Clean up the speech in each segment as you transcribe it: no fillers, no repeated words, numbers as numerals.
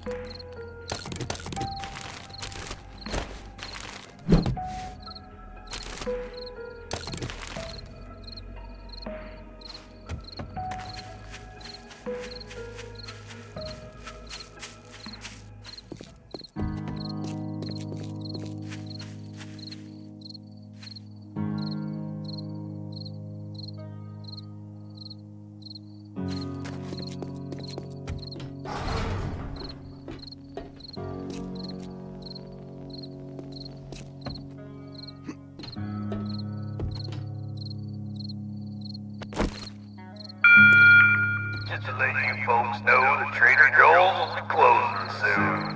Just to let you folks know that Trader Joel's will be closing soon.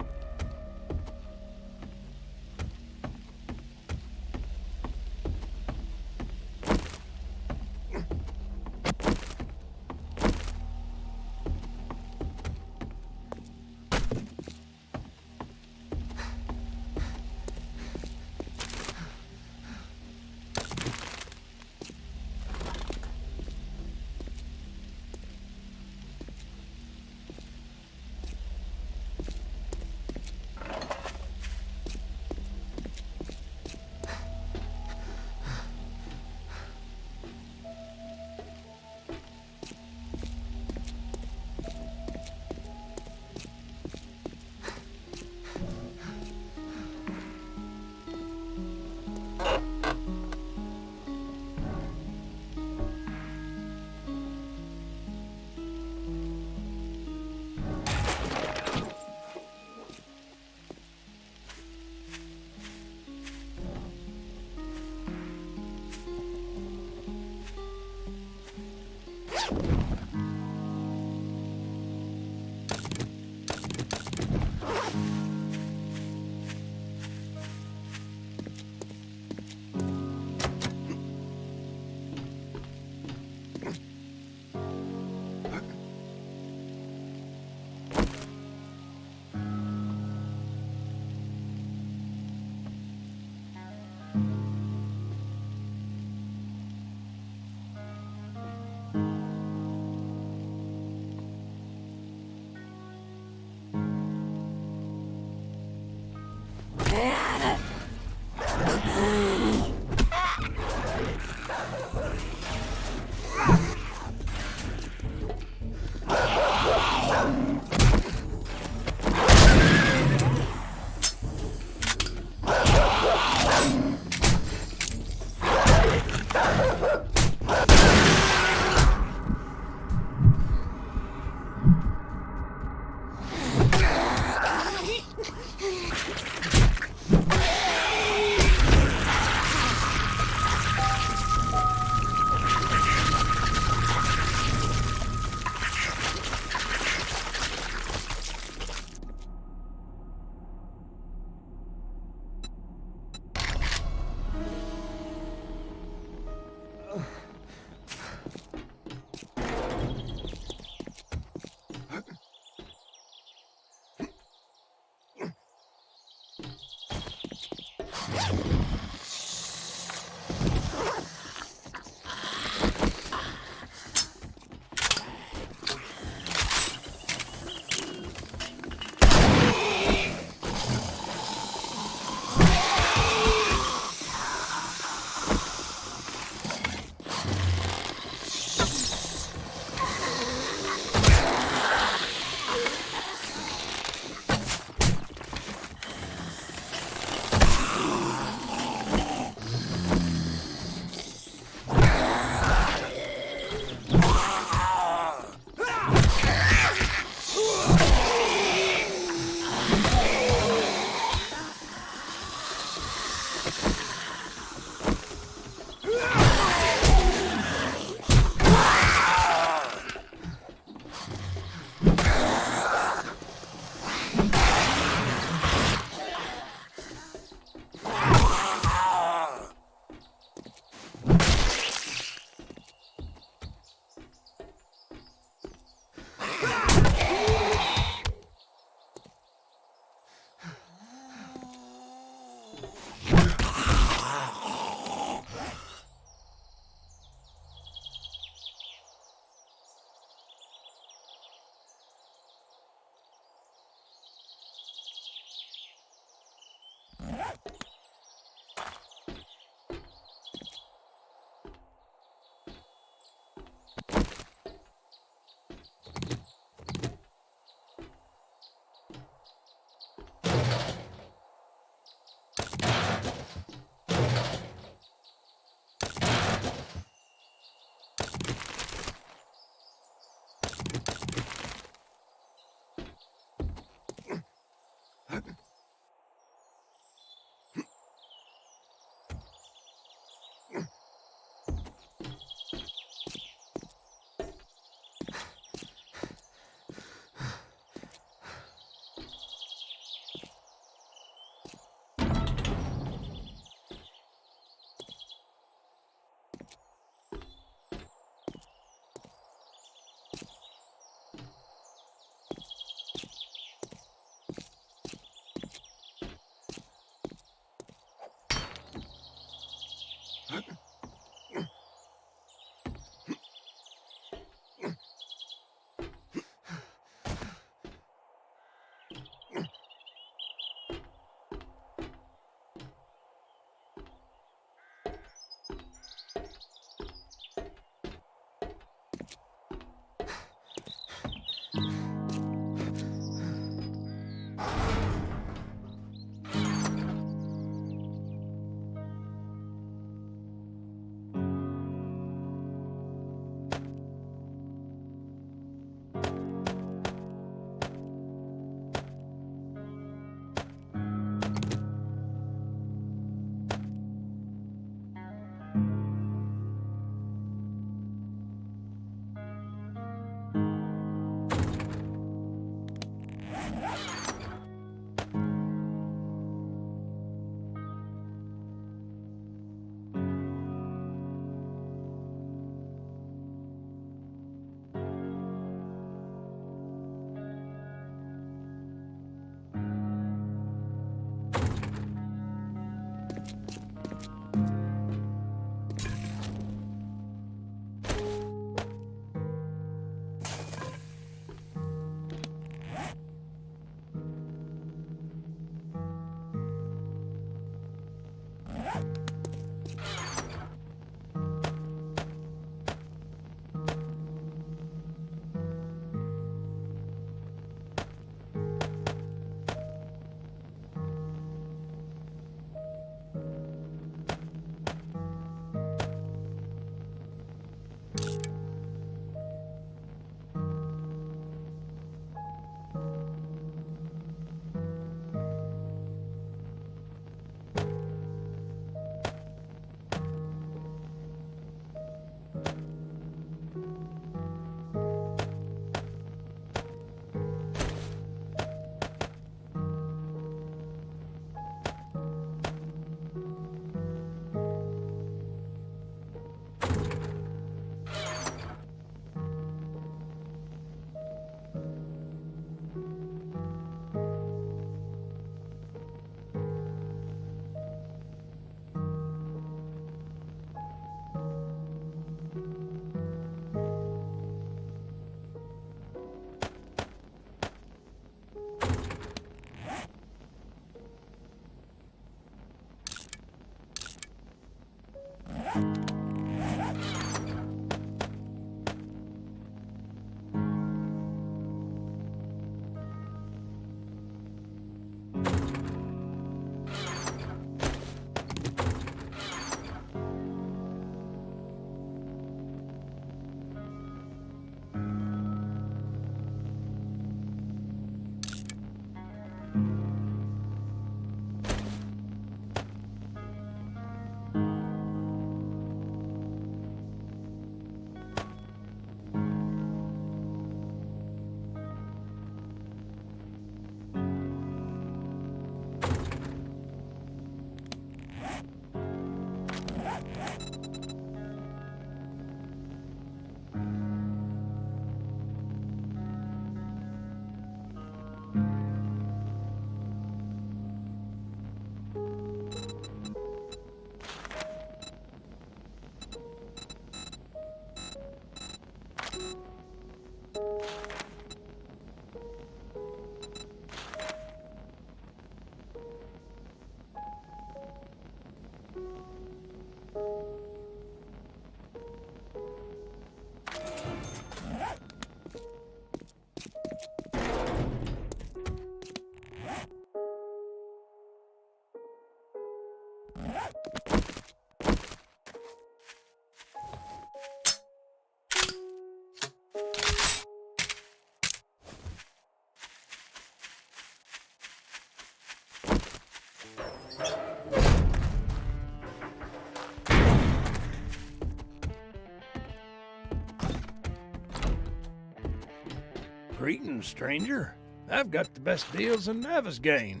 Greetings, stranger. I've got the best deals in Navisgain.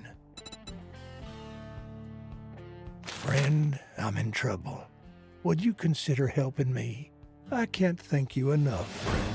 Friend, I'm in trouble. Would you consider helping me? I can't thank you enough, friend.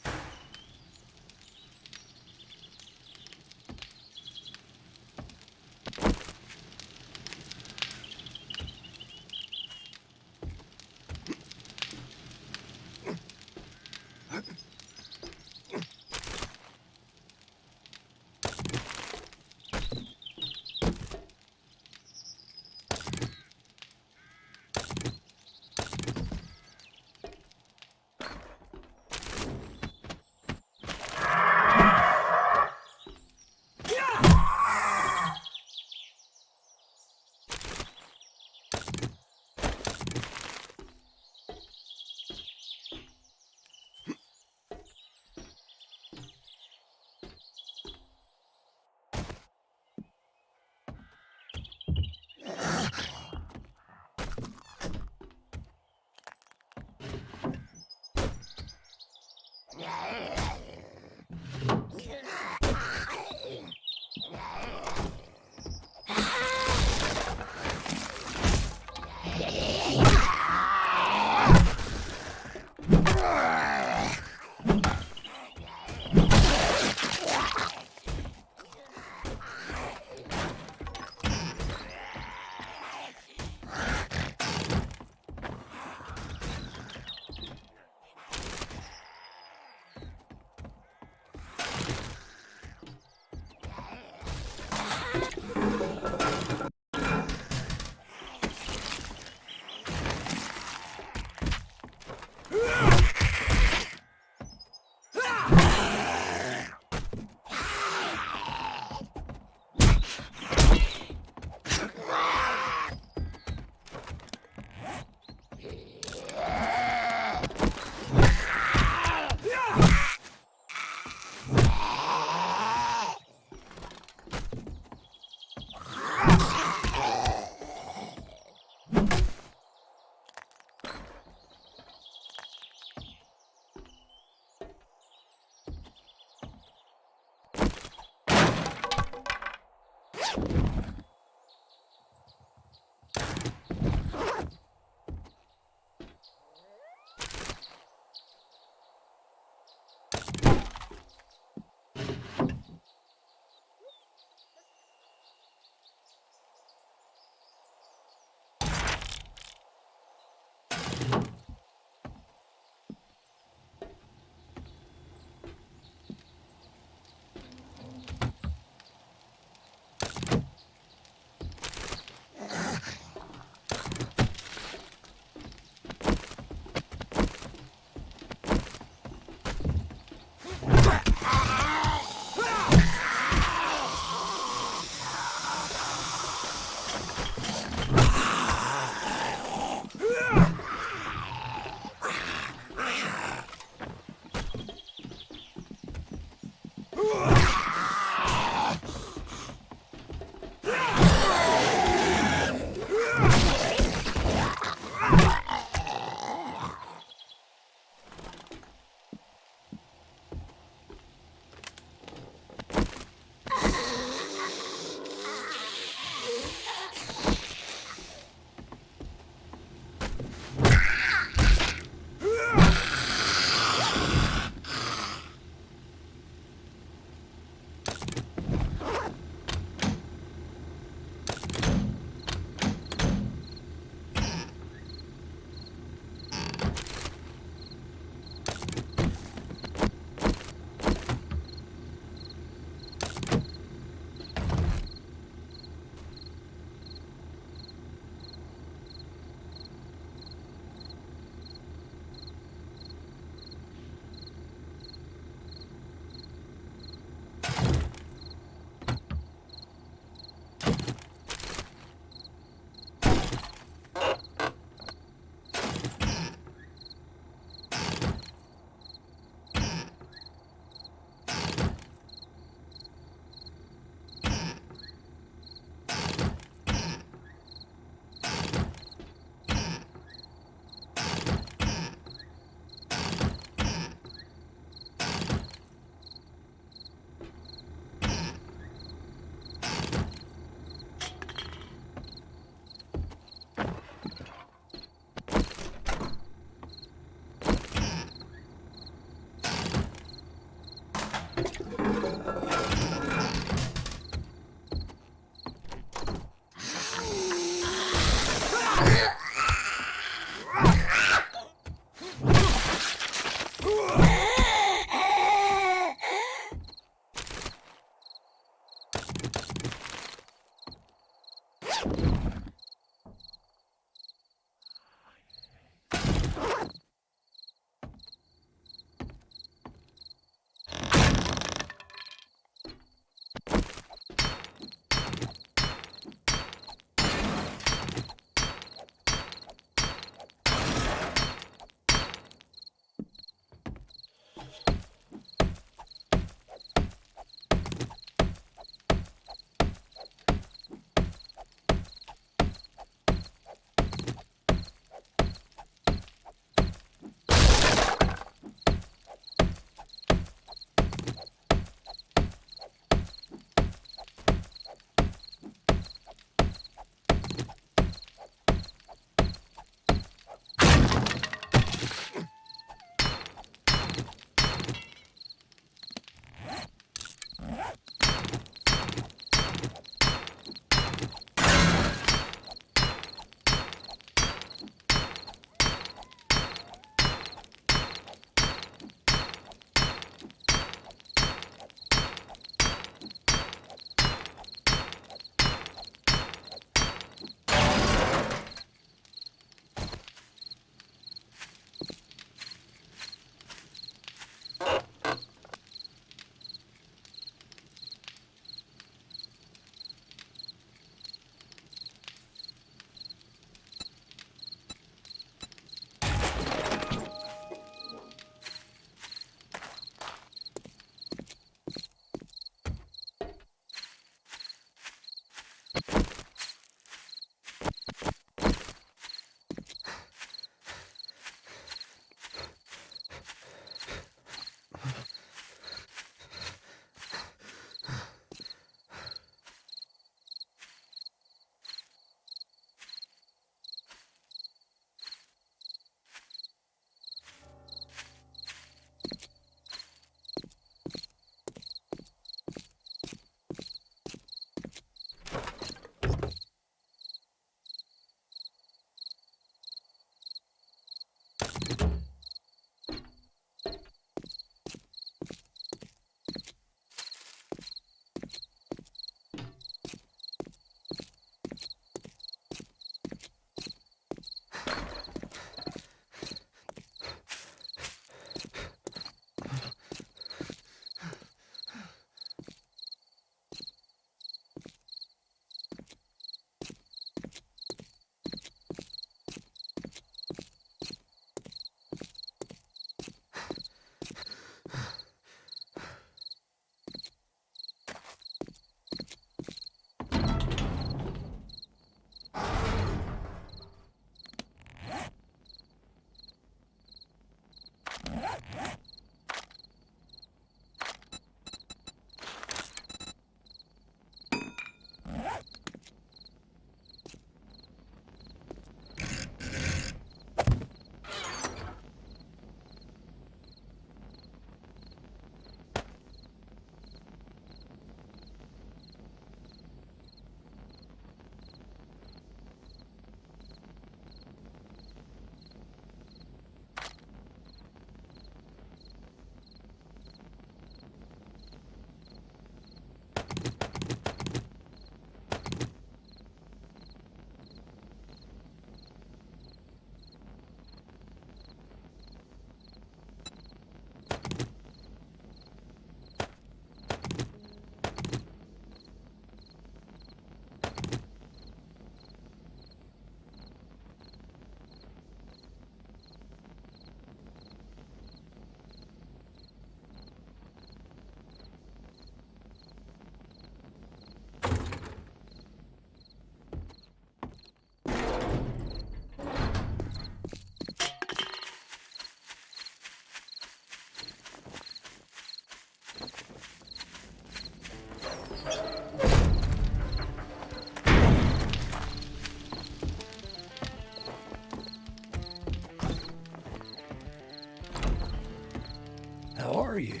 How are you?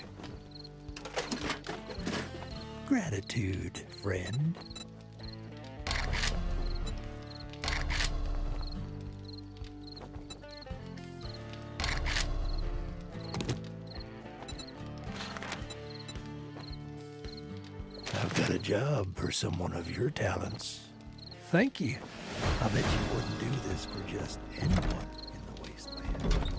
Gratitude, friend. I've got a job for someone of your talents. Thank you. I bet you wouldn't do this for just anyone in the wasteland.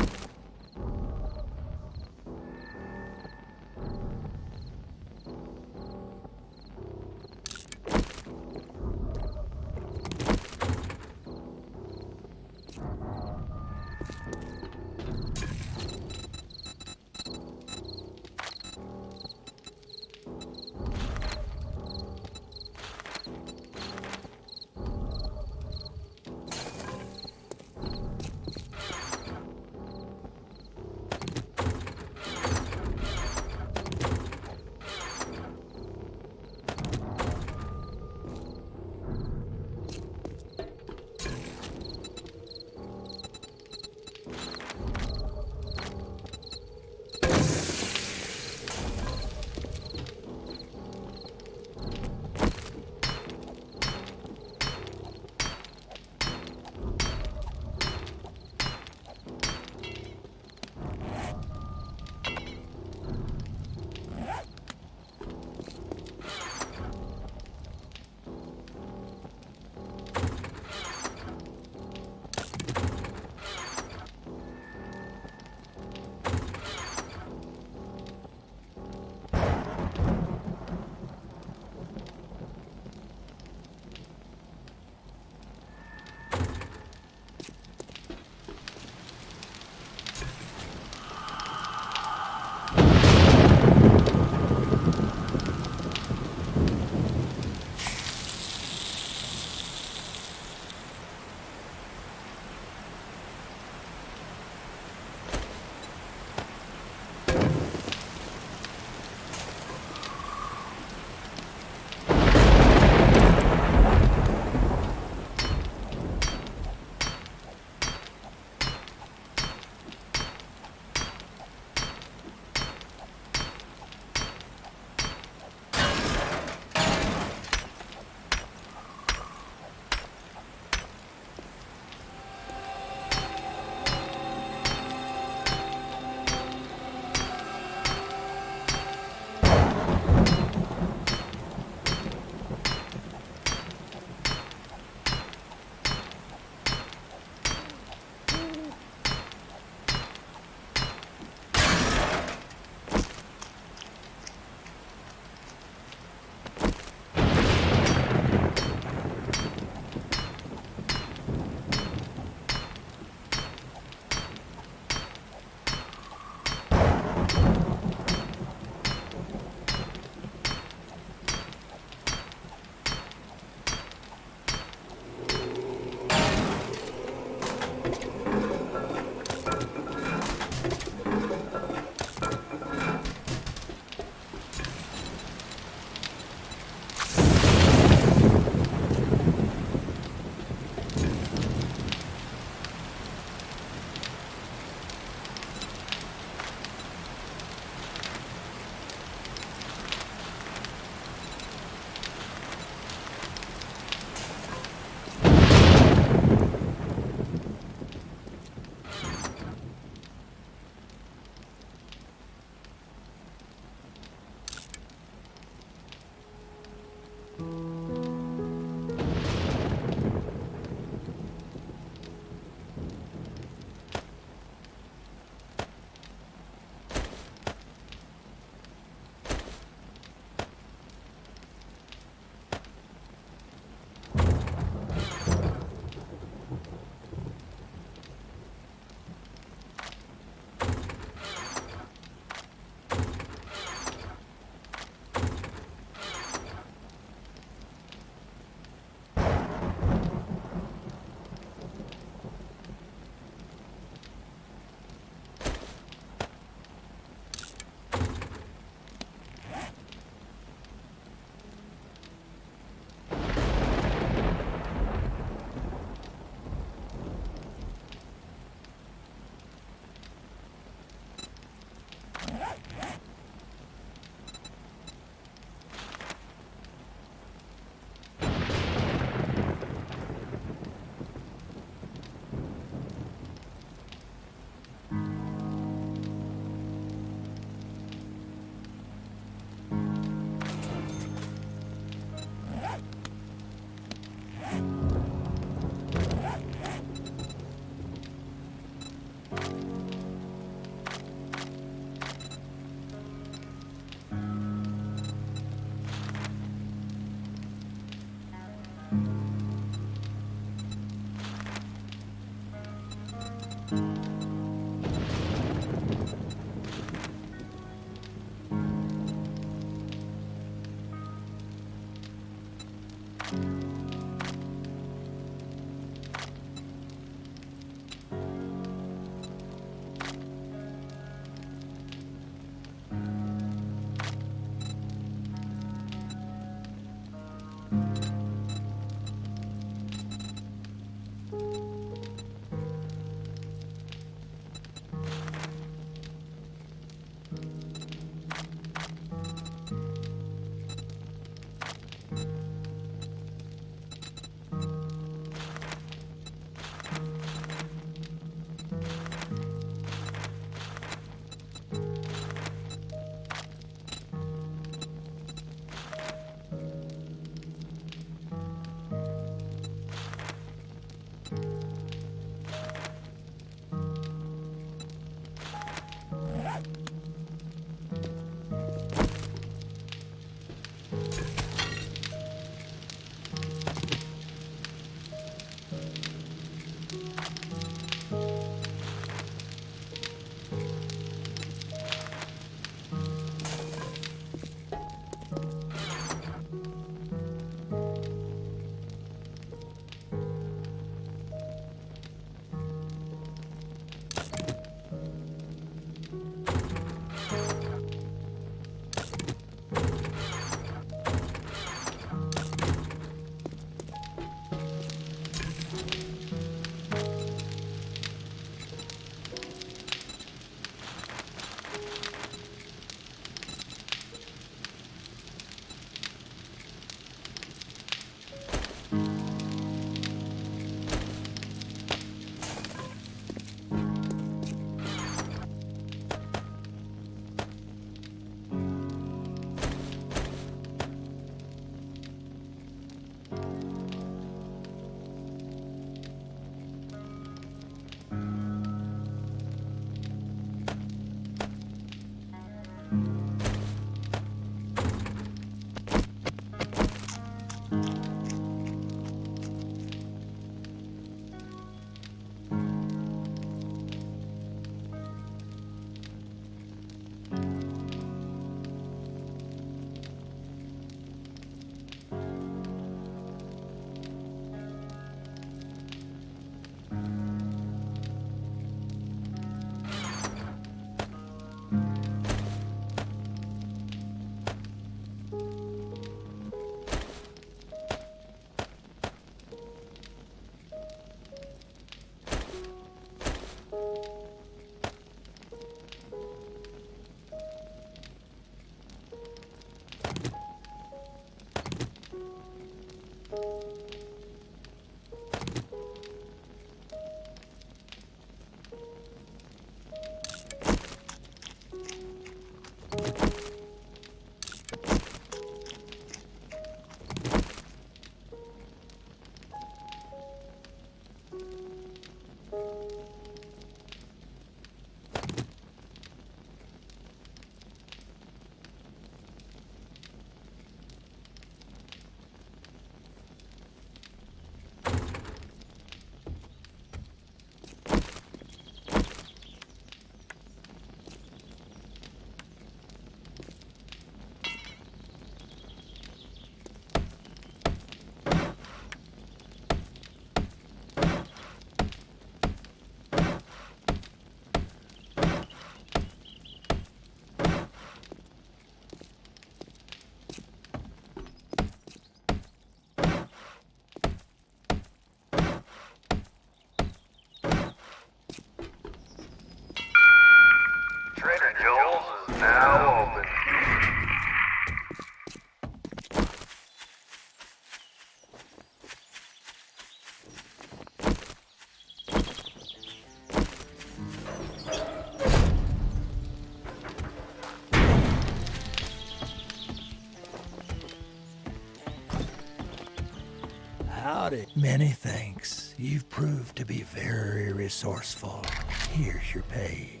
body. Many thanks. You've proved to be very resourceful. Here's your pay.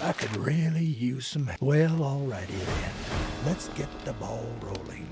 I could really use some... Well, alrighty then. Let's get the ball rolling.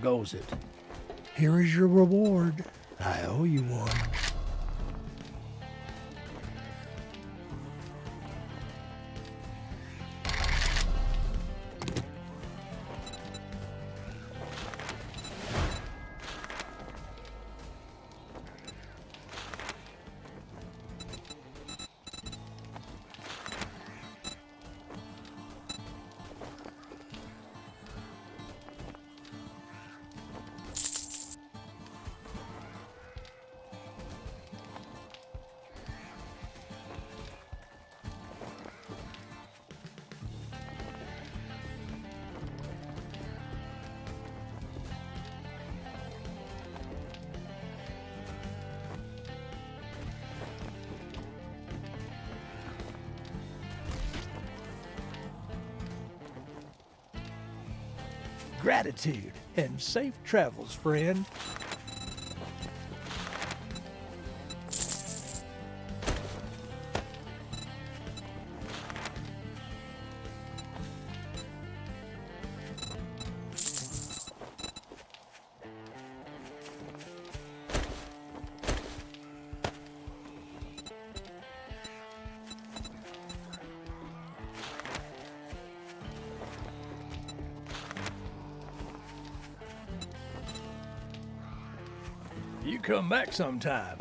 goes it? Here is your reward. I owe you one. Gratitude and safe travels, friend. You come back sometime.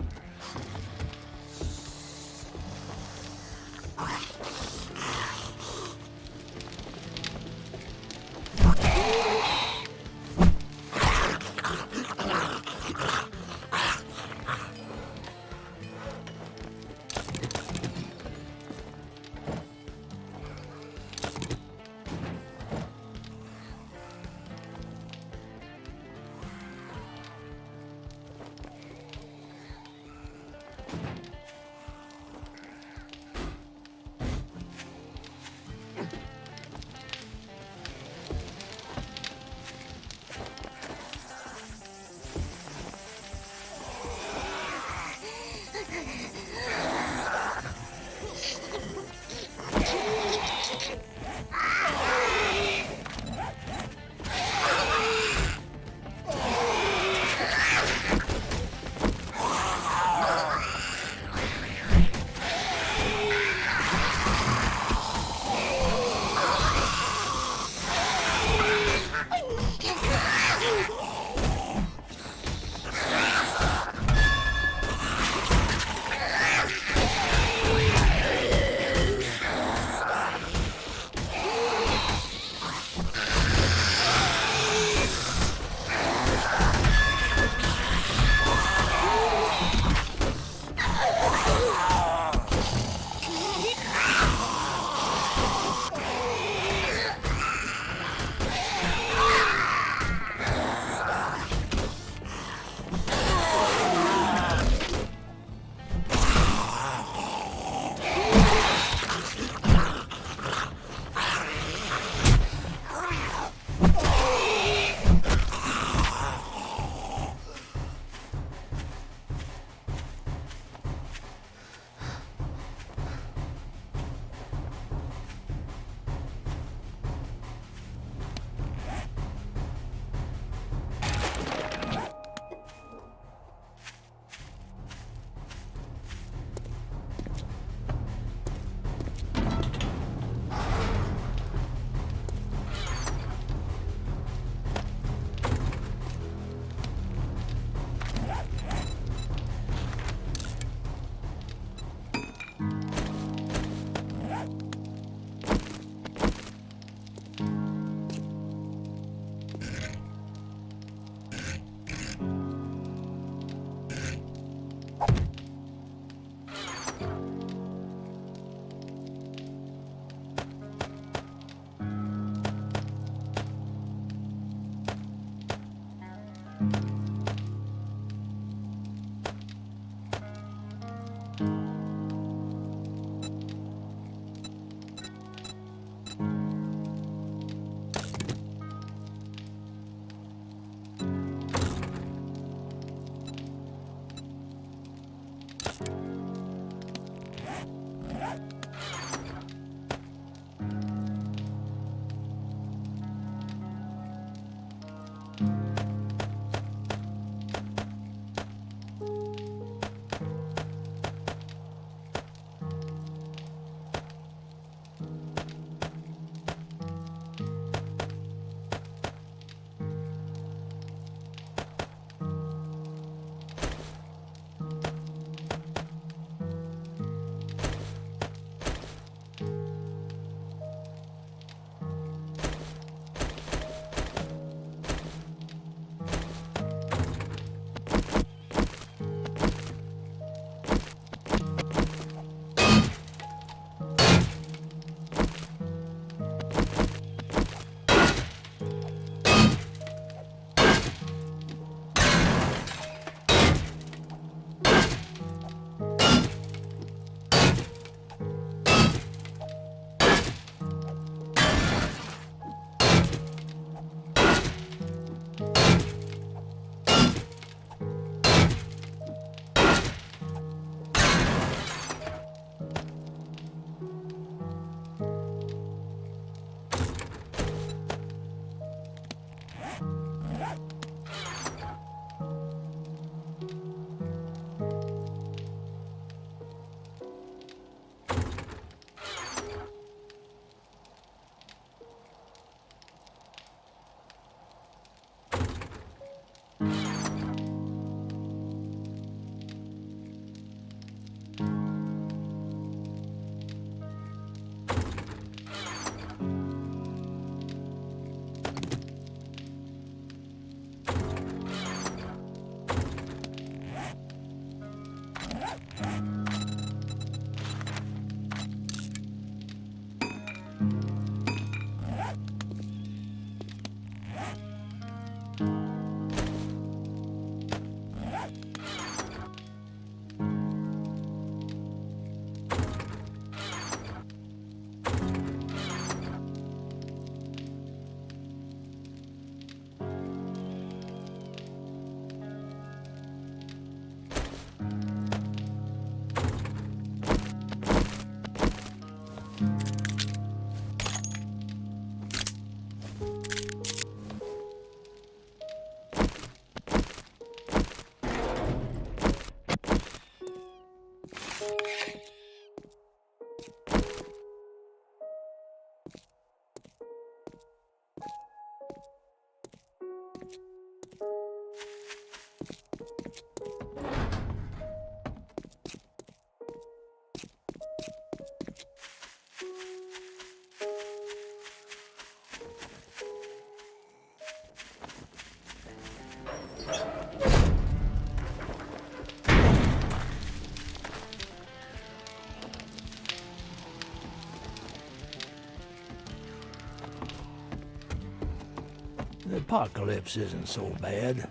apocalypse isn't so bad.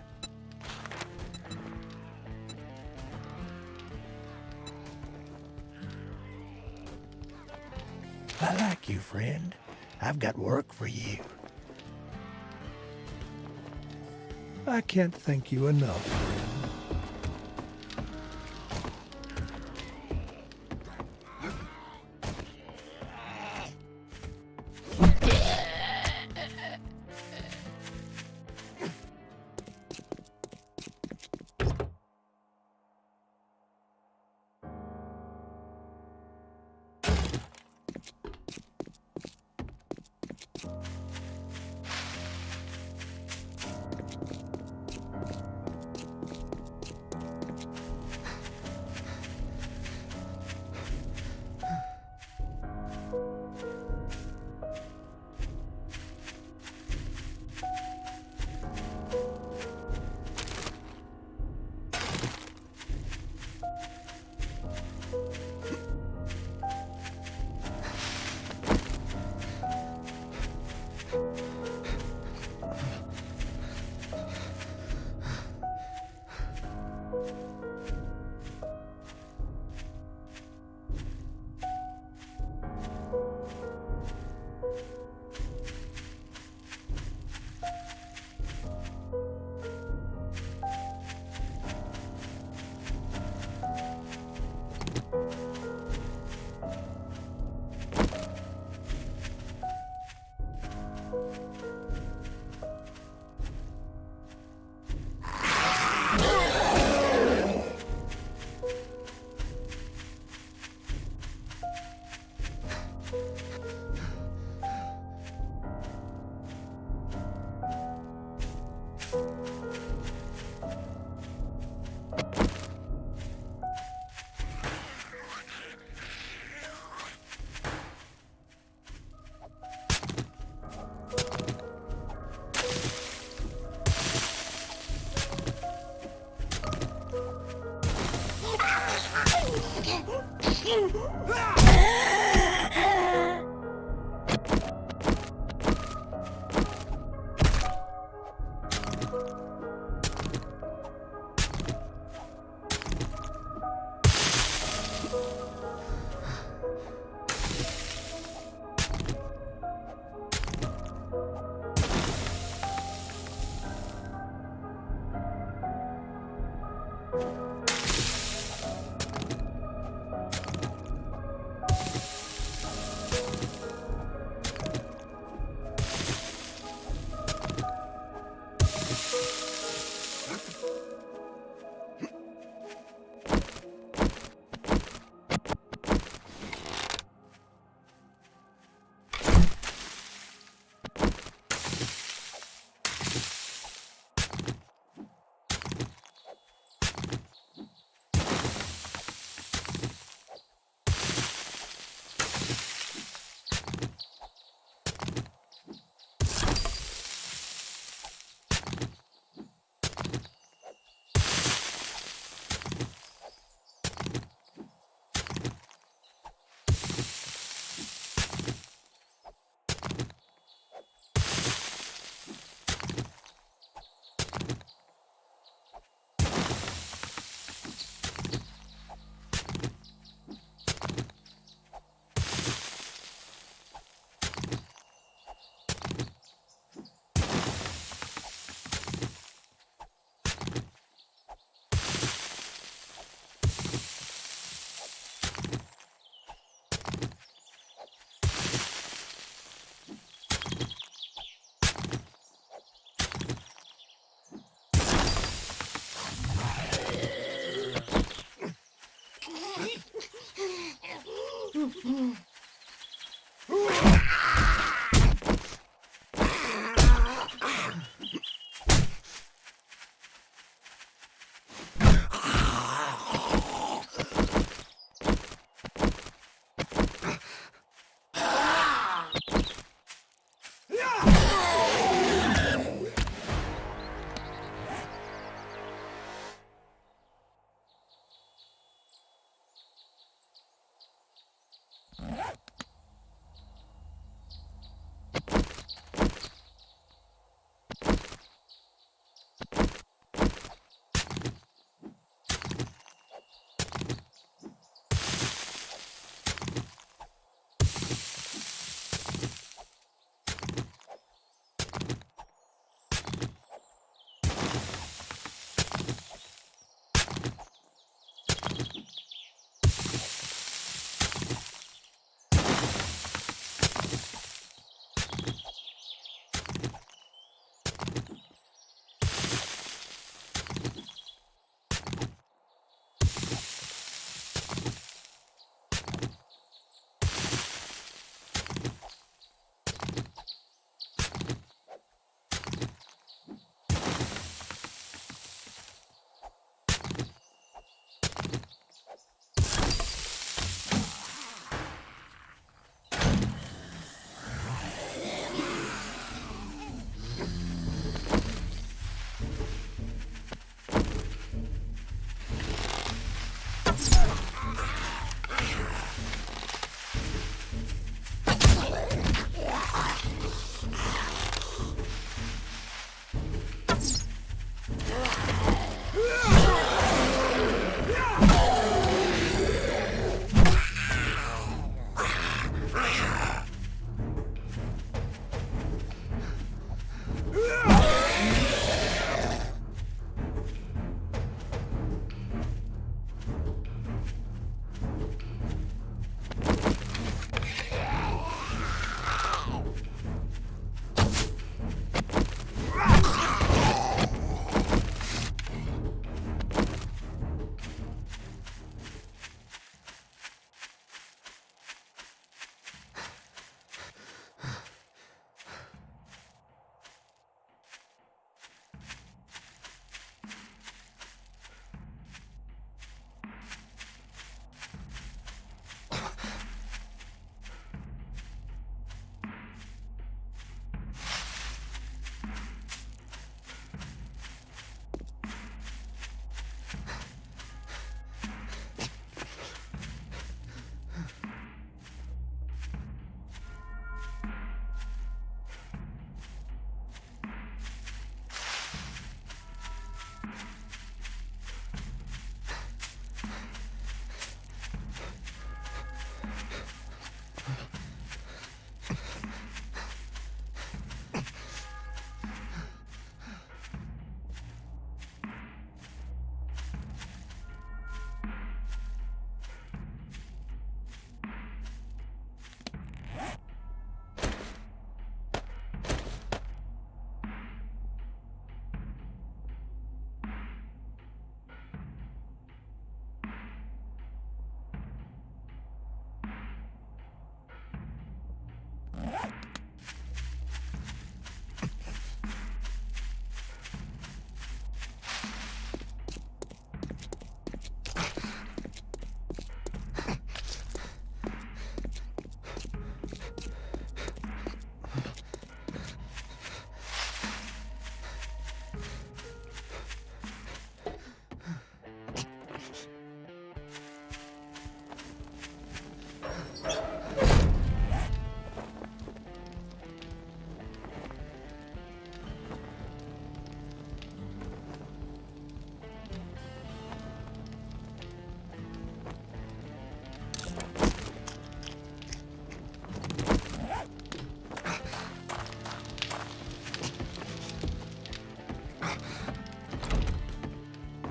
I like you, friend. I've got work for you. I can't thank you enough, friend.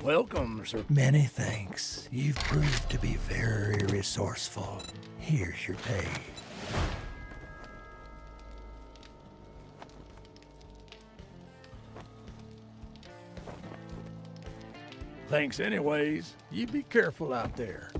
Welcome, sir. Many thanks. You've proved to be very resourceful. Here's your pay. Thanks anyways. You be careful out there.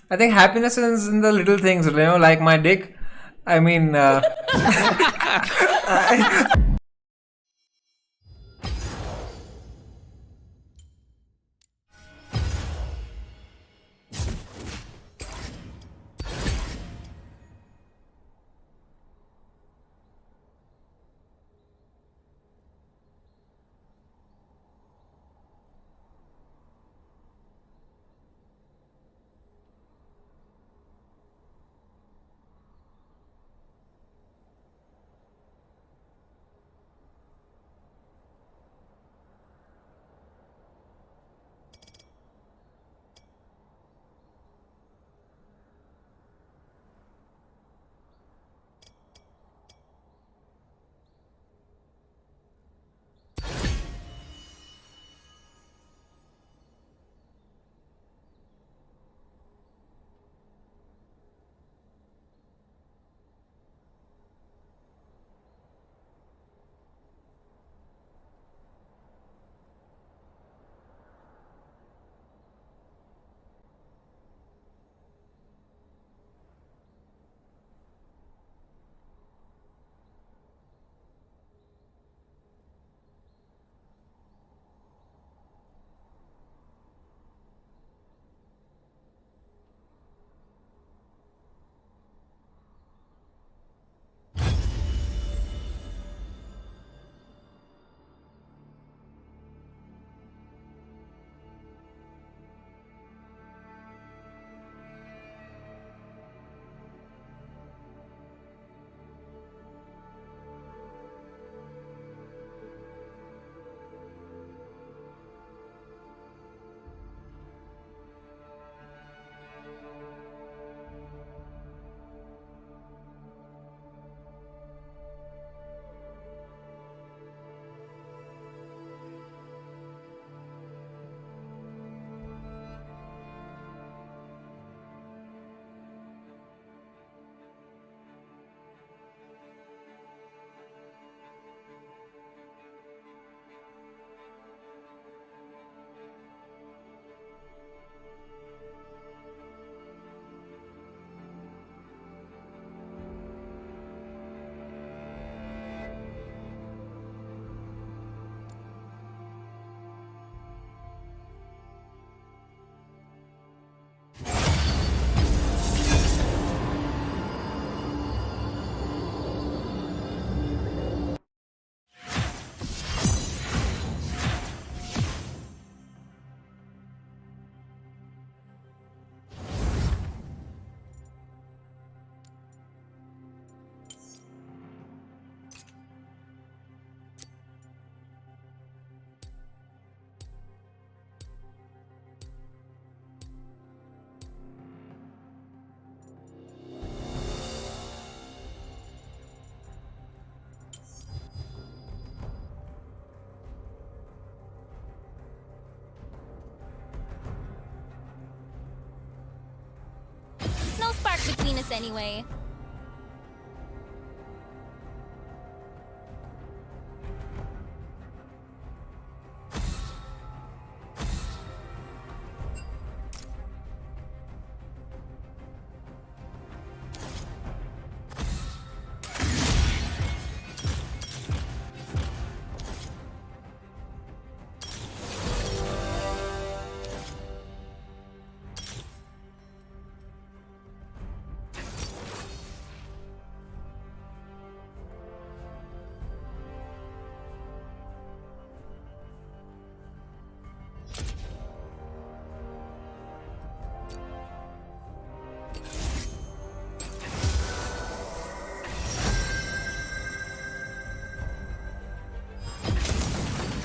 I think happiness is in the little things, like my dick. I mean, no spark between us anyway.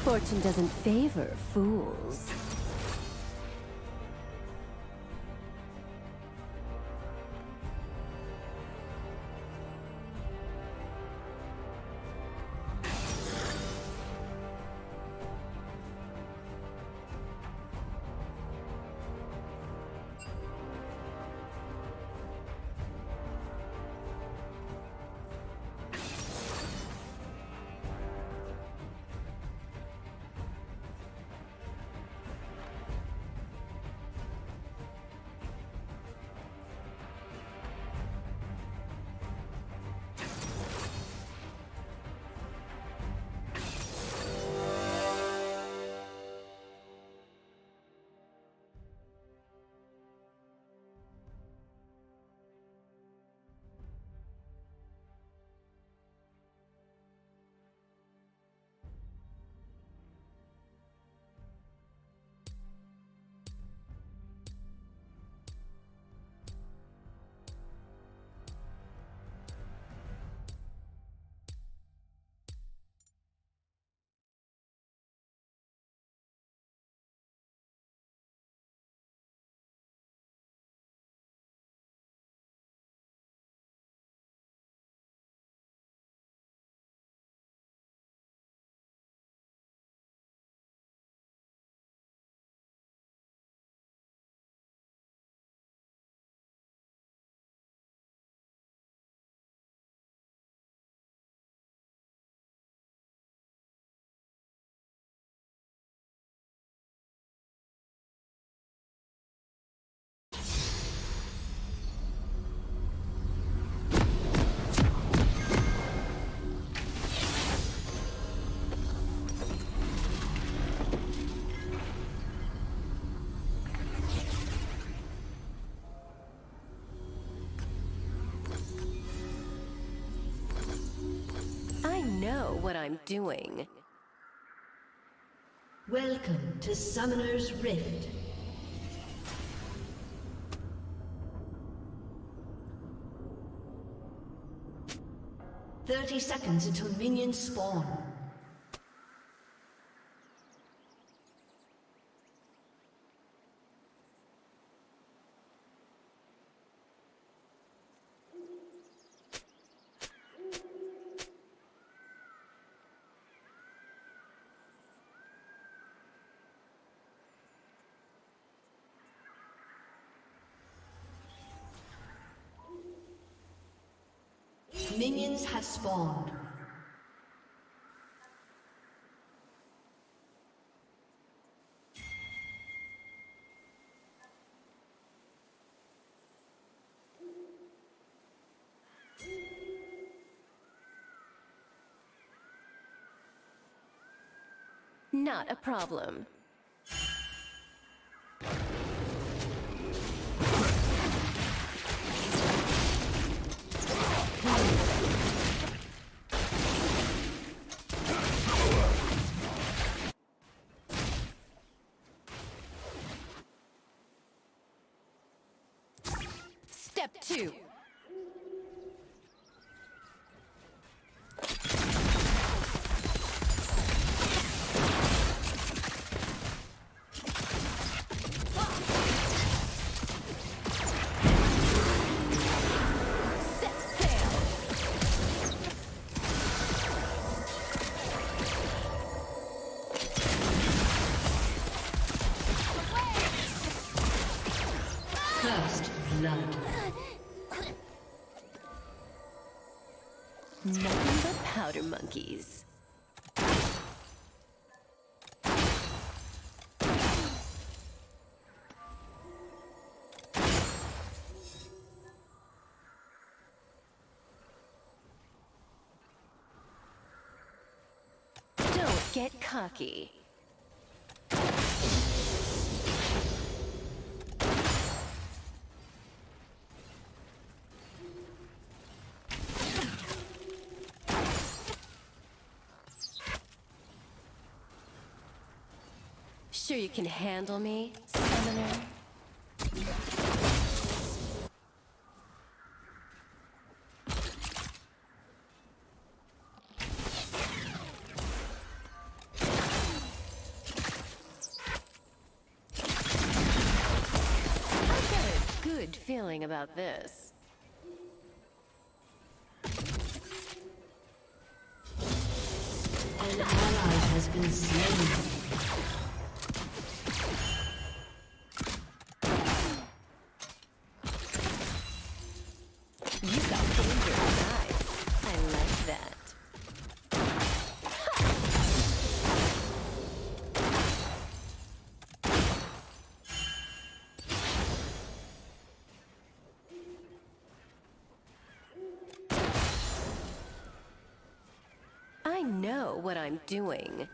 Fortune doesn't favor fools. I know what I'm doing. Welcome to Summoner's Rift. "30 seconds until minions spawn. Minions have spawned. Not a problem. Step 2. Set sail. First blood. Nothing but powder monkeys. Don't get cocky. Sure you can handle me, Summoner? I've got a good feeling about this. An ally has been slain. You got dangerous eyes. I like that. I know what I'm doing.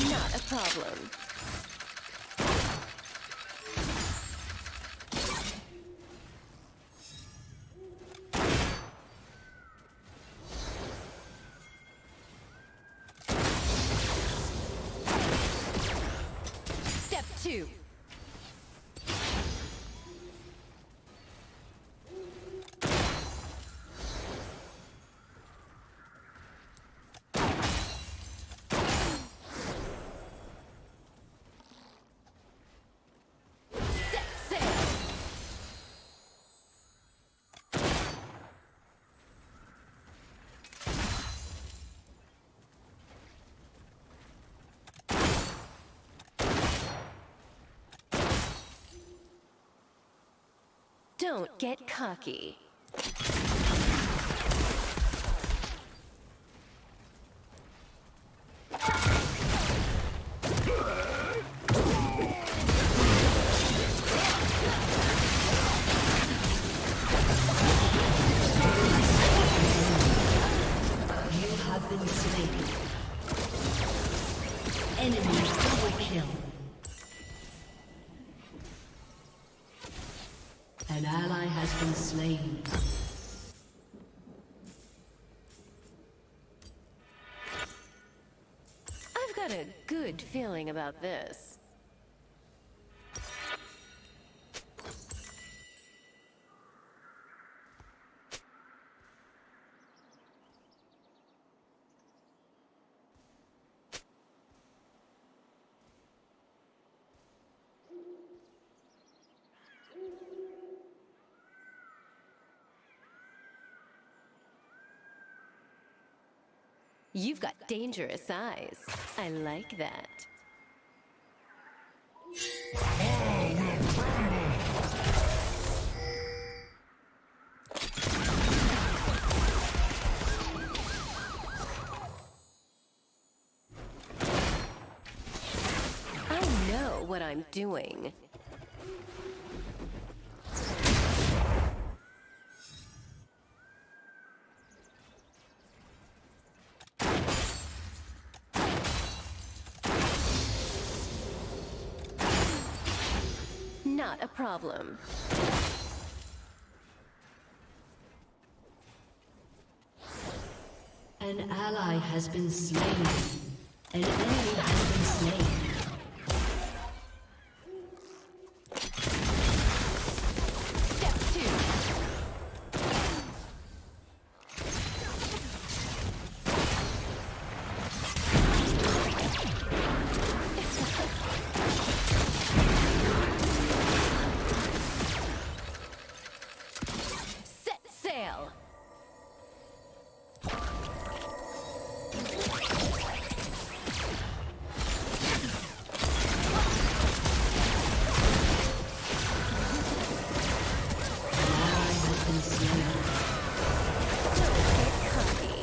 Not a problem. Step 2. Set sail. Don't get cocky. You have been slain. Enemy double kill. An ally has been slain. I've got a good feeling about this. You've got dangerous eyes. I like that. I know what I'm doing. Not a problem. An ally has been slain. An enemy has been slain. Step two. Set sail. Ally has been slain. Don't get cocky.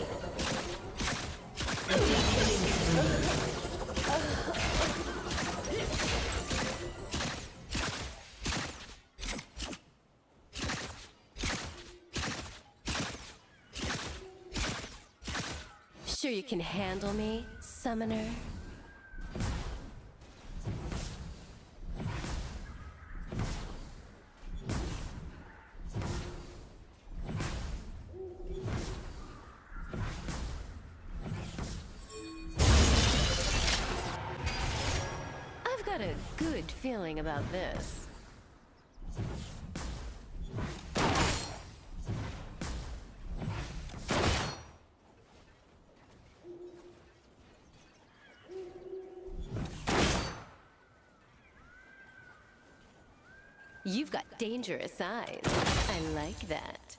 Sure you can handle me, summoner? I've got a good feeling about this. You've got dangerous eyes. I like that.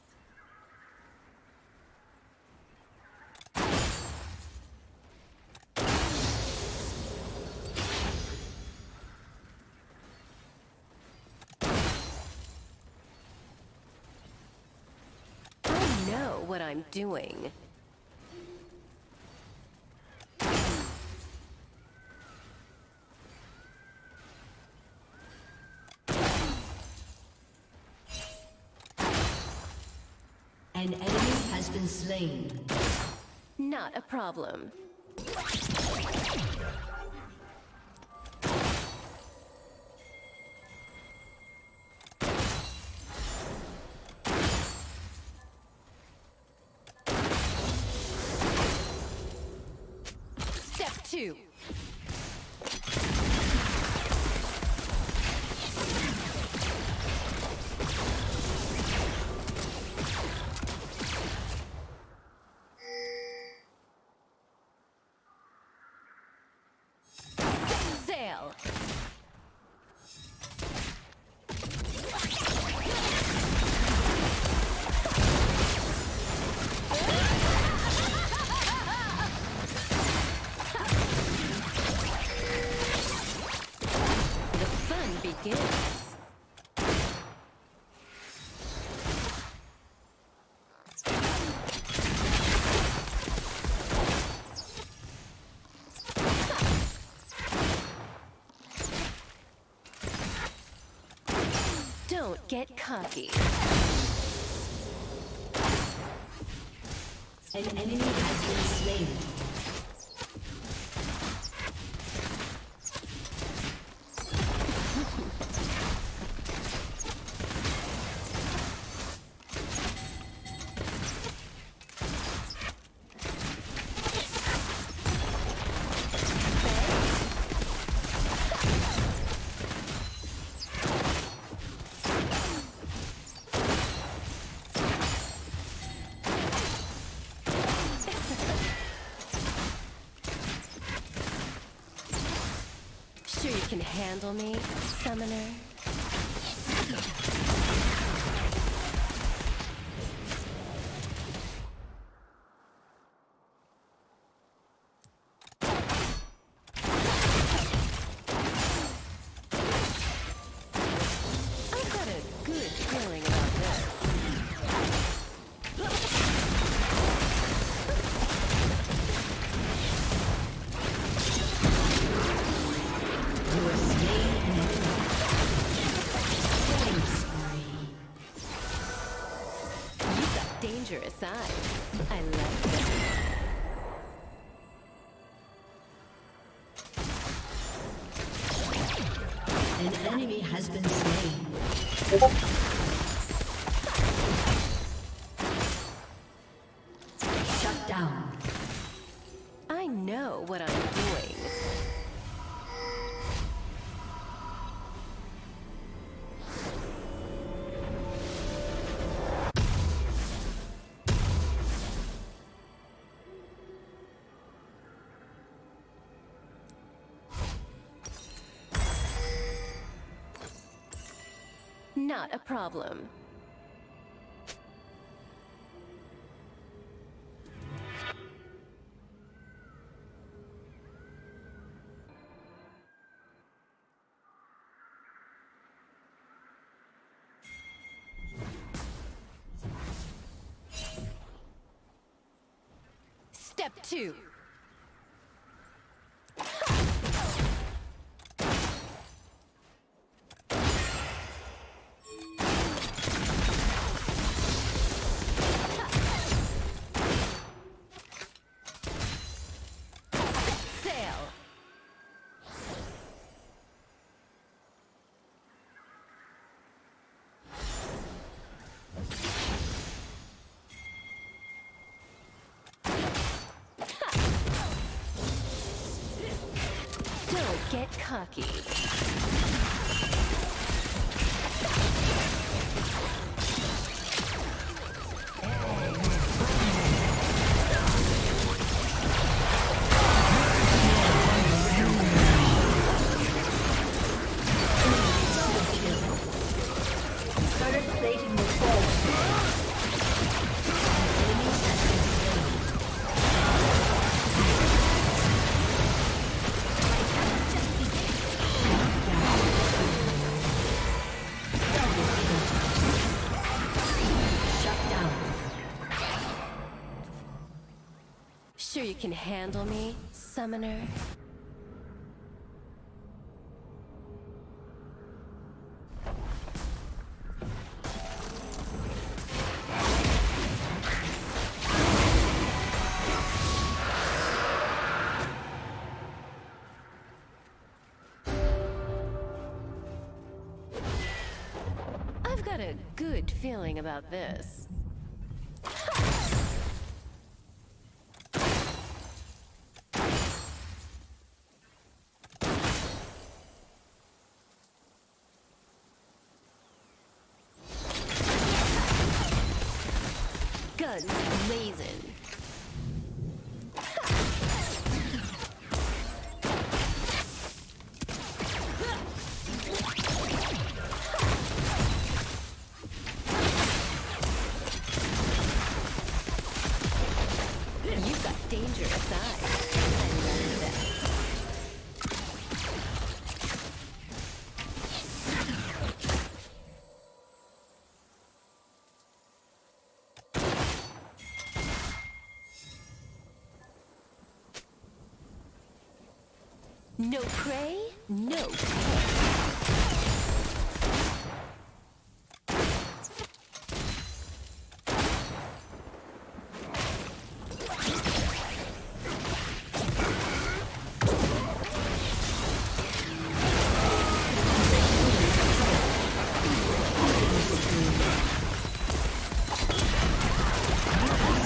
I know what I'm doing. An enemy has been slain. Not a problem. Step two. Sail. The fun begins. Don't get cocky. An enemy has been slain. can handle me, summoner? I've got a good feeling about this. You are slain an enemy. Killing spree. You've got dangerous eyes. I like them. An enemy has been slain. Shut down. I know what I'm doing. Not a problem. Step 2. Sail. Don't get cocky. Turret plating will fall soon. Enemy has been slain. Shut down. Sure you can handle me, summoner? I've got a good feeling about this. Guns blazing. You've got dangerous eyes. I like that. No prey, no pay.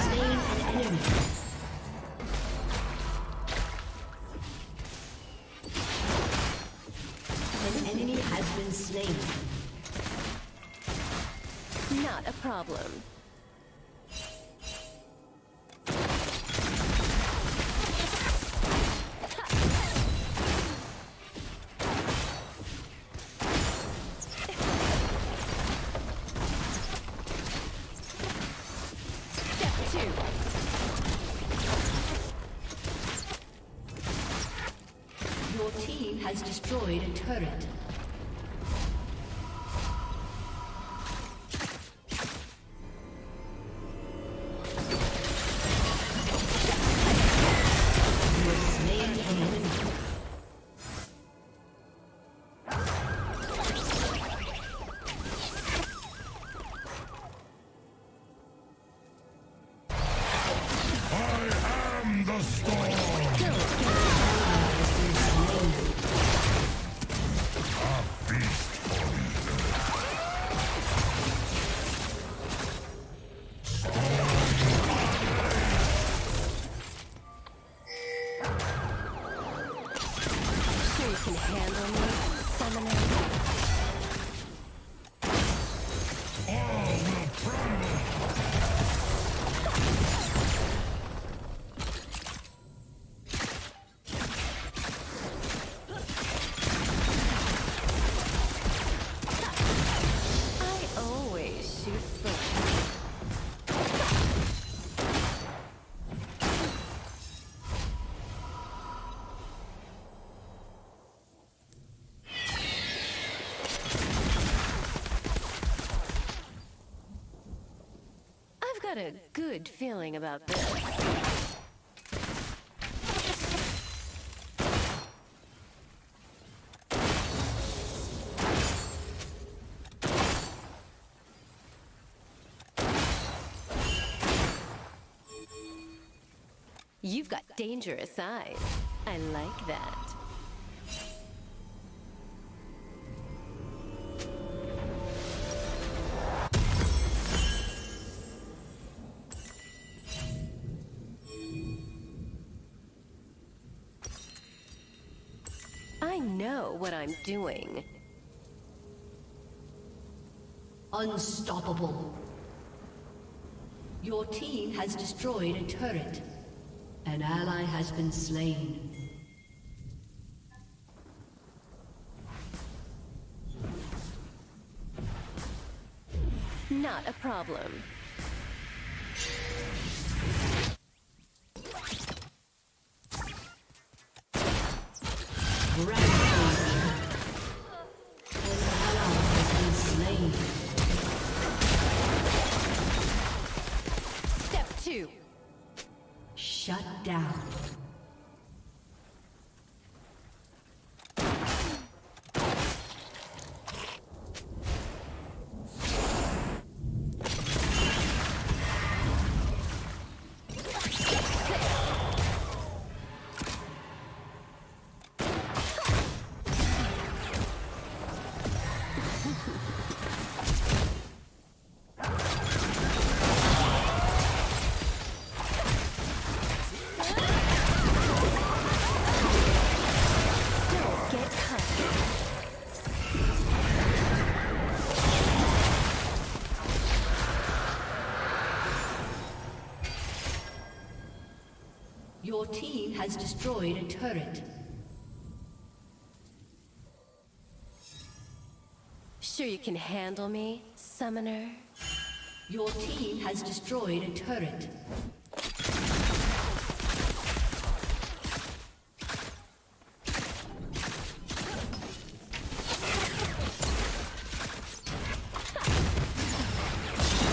Slain an enemy. An enemy has been slain. Not a problem. Your team has destroyed a turret. You have slain an enemy. Sure you can handle me, summoner? I always shoot first. I've got a good feeling about this. You've got dangerous eyes. I like that. I know what I'm doing. Unstoppable. Your team has destroyed a turret. An ally has been slain. Not a problem. Rampage. An ally has been slain. Step 2. Shut down. Get cut. Your team has destroyed a turret. Sure you can handle me, summoner? Your team has destroyed a turret.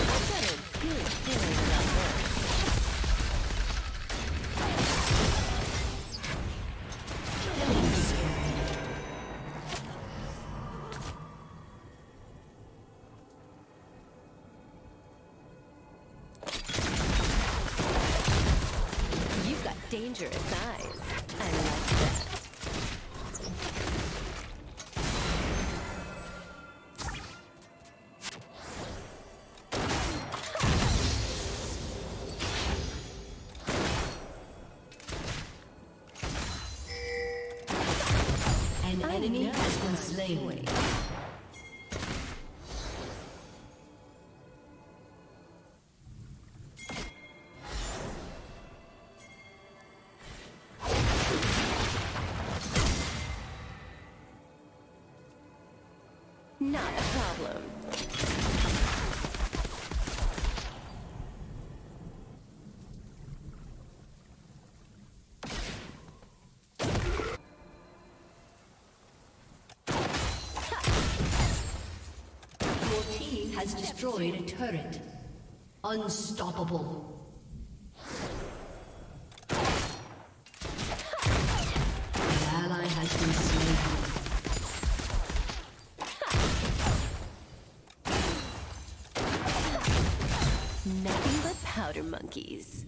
I've got a good feeling about this. You've got dangerous eyes. I like that. An enemy has been slain. Not a problem. has destroyed a turret. Unstoppable. An ally has been slain. Nothing but powder monkeys.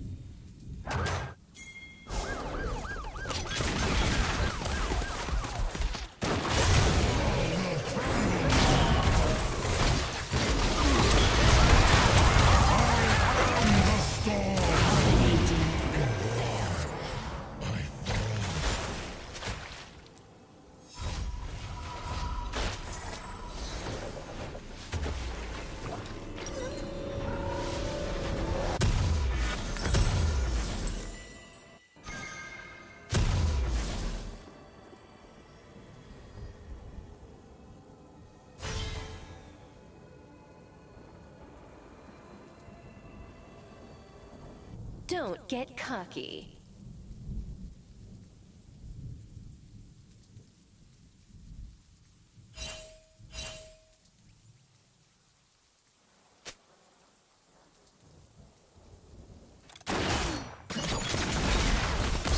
Don't get cocky.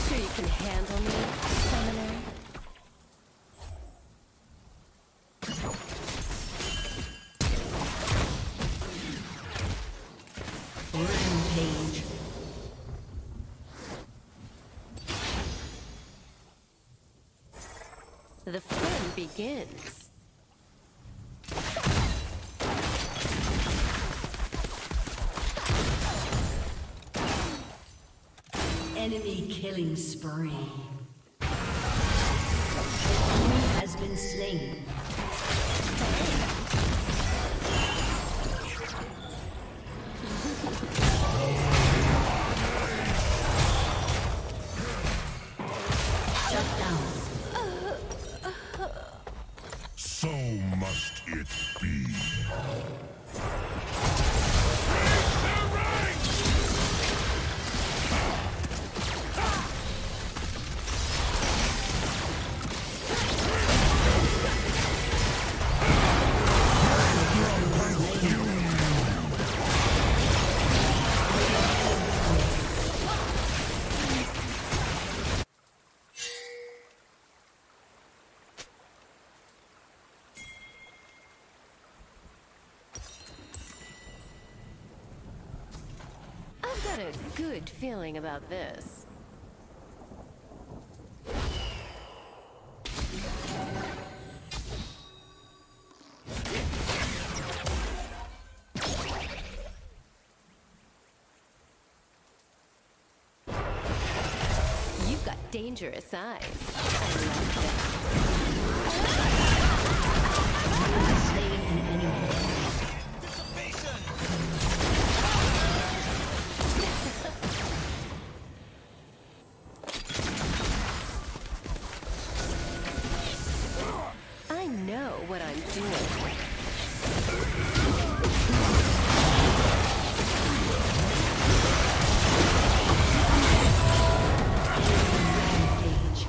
Sure you can handle me, summoner? Rampage. The fun begins. Enemy killing spree. Enemy has been slain. Shut down. So must it be. I've got a good feeling about this. You've got dangerous eyes. I like that. Slain an enemy. I know what I'm doing. Rampage.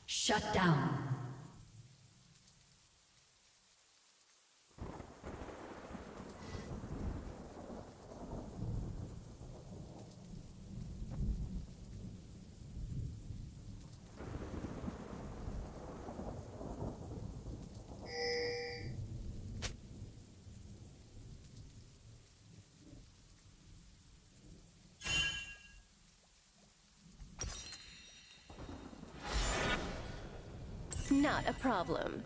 Shut down. Not a problem.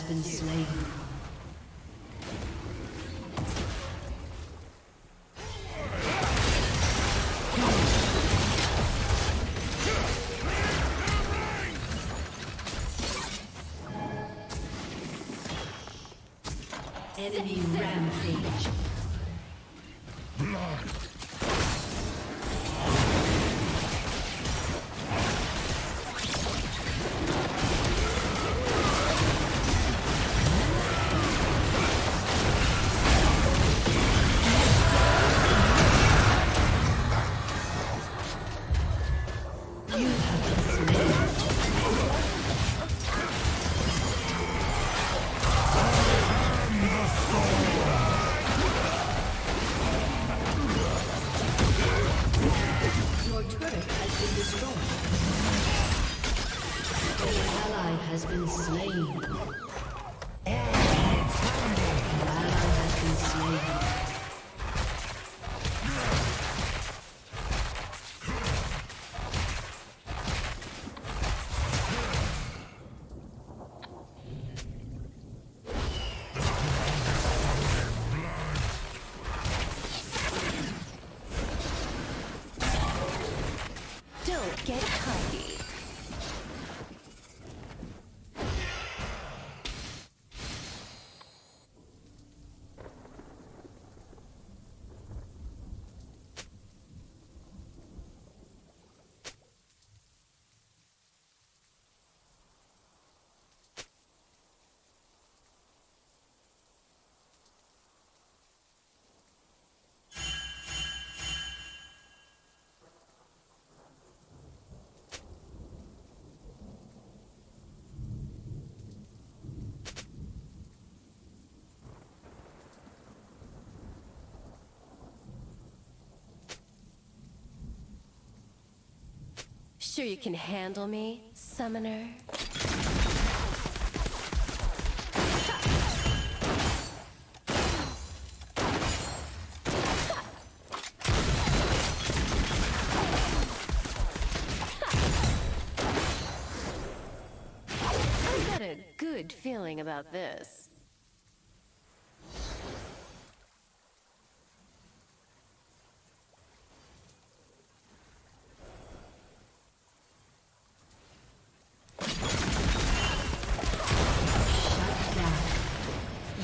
has been slain. Enemy rampage. Your turret has been destroyed. An ally has been slain. An ally has been slain. Don't get cocky. Sure you can handle me, summoner? I've got a good feeling about this.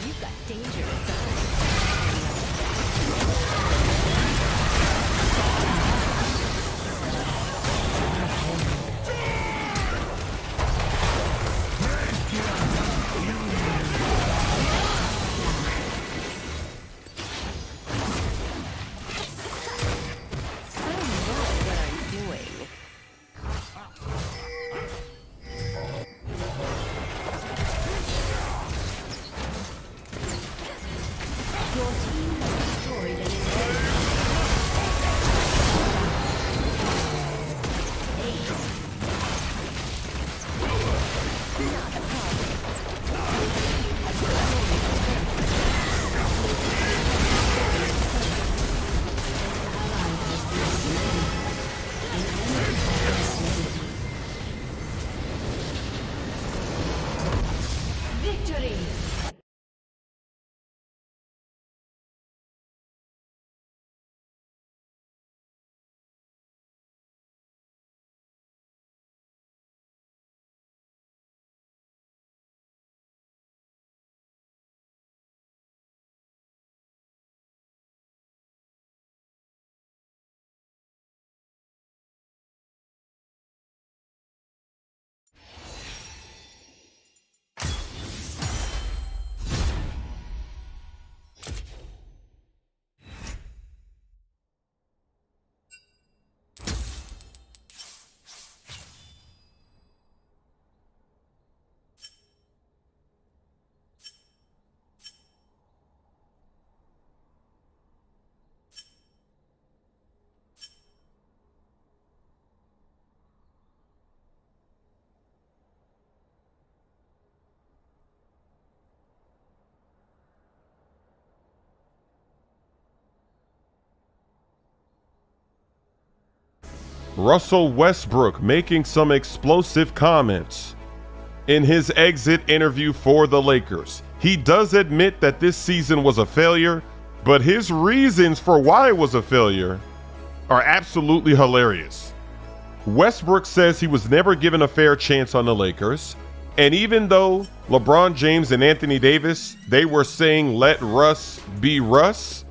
You've got dangerous eyes. I know what I'm doing. Your team has destroyed an inhibitor. Victory! Russell Westbrook making some explosive comments. in his exit interview for the Lakers. He does admit that this season was a failure, but his reasons for why it was a failure are absolutely hilarious. Westbrook says he was never given a fair chance on the Lakers, and even though LeBron James and Anthony Davis, they were saying let Russ be Russ,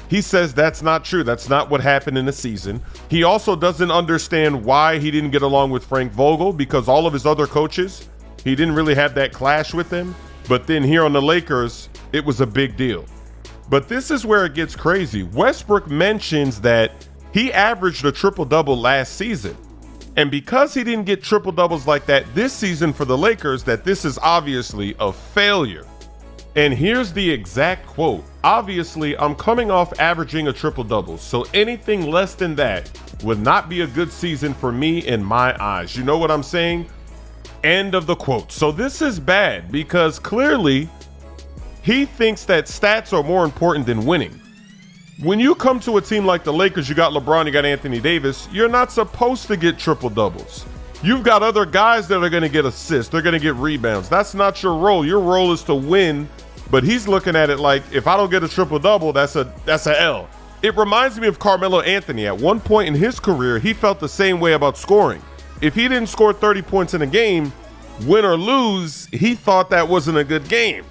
he says that's not true. That's not what happened in the season. He also doesn't understand why he didn't get along with Frank Vogel, because all of his other coaches, he didn't really have that clash with them. But then here on the Lakers, it was a big deal. But this is where it gets crazy. Westbrook mentions that he averaged a triple-double last season. And because he didn't get triple-doubles like that this season for the Lakers, that this is obviously a failure. And here's the exact quote. Obviously, I'm coming off averaging a triple-double, so anything less than that would not be a good season for me in my eyes. You know what I'm saying? End of the quote. So this is bad because clearly he thinks that stats are more important than winning. When you come to a team like the Lakers, you got LeBron, you got Anthony Davis, you're not supposed to get triple doubles. You've got other guys that are going to get assists. They're going to get rebounds. That's not your role. Your role is to win. But he's looking at it like, if I don't get a triple double, that's a L. It reminds me of Carmelo Anthony. At one point in his career, he felt the same way about scoring. If he didn't score 30 points in a game, win or lose, he thought that wasn't a good game.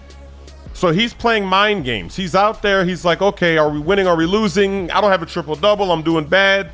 So he's playing mind games. He's out there. He's like, okay, are we winning? Are we losing? I don't have a triple double. I'm doing bad.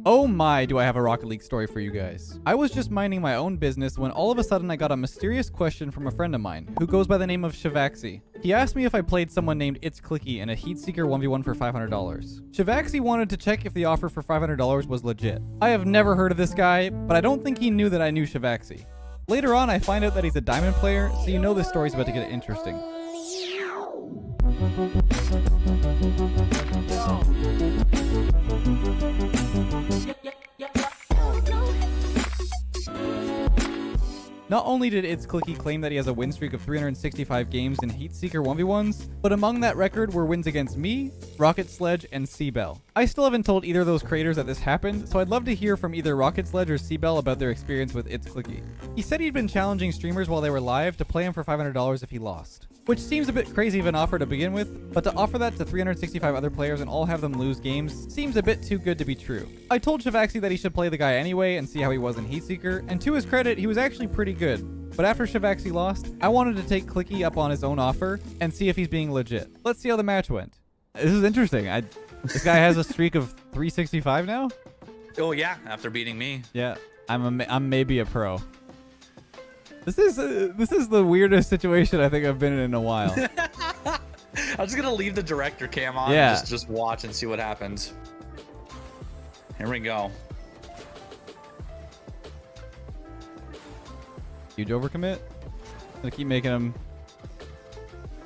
Oh my, do I have a Rocket League story for you guys. I was just minding my own business when all of a sudden I got a mysterious question from a friend of mine who goes by the name of Shivaxi. He asked me if I played someone named It's Clicky in a Heatseeker 1v1 for $500. Shivaxi wanted to check if the offer for $500 was legit. I have never heard of this guy, but I don't think he knew that I knew Shivaxi. Later on, I find out that he's a diamond player, so you know this story's about to get interesting. Not only did It's Clicky claim that he has a win streak of 365 games in Heatseeker 1v1s, but among that record were wins against me, Rocket Sledge, and Seabell. I still haven't told either of those creators that this happened, so I'd love to hear from either Rocket Sledge or Seabell about their experience with It's Clicky. He said he'd been challenging streamers while they were live to play him for $500 if he lost. Which seems a bit crazy of an offer to begin with, but to offer that to 365 other players and all have them lose games seems a bit too good to be true. I told Shavaxi that he should play the guy anyway and see how he was in Heatseeker, and to his credit, he was actually pretty good. But after Shavaxi lost, I wanted to take Clicky up on his own offer and see if he's being legit. Let's see how the match went. This is interesting. This guy has a streak of 365 now? Oh yeah, after beating me. Yeah, I'm maybe a pro. This is the weirdest situation I think I've been in a while. I'm just gonna leave the director cam on. Yeah. And just watch and see what happens. Here we go. Huge overcommit. Gonna keep making him.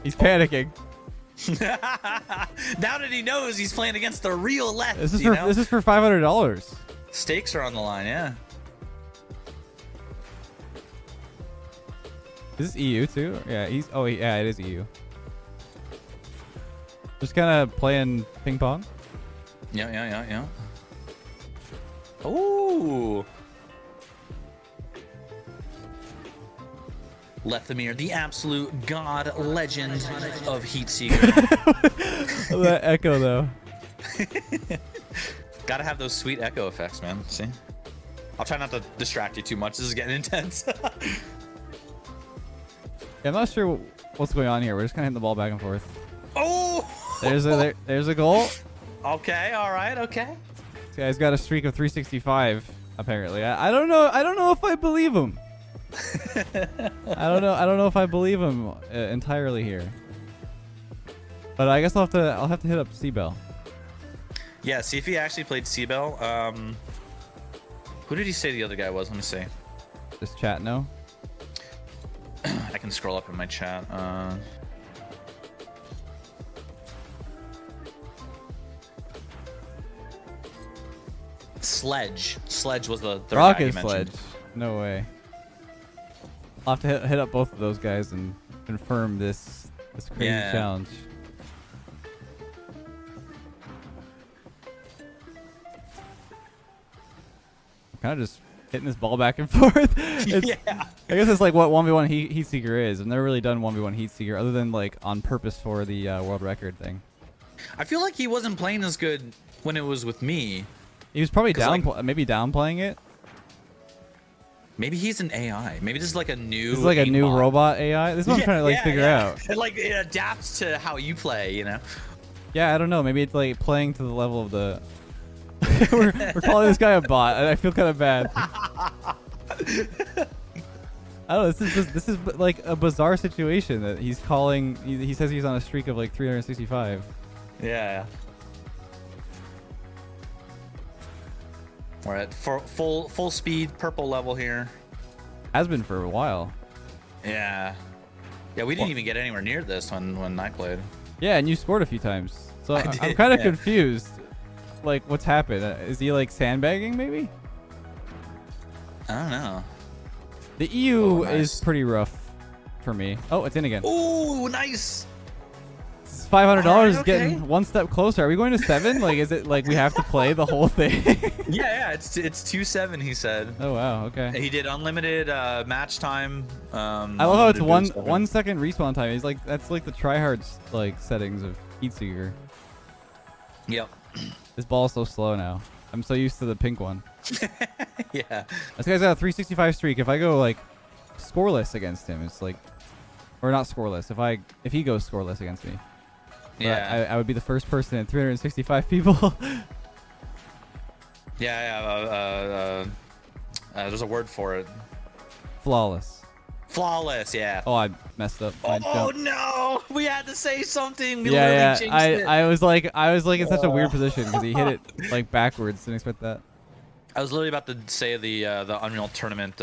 He's panicking. Now that he knows he's playing against the real left. This is for $500. Stakes are on the line. Yeah. Is this EU too? Yeah, yeah, it is EU. Just kind of playing ping pong. Yeah. Ooh. Lethamir, the absolute god legend of Heatseeker. That echo though. Gotta have those sweet echo effects, man. See? I'll try not to distract you too much. This is getting intense. Yeah, I'm not sure what's going on here. We're just kind of hitting the ball back and forth. Oh! There's a goal. Okay, all right, okay. This guy's got a streak of 365 apparently. I don't know if I believe him. I don't know if I believe him entirely here. But I guess I'll have to hit up Seabell. Yeah, see if he actually played Seabell. Who did he say the other guy was? Let me see. Just chat no. I can scroll up in my chat. Sledge. Sledge was the Rocket guy you Sledge. mentioned. No way. I'll have to hit up both of those guys and confirm this crazy challenge. I'm kind of just hitting this ball back and forth. Yeah. I guess it's like what 1v1 Heatseeker is. I've never really done 1v1 Heatseeker other than like on purpose for the world record thing. I feel like he wasn't playing as good when it was with me. He was probably maybe downplaying it. Maybe he's an AI. Maybe this is like a new. This is like a new aimbot. robot AI. This is what I'm trying to figure out. It adapts to how you play, you know. Yeah, I don't know. Maybe it's like playing to the level of the. we're calling this guy a bot, and I feel kind of bad. I don't know. This is like a bizarre situation that he's calling. He says he's on a streak of like 365. Yeah. We're at full speed purple level here. Has been for a while. Yeah. Yeah, we didn't even get anywhere near this when I played. Yeah, and you scored a few times. So I'm did, kind of yeah. confused. Like, what's happened? Is he like sandbagging maybe? I don't know. The EU nice. is pretty rough for me. Oh, it's in again. Ooh, nice. It's $500 Alright, okay. getting one step closer. Are we going to 7? Like, is it like we have to play the whole thing? Yeah, it's 2-7. He said. Oh wow, okay. He did unlimited match time. I I love how it's 1 second respawn time. He's like, that's like the tryhards like settings of Heatseeker. Yep. This ball's so slow now. I'm so used to the pink one. Yeah. This guy's got a 365 streak. If I go like scoreless against him, it's like, or not scoreless. If he goes scoreless against me, Yeah. I would be the first person in 365 people. Yeah. There's a word for it. Flawless. Flawless. Yeah. Oh, I messed up. I Oh jumped. no! We had to say something. We Yeah, literally yeah. changed it. I was like in such a weird position because he hit it like backwards. Didn't expect that. I was literally about to say the Unreal Tournament,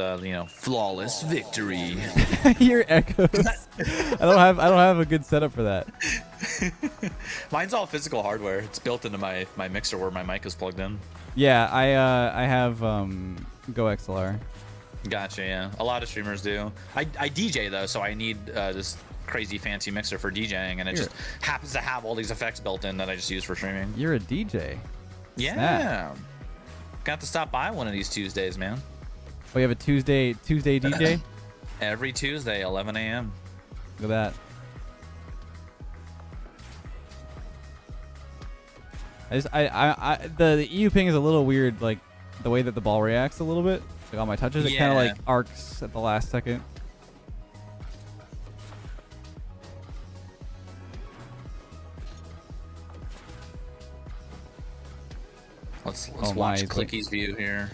flawless victory. Your echoes. I don't have a good setup for that. Mine's all physical hardware. It's built into my mixer where my mic is plugged in. Yeah, I have Go XLR. Gotcha. Yeah, a lot of streamers do. I DJ though, so I need this crazy fancy mixer for DJing, and it just happens to have all these effects built in that I just use for streaming. You're a DJ. Yeah. Got to stop by one of these Tuesdays, man. Oh, you have a Tuesday DJ? Every Tuesday, 11 a.m. Look at that. The EU ping is a little weird, like the way that the ball reacts a little bit. Like on my touches, it kind of like arcs at the last second. Let's watch Clicky's view here.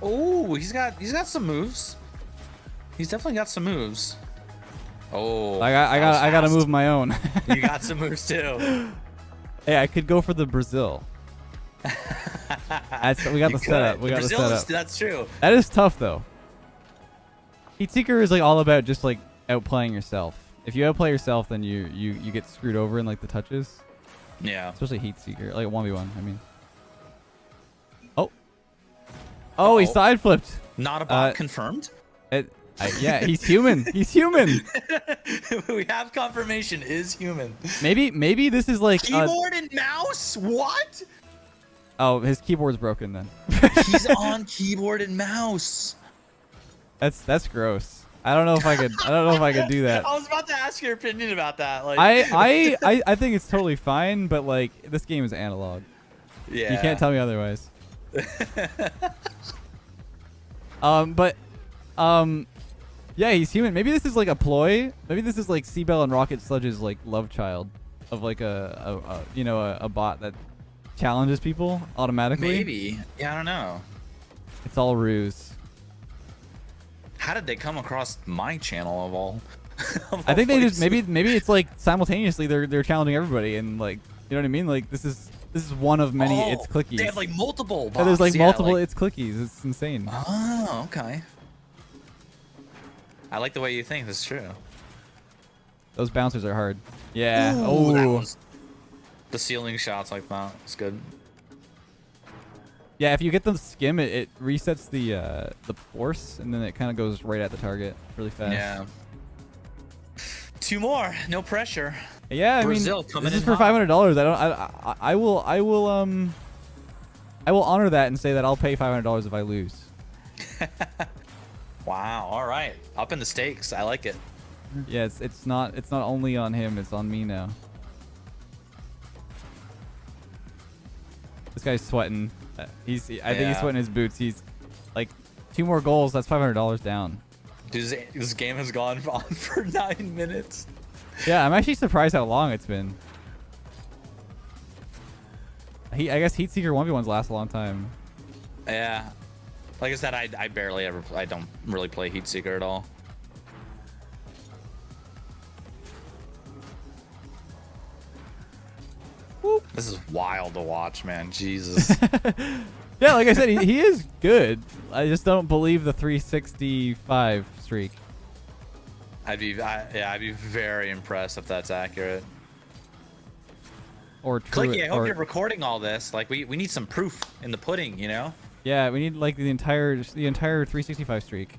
Oh, he's got some moves. He's definitely got some moves. Oh, I got to move my own. You got some moves too. Hey, I could go for the Brazil. We got the setup. We got the setup. That's true. That is tough though. Heatseeker is like all about just like outplaying yourself. If you outplay yourself, then you get screwed over in like the touches. Yeah. Especially Heatseeker, like 1v1. I mean. Oh, he side flipped. Not a bot confirmed. Yeah, he's human. He's human. We have confirmation. Is human. Maybe this is like keyboard and mouse. What? Oh, his keyboard's broken then. He's on keyboard and mouse. That's gross. I don't know if I could. I don't know if I could do that. I was about to ask your opinion about that. Like, I think it's totally fine, but like this game is analog. Yeah. You can't tell me otherwise. Yeah, he's human. Maybe this is like a ploy. Maybe this is like Seabell and Rocket Sludge's like love child of like a bot that challenges people automatically. Maybe. Yeah, I don't know. It's all ruse. How did they come across my channel of all? I think they just maybe it's like simultaneously they're challenging everybody and like you know what I mean. Like this is one of many It's Clickies. They have like multiple bots. Yeah, there's like multiple It's Clickies. It's insane. Oh, okay. I like the way you think. That's true. Those bouncers are hard. Yeah. Oh. The ceiling shots like that. It's good. Yeah, if you get them skim, it resets the force, and then it kind of goes right at the target really fast. Yeah. 2 more. No pressure. Yeah, Brazil I mean, coming this is in for hot. $500. I will honor that and say that I'll pay $500 if I lose. Wow. All right. Up in the stakes. I like it. Yeah, it's not only on him, it's on me now. This guy's sweating. I think he's sweating his boots. He's like 2 more goals. That's $500 down. Dude, this game has gone on for 9 minutes. Yeah, I'm actually surprised how long it's been. I guess Heatseeker 1v1s last a long time. Yeah. Like I said, I barely ever I don't really play Heatseeker at all. Whoop. This is wild to watch, man. Jesus. Yeah, like I said, he is good. I just don't believe the 365 streak. I'd be very impressed if that's accurate. Or true. Clicky, I hope you're recording all this. Like we need some proof in the pudding, you know? Yeah, we need like the entire 365 streak.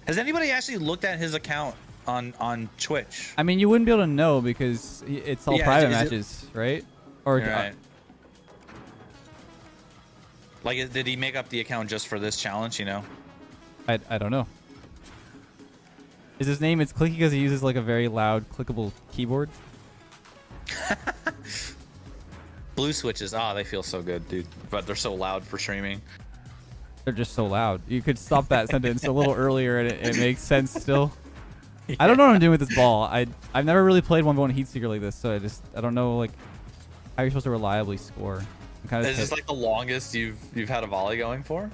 Has anybody actually looked at his account on Twitch? I mean, you wouldn't be able to know because it's all private matches, right? Or right. Like, did he make up the account just for this challenge? You know? I don't know. Is his name It's Clicky because he uses like a very loud clickable keyboard? Blue switches, they feel so good, dude. But they're so loud for streaming. They're just so loud. You could stop that sentence a little earlier and it makes sense still. Yeah. I don't know what I'm doing with this ball. I've never really played 1v1 Heatseeker like this, so I don't know like how you're supposed to reliably score. Is this like the longest you've had a volley going for?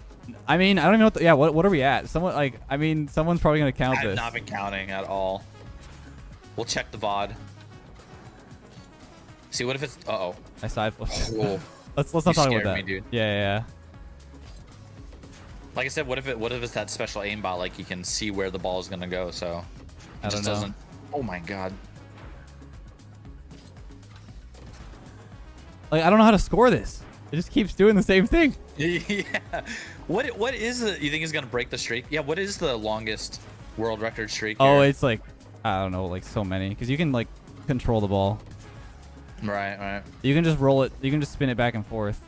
I mean, I don't even know what are we at? Someone's probably gonna count this. I've not been counting at all. We'll check the VOD. See, what if it's I side flipped. Oh, let's not talk about that. Me, dude. Yeah. Like I said, what if it's that special aimbot, like you can see where the ball is gonna go, so I don't know. Doesn't. Oh my god. Like I don't know how to score this. It just keeps doing the same thing. Yeah. What is the? You think he's gonna break the streak? Yeah. What is the longest world record streak? Oh, here? it's like, I don't know, like so many. Because you can like control the ball. Right. You can just roll it. You can just spin it back and forth.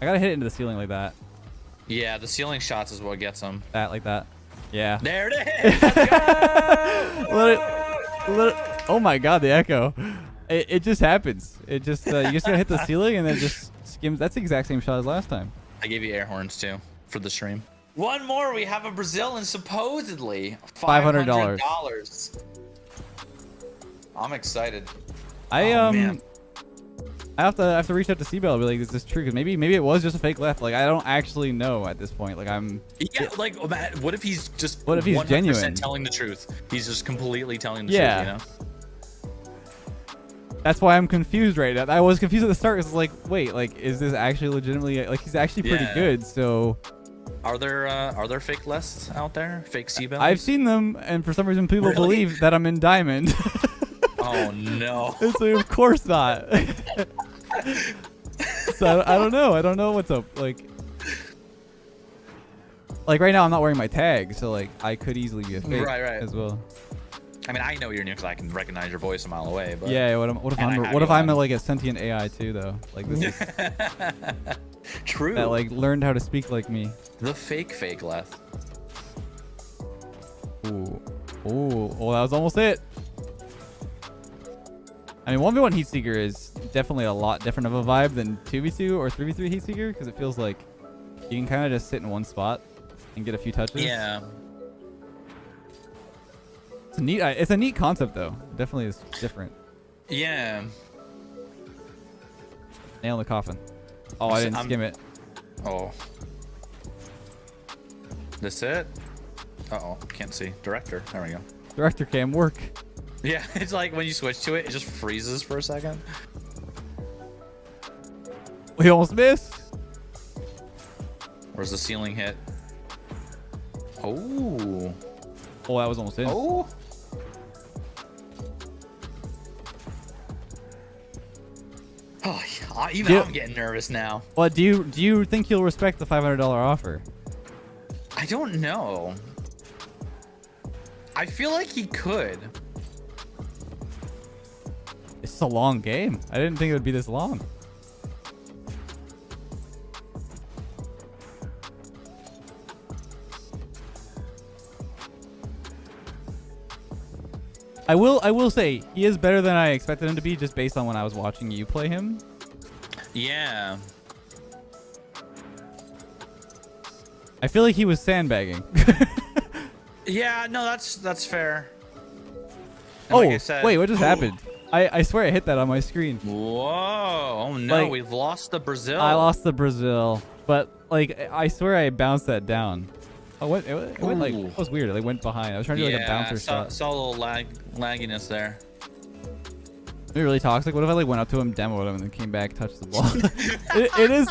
I gotta hit it into the ceiling like that. Yeah, the ceiling shots is what gets him. That, like that. Yeah. There it is. Let's go! Oh my god, the echo. It just happens. It just, you just gotta hit the ceiling and then just skims. That's the exact same shot as last time. I gave you air horns too for the stream. One more. We have a Brazil and supposedly $500. I'm excited. Man. I have to reach out to Seabell and be like, is this true? Because maybe it was just a fake left. Like, I don't actually know at this point. Like, Yeah, like, what if he's just what if he's 100% genuine? telling the truth? He's just completely telling the truth, you know? That's why I'm confused right now. I was confused at the start. It's like, wait, like, is this actually legitimately, like, he's actually pretty good, so... Are there fake lists out there? Fake Seabells? I've seen them, and for some reason people Really? believe that I'm in Diamond. Oh, no. It's like, of course not. So, I don't know. I don't know what's up. Like, right now I'm not wearing my tag, so, like, I could easily be a fake Right. as well. I mean, I know you're new because I can recognize your voice a mile away. But Yeah, what if I'm like a sentient AI too, though? Like, this is true. that like learned how to speak like me. The fake left. Ooh, oh, that was almost it. I mean, 1v1 Heatseeker is definitely a lot different of a vibe than 2v2 or 3v3 Heatseeker because it feels like you can kind of just sit in one spot and get a few touches. Yeah. It's a neat concept though. Definitely is different. Yeah. Nail in the coffin. Oh, I didn't skim it. Oh. This it? Uh-oh. Can't see. Director. There we go. Director cam work. Yeah, it's like when you switch to it, it just freezes for a second. We almost missed. Where's the ceiling hit? Oh. Oh, that was almost in. Oh. Oh, yeah. Even I'm getting nervous now. Well, do you think he'll respect the $500 offer? I don't know. I feel like he could. It's a long game. I didn't think it would be this long. I will say he is better than I expected him to be just based on when I was watching you play him. Yeah. I feel like he was sandbagging. Yeah, no, that's fair. And Oh, like I said, wait, what just happened? I swear I hit that on my screen. Whoa. Oh no, Like, we've lost the Brazil. I lost the Brazil, but like I swear I bounced that down. Oh, it went like, it was weird. It like, went behind. I was trying to do like a bouncer shot. Saw a little lagginess there. It'd be really toxic. What if I like went up to him, demoed him, and then came back, touched the ball?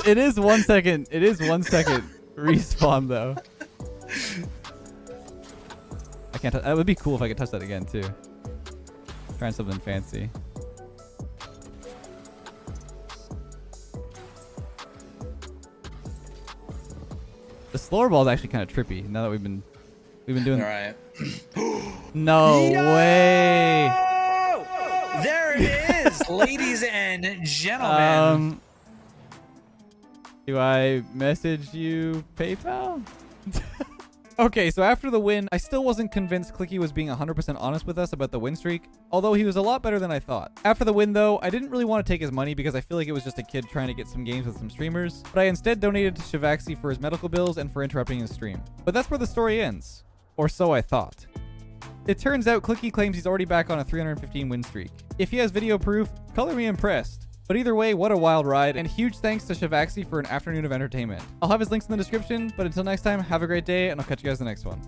it is 1 second. It is 1 second respawn though. I can't. That would be cool if I could touch that again too. Trying something fancy. The slower ball is actually kind of trippy. Now that we've been doing. All right. No way. There it is, ladies and gentlemen. Do I message you PayPal? Okay, so after the win, I still wasn't convinced Clicky was being 100% honest with us about the win streak, although he was a lot better than I thought. After the win, though, I didn't really want to take his money because I feel like it was just a kid trying to get some games with some streamers, but I instead donated to Shivaxi for his medical bills and for interrupting his stream. But that's where the story ends. Or so I thought. It turns out Clicky claims he's already back on a 315 win streak. If he has video proof, color me impressed. But either way, what a wild ride, and huge thanks to Shivaxi for an afternoon of entertainment. I'll have his links in the description, but until next time, have a great day, and I'll catch you guys in the next one.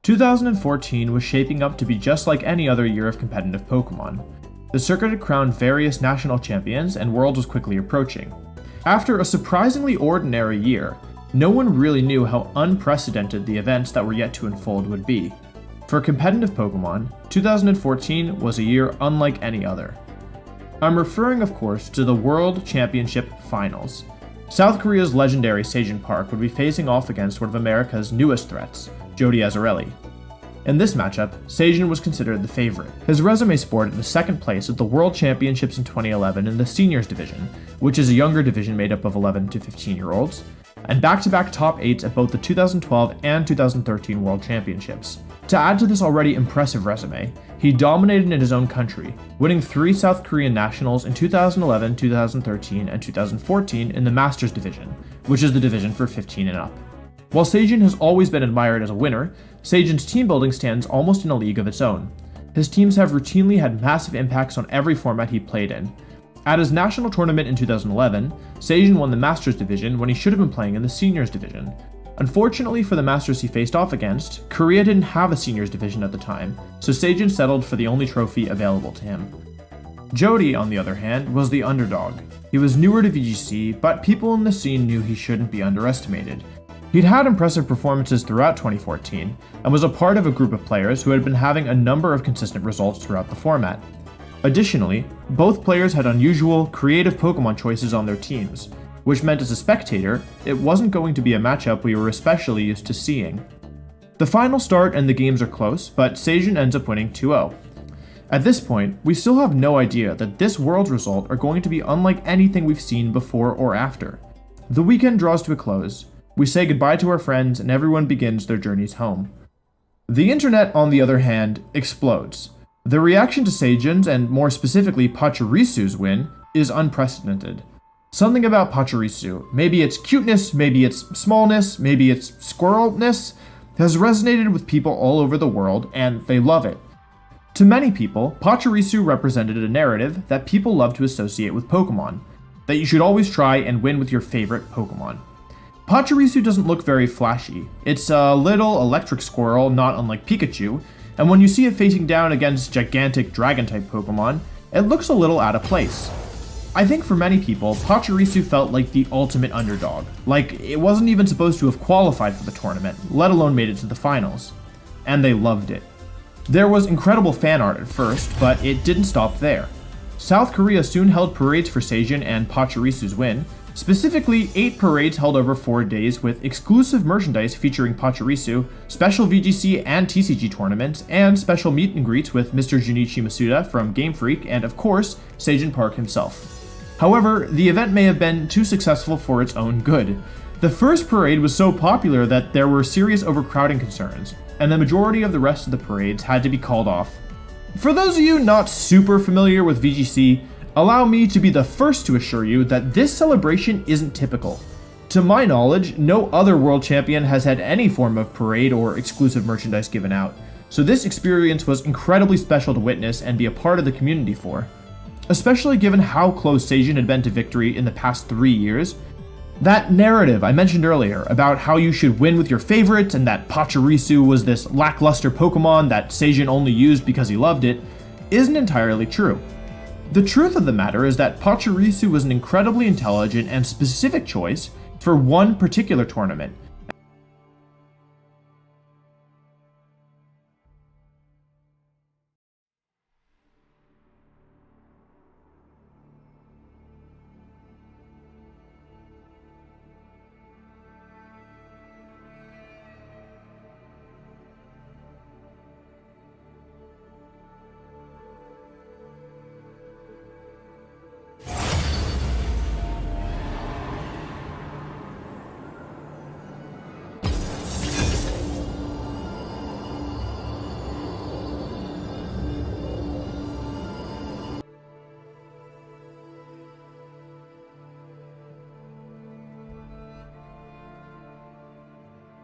2014 was shaping up to be just like any other year of competitive Pokemon. The circuit had crowned various national champions, and Worlds was quickly approaching. After a surprisingly ordinary year, no one really knew how unprecedented the events that were yet to unfold would be. For competitive Pokemon, 2014 was a year unlike any other. I'm referring, of course, to the World Championship Finals. South Korea's legendary Seijin Park would be facing off against one of America's newest threats, Jody Azarelli. In this matchup, Seijin was considered the favorite. His resume sported the second place at the World Championships in 2011 in the Seniors Division, which is a younger division made up of 11 to 15-year-olds, and back-to-back top 8s at both the 2012 and 2013 World Championships. To add to this already impressive resume, he dominated in his own country, winning 3 South Korean nationals in 2011, 2013, and 2014 in the Masters Division, which is the division for 15 and up. While Seijin has always been admired as a winner, Seijin's team building stands almost in a league of its own. His teams have routinely had massive impacts on every format he played in. At his national tournament in 2011, Seijin won the Masters Division when he should have been playing in the Seniors Division. Unfortunately for the Masters he faced off against, Korea didn't have a Seniors Division at the time, so Seijin settled for the only trophy available to him. Jody, on the other hand, was the underdog. He was newer to VGC, but people in the scene knew he shouldn't be underestimated. He'd had impressive performances throughout 2014, and was a part of a group of players who had been having a number of consistent results throughout the format. Additionally, both players had unusual, creative Pokemon choices on their teams, which meant as a spectator, it wasn't going to be a matchup we were especially used to seeing. The final start and the games are close, but Seijin ends up winning 2-0. At this point, we still have no idea that this Worlds result are going to be unlike anything we've seen before or after. The weekend draws to a close. We say goodbye to our friends and everyone begins their journeys home. The internet, on the other hand, explodes. The reaction to Seijin's, and more specifically Pachirisu's win, is unprecedented. Something about Pachirisu, maybe its cuteness, maybe its smallness, maybe its squirrelness, has resonated with people all over the world, and they love it. To many people, Pachirisu represented a narrative that people love to associate with Pokemon, that you should always try and win with your favorite Pokemon. Pachirisu doesn't look very flashy. It's a little electric squirrel, not unlike Pikachu, and when you see it facing down against gigantic dragon-type Pokemon, it looks a little out of place. I think for many people, Pachirisu felt like the ultimate underdog, like it wasn't even supposed to have qualified for the tournament, let alone made it to the finals. And they loved it. There was incredible fan art at first, but it didn't stop there. South Korea soon held parades for Seijin and Pachirisu's win, specifically 8 parades held over 4 days with exclusive merchandise featuring Pachirisu, special VGC and TCG tournaments, and special meet and greets with Mr. Junichi Masuda from Game Freak and, of course, Seijin Park himself. However, the event may have been too successful for its own good. The first parade was so popular that there were serious overcrowding concerns, and the majority of the rest of the parades had to be called off. For those of you not super familiar with VGC, allow me to be the first to assure you that this celebration isn't typical. To my knowledge, no other world champion has had any form of parade or exclusive merchandise given out, so this experience was incredibly special to witness and be a part of the community for. Especially given how close Seijin had been to victory in the past 3 years. That narrative I mentioned earlier about how you should win with your favorites and that Pachirisu was this lackluster Pokemon that Seijin only used because he loved it, isn't entirely true. The truth of the matter is that Pachirisu was an incredibly intelligent and specific choice for one particular tournament.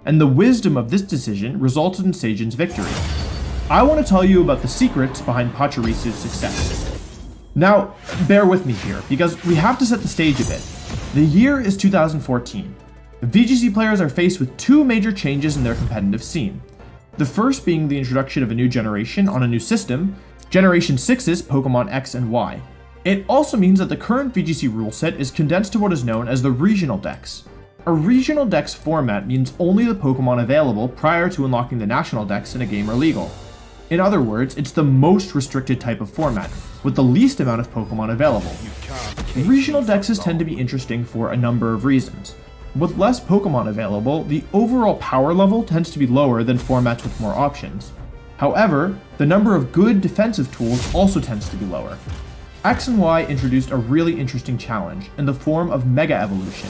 And the wisdom of this decision resulted in Seijin's victory. I want to tell you about the secrets behind Pachirisu's success. Now, bear with me here, because we have to set the stage a bit. The year is 2014. VGC players are faced with 2 major changes in their competitive scene. The first being the introduction of a new generation on a new system, Generation 6's Pokemon X and Y. It also means that the current VGC rule set is condensed to what is known as the Regional Dex. A Regional Dex format means only the Pokemon available prior to unlocking the National Dex in a game are legal. In other words, it's the most restricted type of format, with the least amount of Pokemon available. Regional Dexes tend to be interesting for a number of reasons. With less Pokemon available, the overall power level tends to be lower than formats with more options. However, the number of good defensive tools also tends to be lower. X and Y introduced a really interesting challenge in the form of Mega Evolution.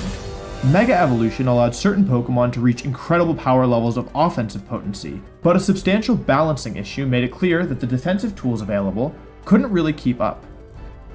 Mega Evolution allowed certain Pokemon to reach incredible power levels of offensive potency, but a substantial balancing issue made it clear that the defensive tools available couldn't really keep up.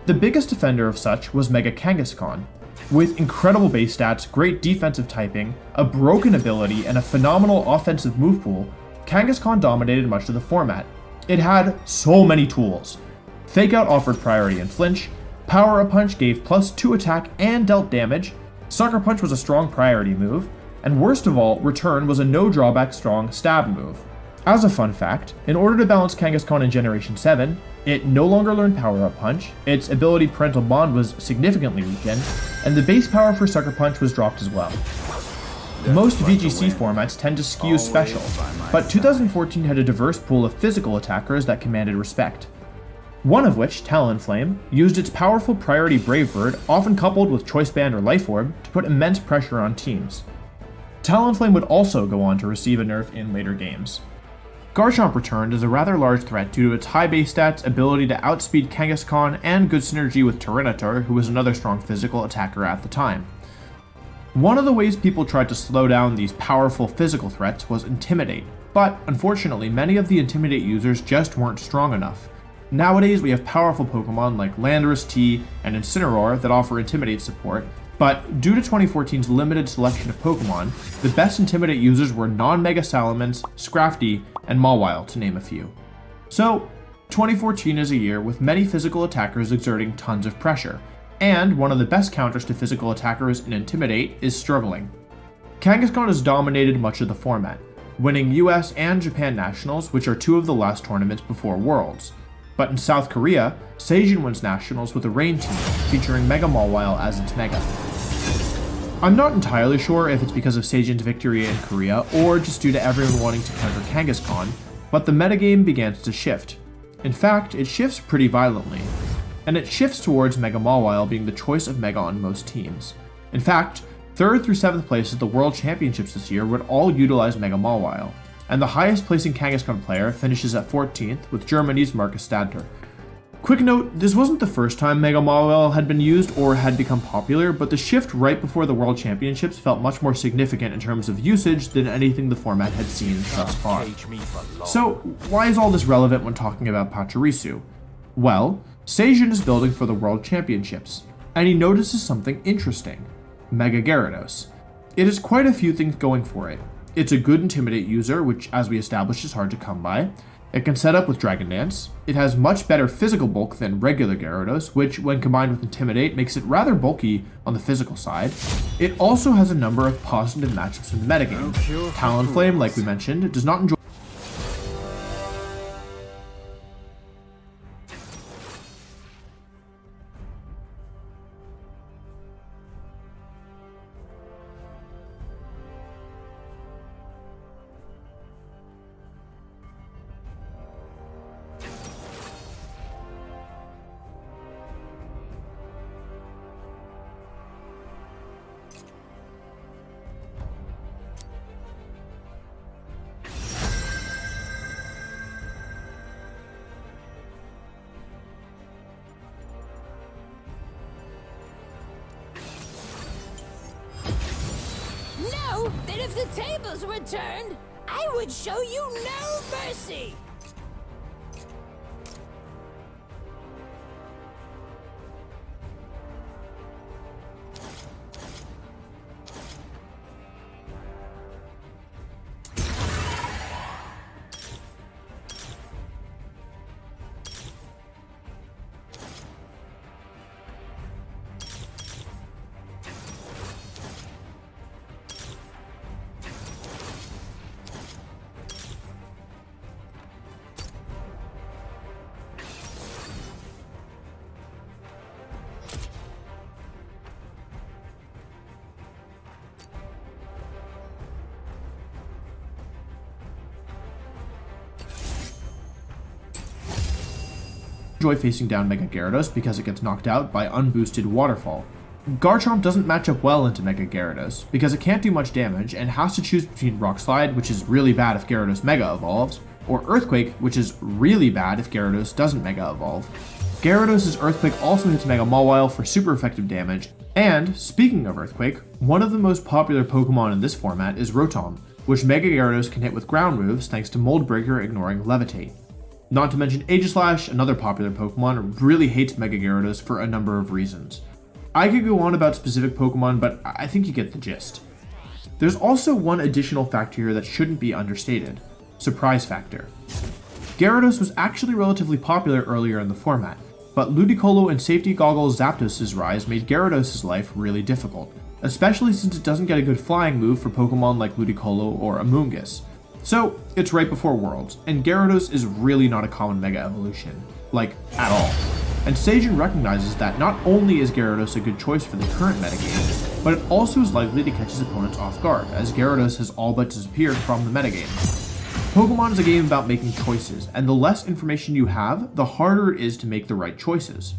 The biggest offender of such was Mega Kangaskhan. With incredible base stats, great defensive typing, a broken ability, and a phenomenal offensive move pool, Kangaskhan dominated much of the format. It had so many tools. Fake Out offered priority in flinch, Power Up Punch gave +2 attack and dealt damage, Sucker Punch was a strong priority move, and worst of all, Return was a no drawback strong stab move. As a fun fact, in order to balance Kangaskhan in Generation 7, it no longer learned Power Up Punch, its ability Parental Bond was significantly weakened, and the base power for Sucker Punch was dropped as well. Most VGC formats tend to skew special, but 2014 had a diverse pool of physical attackers that commanded respect. One of which, Talonflame, used its powerful priority Brave Bird, often coupled with Choice Band or Life Orb, to put immense pressure on teams. Talonflame would also go on to receive a nerf in later games. Garchomp returned as a rather large threat due to its high base stats, ability to outspeed Kangaskhan, and good synergy with Tyranitar, who was another strong physical attacker at the time. One of the ways people tried to slow down these powerful physical threats was Intimidate, but unfortunately many of the Intimidate users just weren't strong enough. Nowadays we have powerful Pokemon like Landorus T and Incineroar that offer Intimidate support, but due to 2014's limited selection of Pokemon, the best Intimidate users were non-Mega Salamence, Scrafty, and Mawile, to name a few. So, 2014 is a year with many physical attackers exerting tons of pressure, and one of the best counters to physical attackers in Intimidate is struggling. Kangaskhan has dominated much of the format, winning US and Japan Nationals, which are two of the last tournaments before Worlds. But in South Korea, Seijin wins Nationals with a Rain team, featuring Mega Mawile as its Mega. I'm not entirely sure if it's because of Seijin's victory in Korea, or just due to everyone wanting to counter Kangaskhan, but the metagame began to shift. In fact, it shifts pretty violently, and it shifts towards Mega Mawile being the choice of Mega on most teams. In fact, 3rd through 7th place at the World Championships this year would all utilize Mega Mawile, and the highest placing Kangaskhan player finishes at 14th with Germany's Marcus Stadter. Quick note, this wasn't the first time Mega Mawile had been used or had become popular, but the shift right before the World Championships felt much more significant in terms of usage than anything the format had seen thus far. So, why is all this relevant when talking about Pachirisu? Well, Seijin is building for the World Championships, and he notices something interesting: Mega Gyarados. It has quite a few things going for it. It's a good Intimidate user, which as we established is hard to come by. It can set up with Dragon Dance. It has much better physical bulk than regular Gyarados, which when combined with Intimidate makes it rather bulky on the physical side. It also has a number of positive matchups in the metagame. Talonflame, like we mentioned, does not enjoy know that if the tables were turned, I would show you no mercy! enjoy facing down Mega Gyarados because it gets knocked out by unboosted Waterfall. Garchomp doesn't match up well into Mega Gyarados because it can't do much damage and has to choose between Rock Slide, which is really bad if Gyarados Mega evolves, or Earthquake, which is really bad if Gyarados doesn't Mega evolve. Gyarados' Earthquake also hits Mega Mawile for super effective damage, and speaking of Earthquake, one of the most popular Pokemon in this format is Rotom, which Mega Gyarados can hit with ground moves thanks to Mold Breaker ignoring Levitate. Not to mention Aegislash, another popular Pokemon, really hates Mega Gyarados for a number of reasons. I could go on about specific Pokemon, but I think you get the gist. There's also one additional factor here that shouldn't be understated: surprise factor. Gyarados was actually relatively popular earlier in the format, but Ludicolo and Safety Goggles Zapdos' rise made Gyarados' life really difficult, especially since it doesn't get a good flying move for Pokemon like Ludicolo or Amoonguss. So, it's right before Worlds, and Gyarados is really not a common Mega Evolution, like, at all. And Sajin recognizes that not only is Gyarados a good choice for the current metagame, but it also is likely to catch his opponents off guard, as Gyarados has all but disappeared from the metagame. Pokemon is a game about making choices, and the less information you have, the harder it is to make the right choices.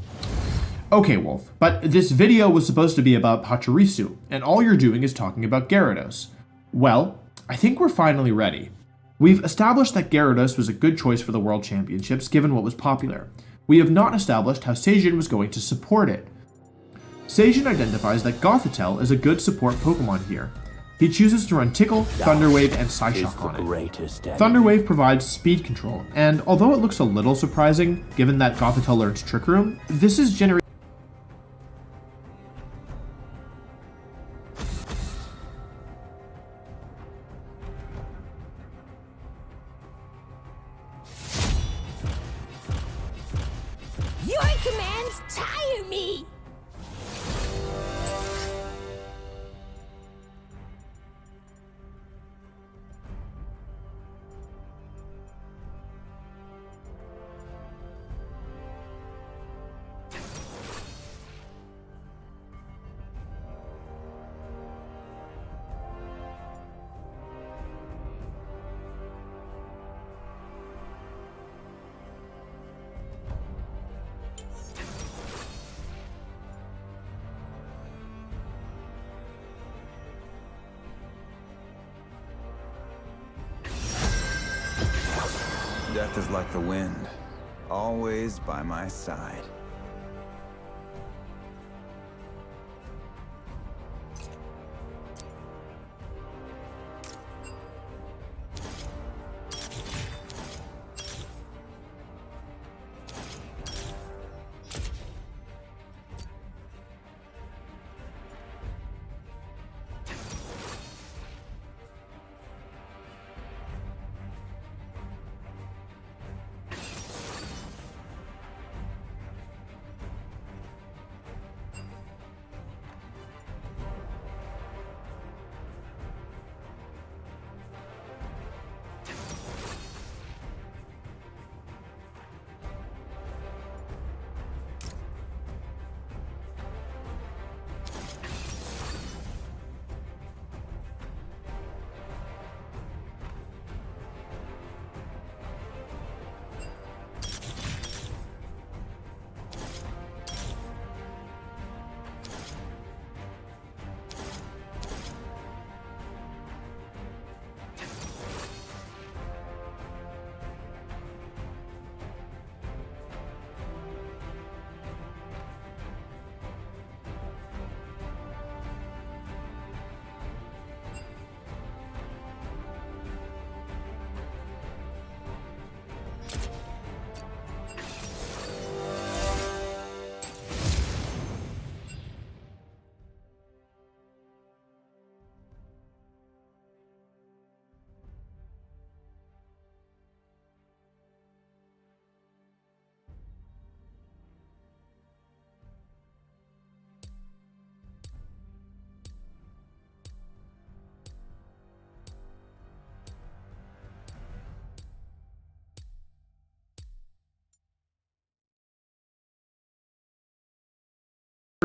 Okay, Wolf, but this video was supposed to be about Pachirisu, and all you're doing is talking about Gyarados. Well, I think we're finally ready. We've established that Gyarados was a good choice for the World Championships given what was popular. We have not established how Sajin was going to support it. Sajin identifies that Gothitelle is a good support Pokemon here. He chooses to run Tickle, Thunder Wave, and Psyshock on it. Thunder Wave provides speed control, and although it looks a little surprising, given that Gothitelle learns Trick Room, this is generating Your commands tire me! Death is like the wind, always by my side.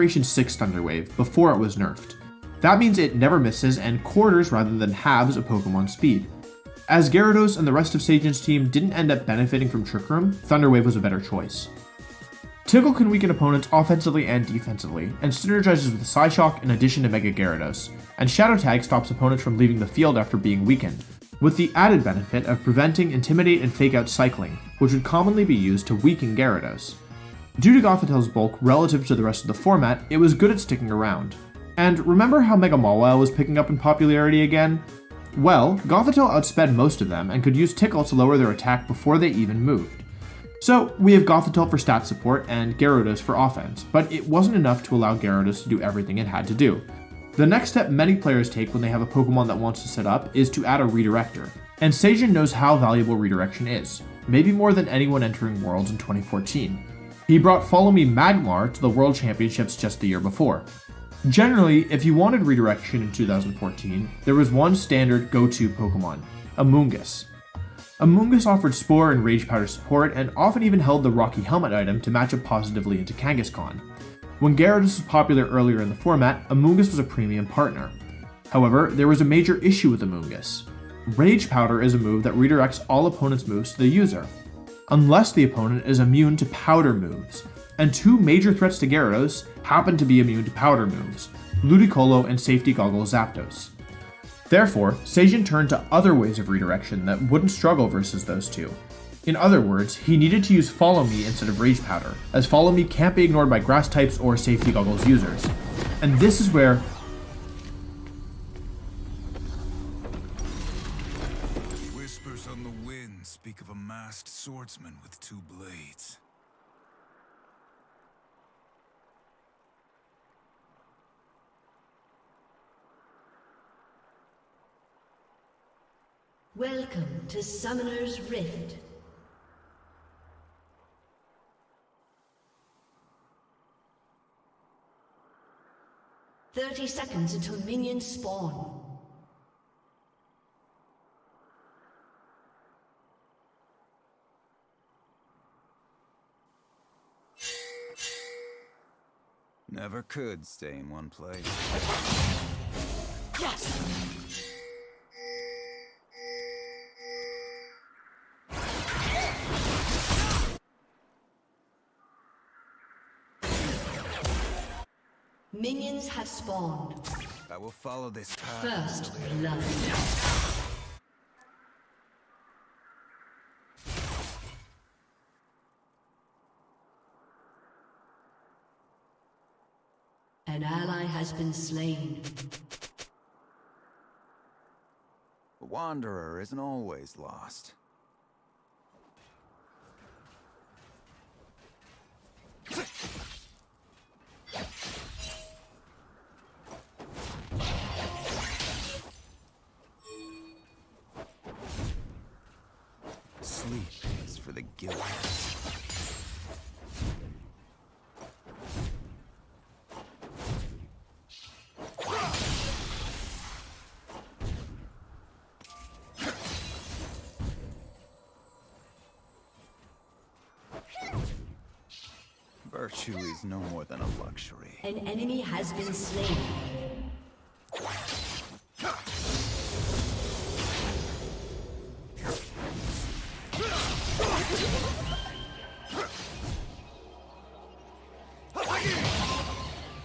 Generation 6 Thunder Wave before it was nerfed. That means it never misses and quarters rather than halves a Pokemon's speed. As Gyarados and the rest of Sajin's team didn't end up benefiting from Trick Room, Thunder Wave was a better choice. Tickle can weaken opponents offensively and defensively, and synergizes with Psyshock in addition to Mega Gyarados, and Shadow Tag stops opponents from leaving the field after being weakened, with the added benefit of preventing Intimidate and Fake Out cycling, which would commonly be used to weaken Gyarados. Due to Gothitel's bulk relative to the rest of the format, it was good at sticking around. And remember how Mega Mawile was picking up in popularity again? Well, Gothitelle outsped most of them and could use Tickle to lower their attack before they even moved. So, we have Gothitelle for stat support and Gyarados for offense, but it wasn't enough to allow Gyarados to do everything it had to do. The next step many players take when they have a Pokemon that wants to set up is to add a redirector, and Seijin knows how valuable redirection is, maybe more than anyone entering Worlds in 2014. He brought Follow Me Magmar to the World Championships just the year before. Generally, if you wanted redirection in 2014, there was one standard go-to Pokemon, Amoonguss. Amoonguss offered Spore and Rage Powder support and often even held the Rocky Helmet item to match up positively into Kangaskhan. When Gyarados was popular earlier in the format, Amoonguss was a premium partner. However, there was a major issue with Amoonguss. Rage Powder is a move that redirects all opponents' moves to the user, unless the opponent is immune to Powder moves, and two major threats to Gyarados happen to be immune to Powder moves, Ludicolo and Safety Goggle Zapdos. Therefore, Seijin turned to other ways of redirection that wouldn't struggle versus those two. In other words, he needed to use Follow Me instead of Rage Powder, as Follow Me can't be ignored by Grass types or Safety Goggles users. And this is where Whispers on the wind speak of a masked swordsman with two blades. Welcome to Summoner's Rift. "30 seconds until minions spawn. Never could stay in one place. Yes! Minions have spawned. I will follow this path. First blood. An ally has been slain. The Wanderer isn't always lost. Sleep is for the guiltless. Virtue is no more than a luxury. An enemy has been slain.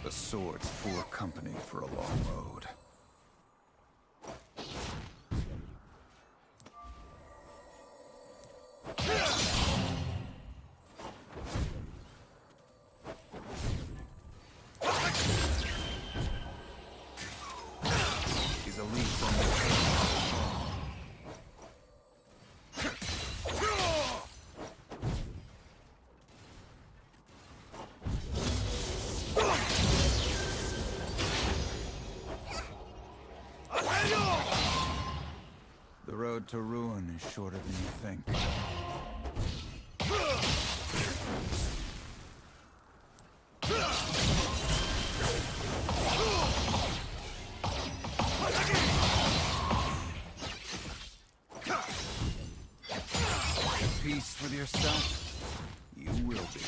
The sword's poor company for a long road. He's a leaf from the The road to ruin is shorter than you think. Peace with yourself, you will be.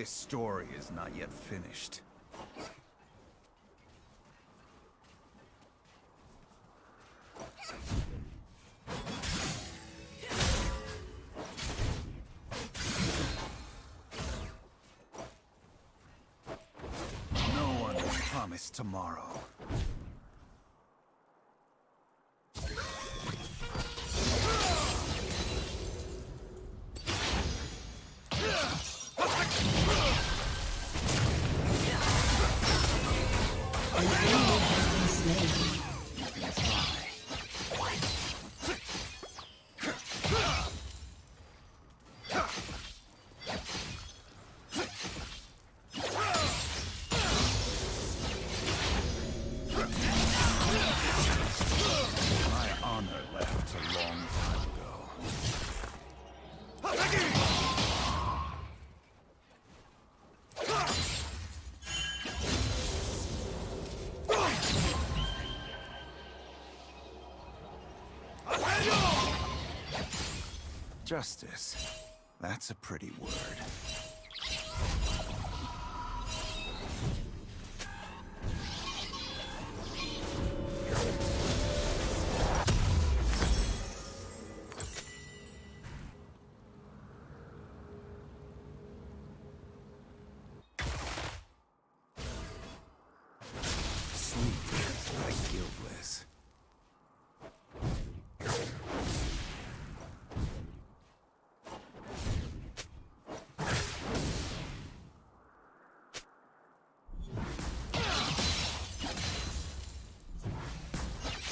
This story is not yet finished. No one can promise tomorrow. Justice. That's a pretty word. Sleep like guiltless.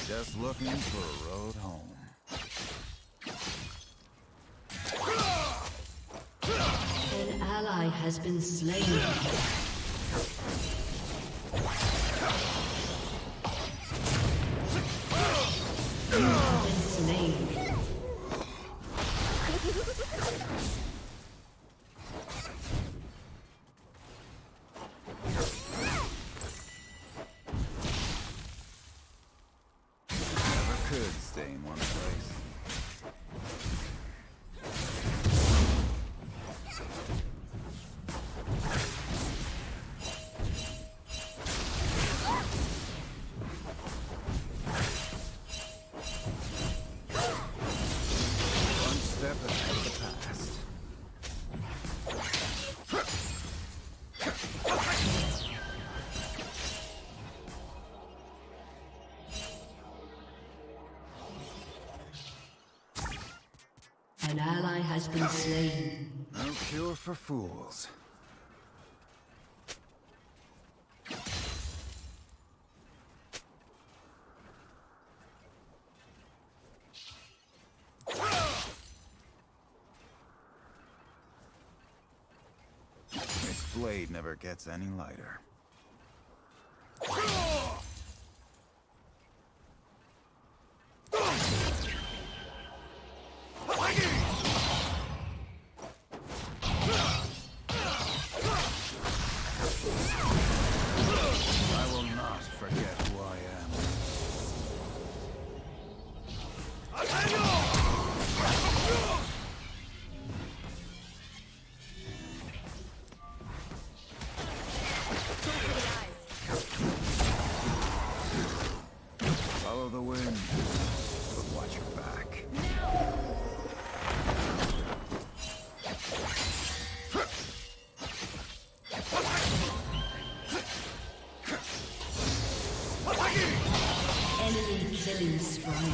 Just looking for a road home. An ally has been slain. You have been slain. Could stay in one place. One step ahead of the past. An ally has been slain. No cure for fools. This blade never gets any lighter. I will not forget who I am. Follow the wind, but watch your back. Enemy killing spree.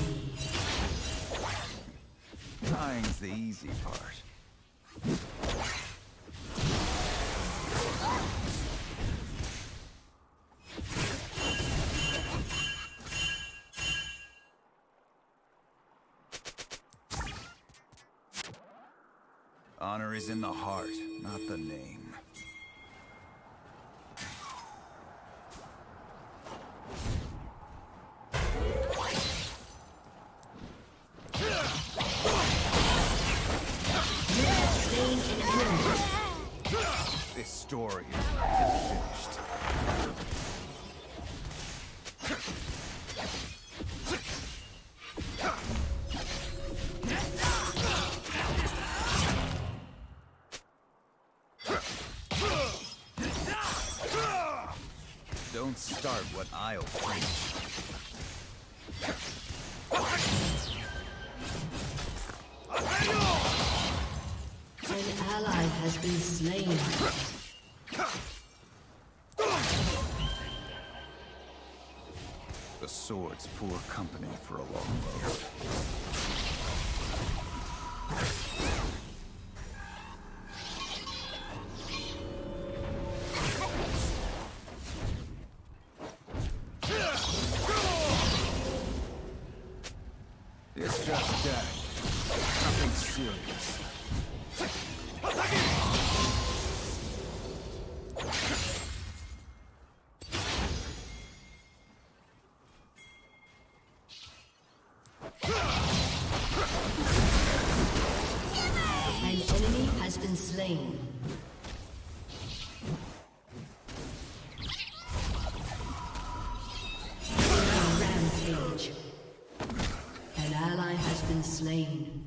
Dying's the easy part. Honor is in the heart, not the name. This story is not yet finished. Don't start what I'll finish. An ally has been slain. The sword's poor company for a long road. It's just that. Nothing serious. An enemy has been slain. Rampage. An ally has been slain.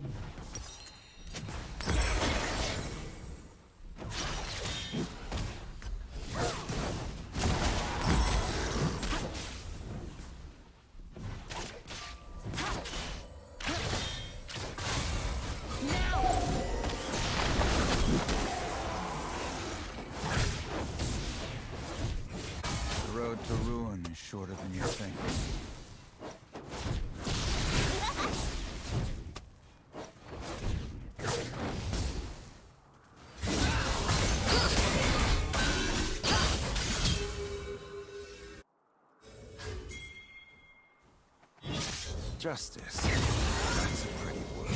The road to ruin is shorter than you think. Justice. That's a pretty word.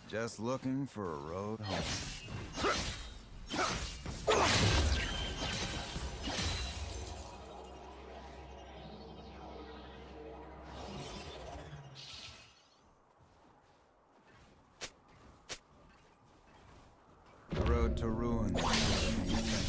Just looking for a road home. The road to ruin is harder than you think.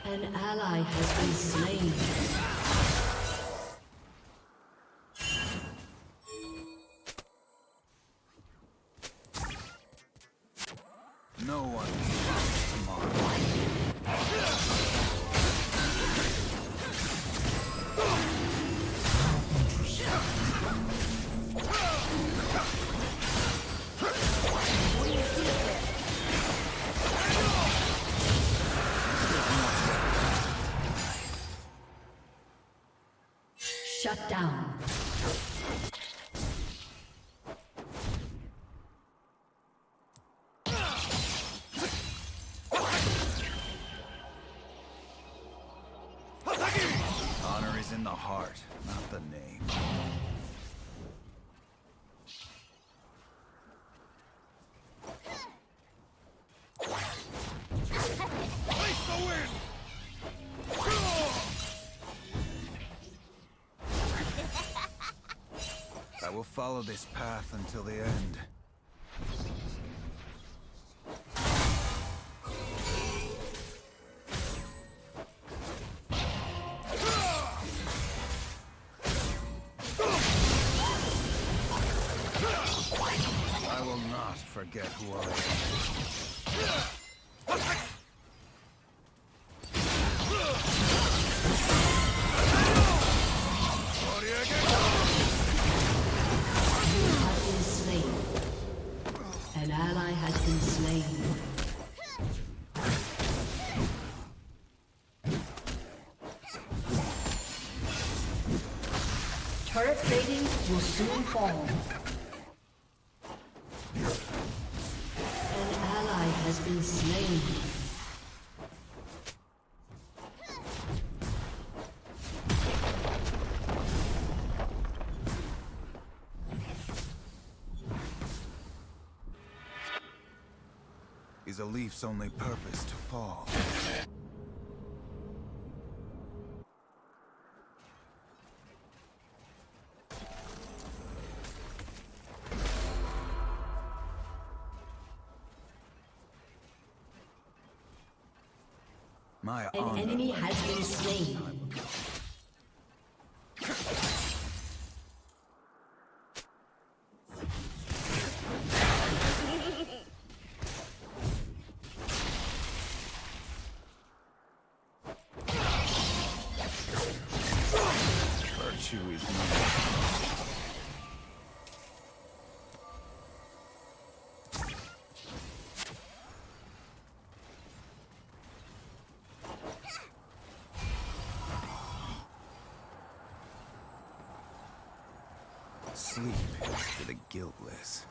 An ally has been slain. No one is tomorrow. Shut down. Honor is in the heart, not the name. Face the wind! I will follow this path until the end. I will not forget who I am. An ally has been slain. Turret plating will soon fall. has been slain. Is a leaf's only purpose to fall? My An enemy has been slain. Virtue is not. Sleep is for the guiltless.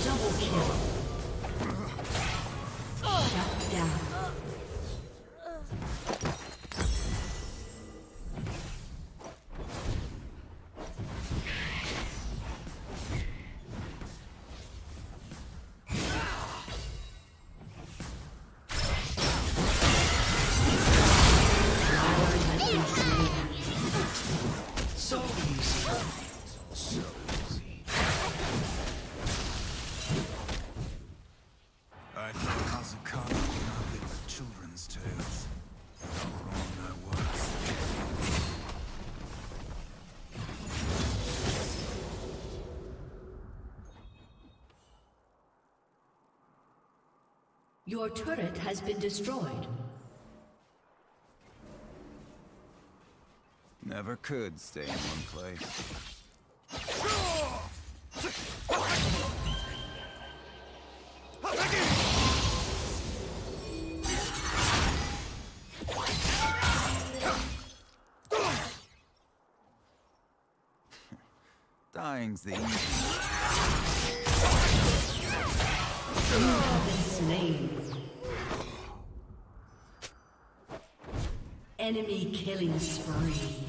Double kill. Shut down. So easy. So easy. I thought Hazukana would not be with children's tales. How wrong I was. Your turret has been destroyed. Never could stay in one place. Dying's the easy. You have been slain. Enemy killing spree.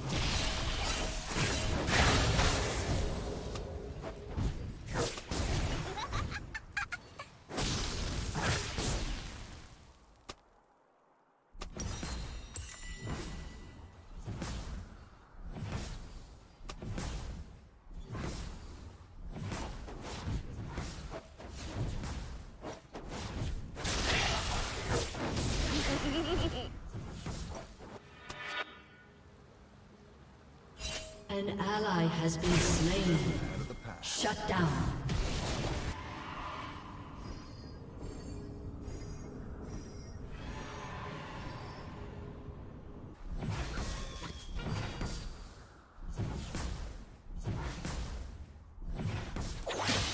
An ally has been slain. Shut down.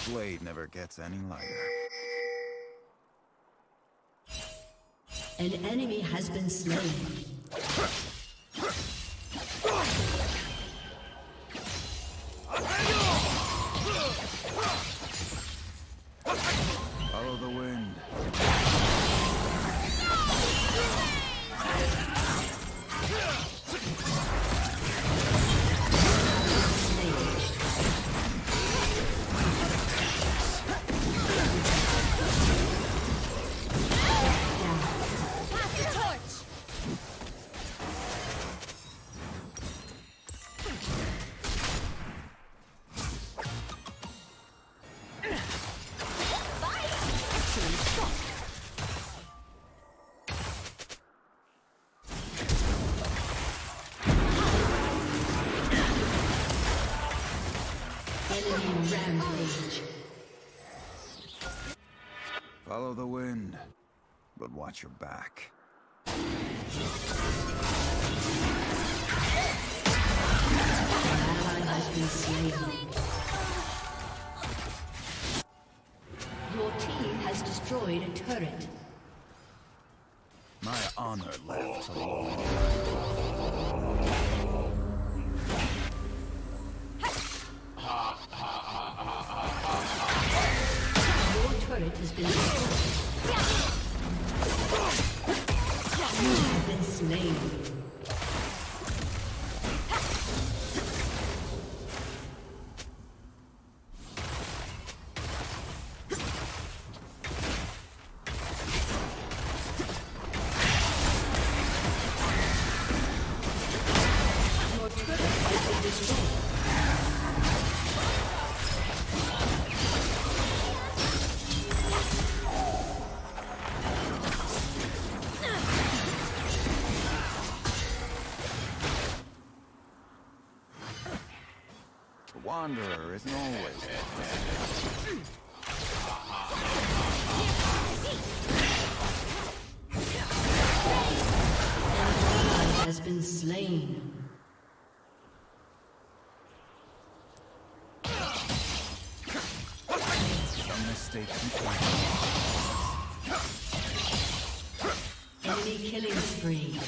Blade never gets any lighter. An enemy has been slain. Follow the wind. Rampage. Follow the wind, but watch your back. Ally has been slain. Your team destroyed a turret. My honor left alone. Your turret has been destroyed. You have been slain. The Wanderer isn't always Has been slain. some mistakes you make. Enemy killing spree.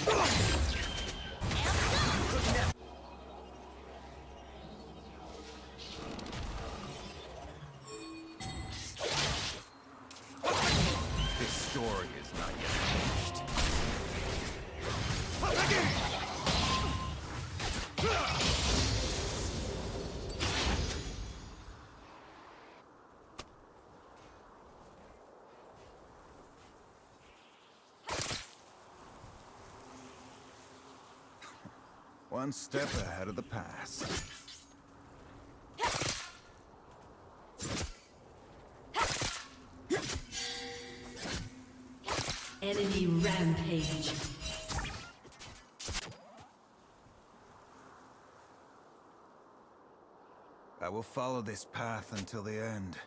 This story is not yet finished. One step ahead of the past. Enemy rampage. I will follow this path until the end.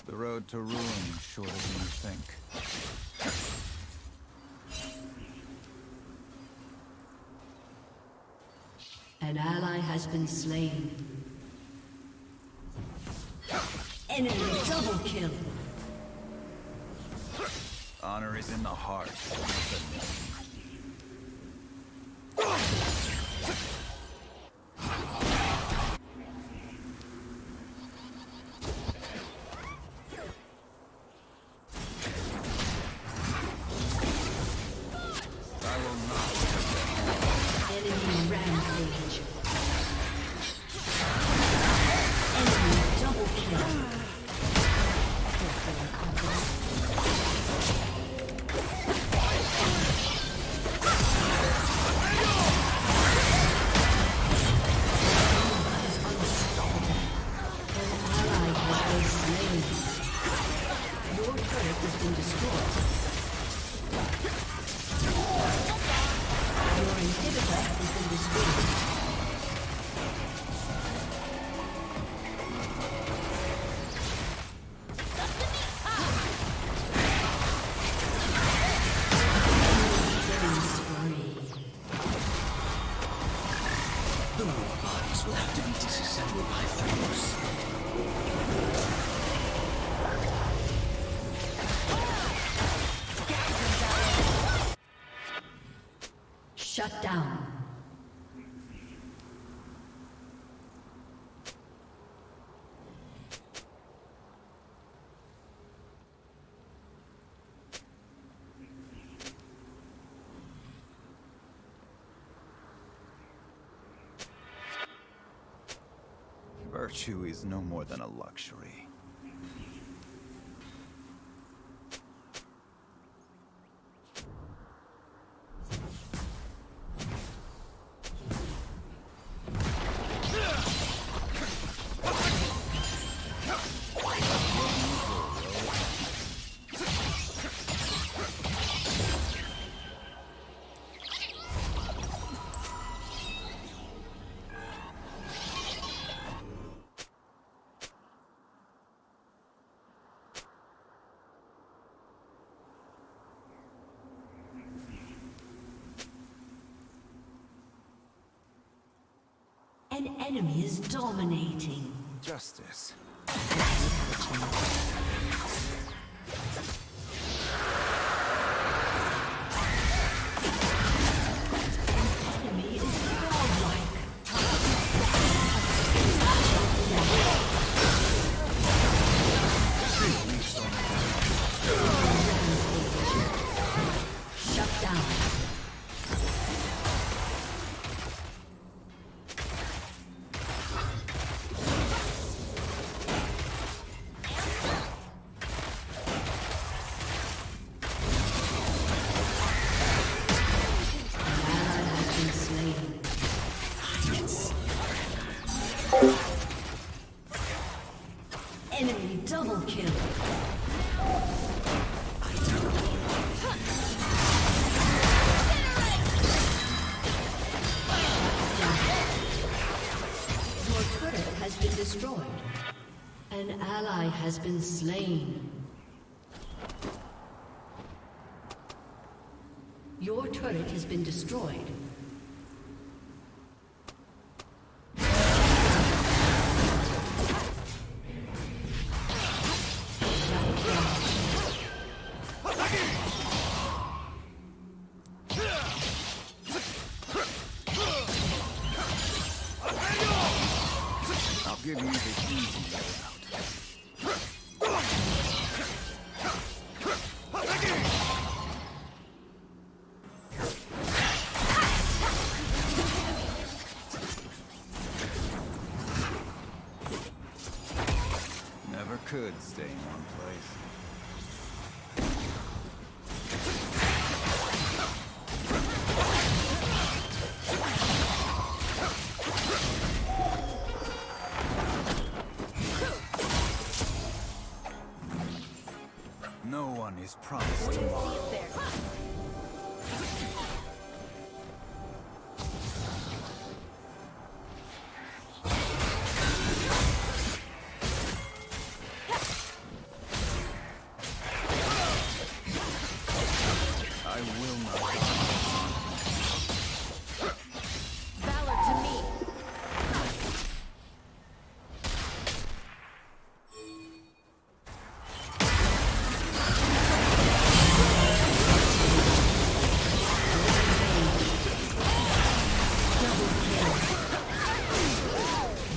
The road to ruin is shorter than you think. An ally has been slain. Enemy double kill. Honor is in the heart, not the name. Enemy rampage. Enemy double kill. Shut down. Virtue is no more than a luxury. An enemy is dominating. Justice. Enemy is godlike. Shut down. Enemy double kill. Your turret has been destroyed. An ally has been slain. Your turret has been destroyed. I'll give you the easy way out. Never could stay in one place. No one is promised tomorrow. I will not. Valor to me.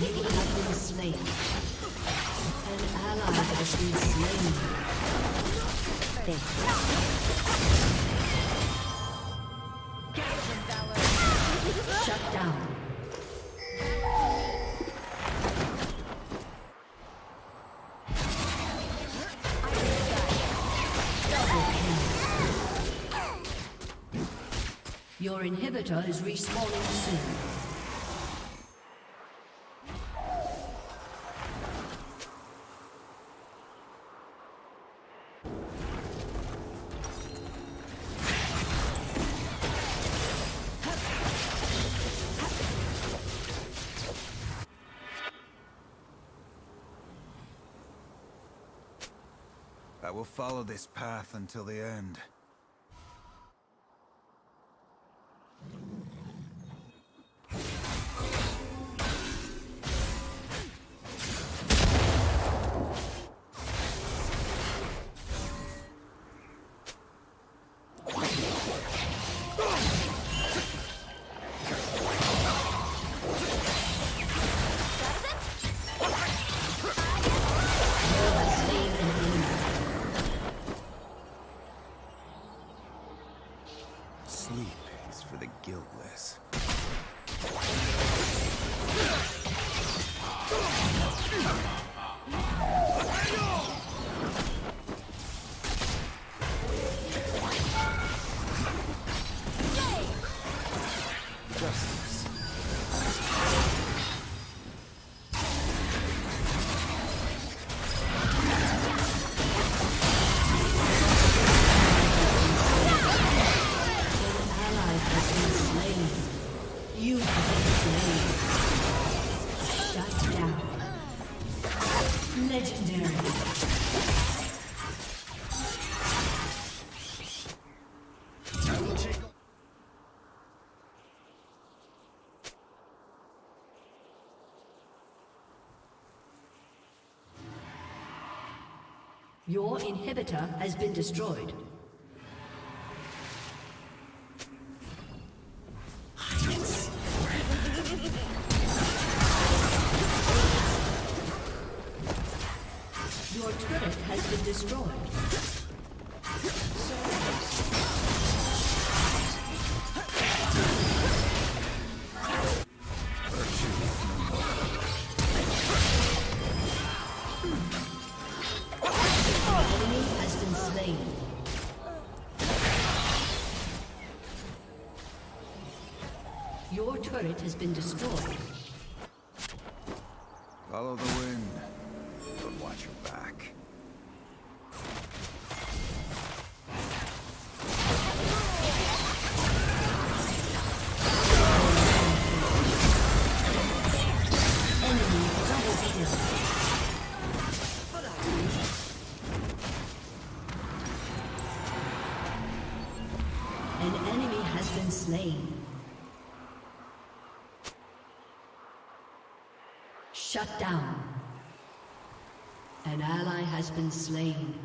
You have been slain. An ally has been slain. Shut down. Double kill. Your inhibitor is respawning soon. I will follow this path until the end. Sleep is for the guiltless. Justice. You have been slain. Shut down. Legendary. Your inhibitor has been destroyed. Your turret has been destroyed. Your turret has been destroyed. Follow the wind, but watch your back. Enemy double kill. An enemy has been slain. Shut down. An ally has been slain.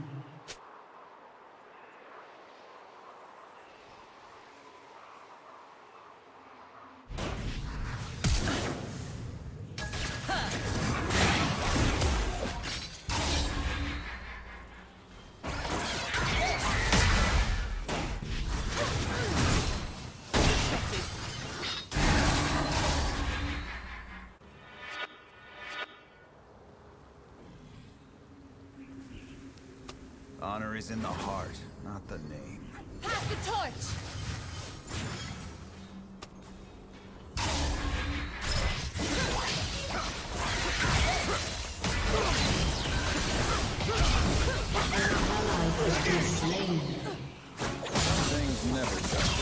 Honor is in the heart, not the name. Pass the torch! An ally has been slain. Things never done.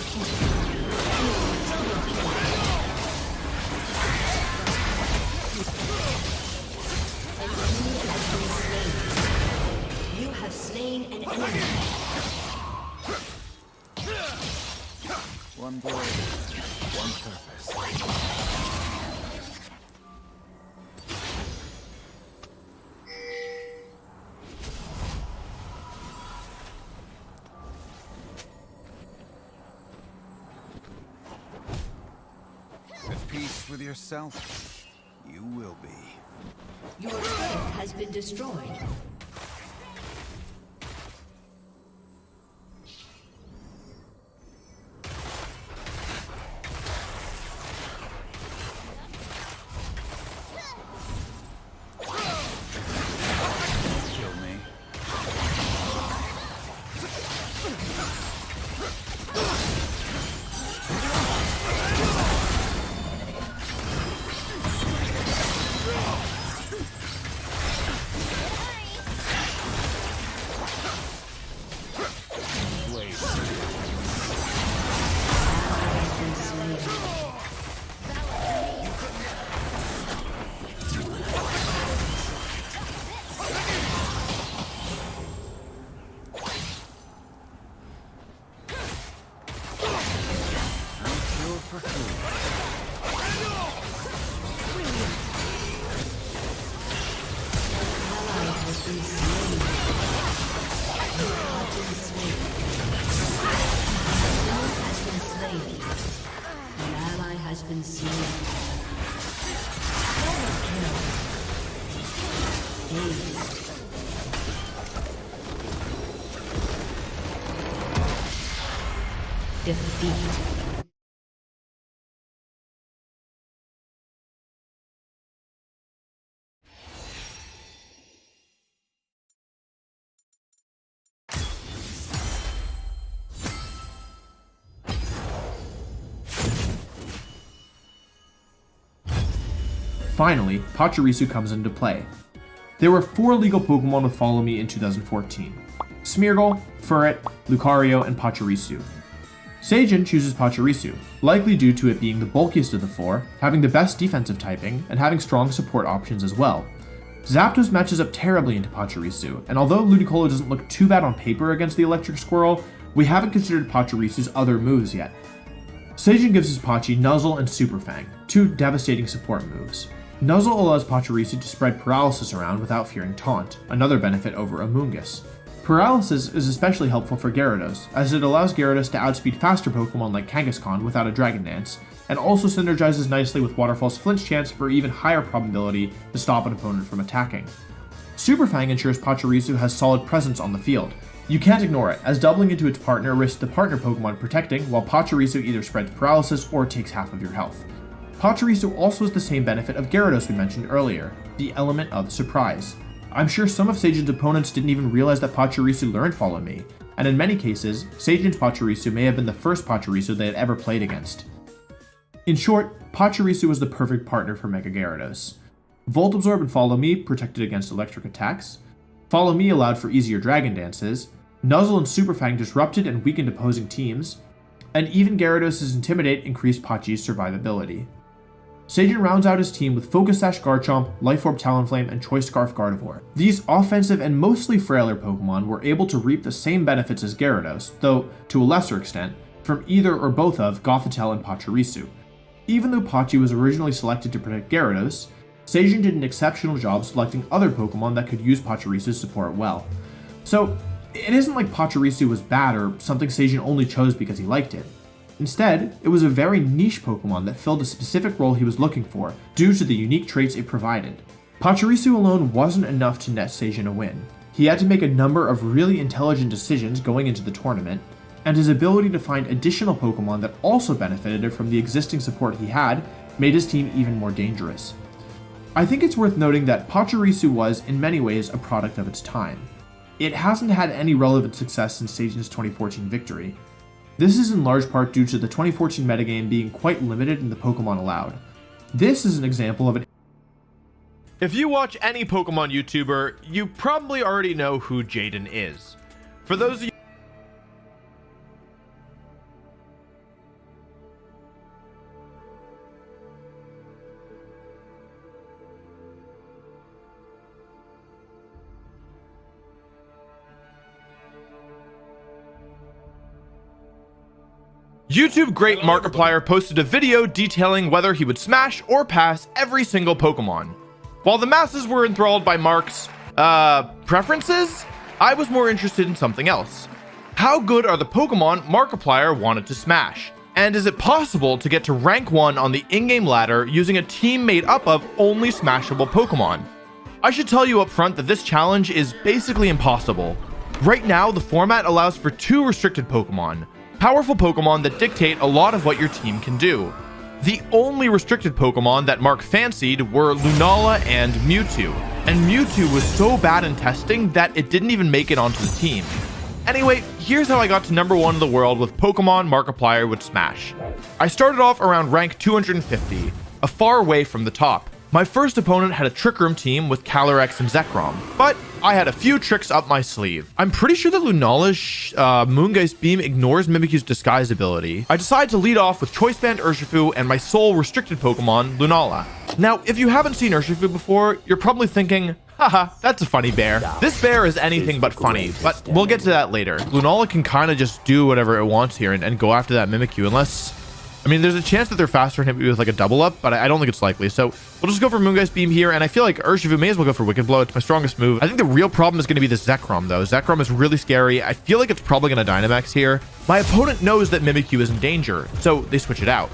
An enemy has been slain. You have slain an enemy. One blade, one purpose. At peace with yourself, you will be. Your turret has been destroyed. Kill me. For food. Ally has been slain. You have been slain. An enemy has been slain. An ally has been slain. Double kill. Ace. Defeat. Finally, Pachirisu comes into play. There were 4 legal Pokemon with Follow Me in 2014. Smeargle, Furret, Lucario, and Pachirisu. Seijin chooses Pachirisu, likely due to it being the bulkiest of the 4, having the best defensive typing, and having strong support options as well. Zapdos matches up terribly into Pachirisu, and although Ludicolo doesn't look too bad on paper against the Electric Squirrel, we haven't considered Pachirisu's other moves yet. Seijin gives his Pachi Nuzzle and Super Fang, 2 devastating support moves. Nuzzle allows Pachirisu to spread paralysis around without fearing taunt, another benefit over Amoonguss. Paralysis is especially helpful for Gyarados, as it allows Gyarados to outspeed faster Pokemon like Kangaskhan without a Dragon Dance, and also synergizes nicely with Waterfall's Flinch chance for even higher probability to stop an opponent from attacking. Super Fang ensures Pachirisu has solid presence on the field. You can't ignore it, as doubling into its partner risks the partner Pokemon protecting, while Pachirisu either spreads paralysis or takes half of your health. Pachirisu also has the same benefit of Gyarados we mentioned earlier, the element of surprise. I'm sure some of Sajin's opponents didn't even realize that Pachirisu learned Follow Me, and in many cases, Sajin's Pachirisu may have been the first Pachirisu they had ever played against. In short, Pachirisu was the perfect partner for Mega Gyarados. Volt Absorb and Follow Me protected against electric attacks, Follow Me allowed for easier Dragon Dances, Nuzzle and Super Fang disrupted and weakened opposing teams, and even Gyarados' Intimidate increased Pachi's survivability. Sajin rounds out his team with Focus Sash Garchomp, Life Orb Talonflame, and Choice Scarf Gardevoir. These offensive and mostly frailer Pokemon were able to reap the same benefits as Gyarados, though to a lesser extent, from either or both of Gothitelle and Pachirisu. Even though Pachi was originally selected to protect Gyarados, Sajin did an exceptional job selecting other Pokemon that could use Pachirisu's support well. So, it isn't like Pachirisu was bad or something Sajin only chose because he liked it. Instead, it was a very niche Pokemon that filled a specific role he was looking for, due to the unique traits it provided. Pachirisu alone wasn't enough to net Sajin a win. He had to make a number of really intelligent decisions going into the tournament, and his ability to find additional Pokemon that also benefited from the existing support he had made his team even more dangerous. I think it's worth noting that Pachirisu was, in many ways, a product of its time. It hasn't had any relevant success since Sajin's 2014 victory. This is in large part due to the 2014 metagame being quite limited in the Pokemon allowed. This is an example of it. If you watch any Pokemon YouTuber, you probably already know who Jaden is. For those of you YouTube great Markiplier posted a video detailing whether he would smash or pass every single Pokemon. While the masses were enthralled by Mark's, preferences, I was more interested in something else. How good are the Pokemon Markiplier wanted to smash? And is it possible to get to rank 1 on the in-game ladder using a team made up of only smashable Pokemon? I should tell you up front that this challenge is basically impossible. Right now, the format allows for 2 restricted Pokemon. Powerful Pokemon that dictate a lot of what your team can do. The only restricted Pokemon that Mark fancied were Lunala and Mewtwo, and Mewtwo was so bad in testing that it didn't even make it onto the team. Anyway, here's how I got to number 1 in the world with Pokemon Markiplier would smash. I started off around rank 250, a far way from the top. My first opponent had a Trick Room team with Calyrex and Zekrom, but I had a few tricks up my sleeve. I'm pretty sure that Lunala's Moongeist Beam ignores Mimikyu's disguise ability. I decided to lead off with Choice Band Urshifu and my sole restricted Pokemon, Lunala. Now, if you haven't seen Urshifu before, you're probably thinking, haha, that's a funny bear. This bear is anything but funny, but we'll get to that later. Lunala can kind of just do whatever it wants here and go after that Mimikyu, unless... I mean, there's a chance that they're faster than him with like a double up, but I don't think it's likely. So we'll just go for Moongeist Beam here, and I feel like Urshifu may as well go for Wicked Blow. It's my strongest move. I think the real problem is going to be the Zekrom, though. Zekrom is really scary. I feel like it's probably going to Dynamax here. My opponent knows that Mimikyu is in danger, so they switch it out.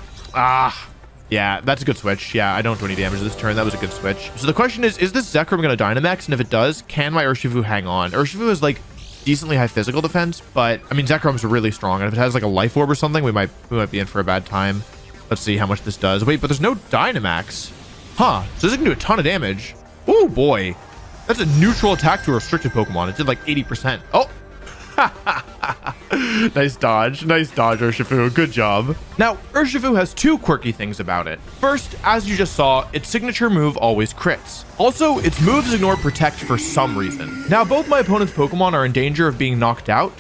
Yeah, that's a good switch. Yeah, I don't do any damage this turn. That was a good switch. So the question is this Zekrom going to Dynamax? And if it does, can my Urshifu hang on? Urshifu is like decently high physical defense, but I mean, Zekrom's really strong. And if it has like a Life Orb or something, we might be in for a bad time. Let's see how much this does. Wait, but there's no Dynamax. Huh, so this can do a ton of damage. Oh boy, that's a neutral attack to a restricted Pokemon. It did like 80%. Oh, nice dodge, Urshifu. Good job. Now, Urshifu has 2 quirky things about it. First, as you just saw, its signature move always crits. Also, its moves ignore Protect for some reason. Now, both my opponent's Pokemon are in danger of being knocked out.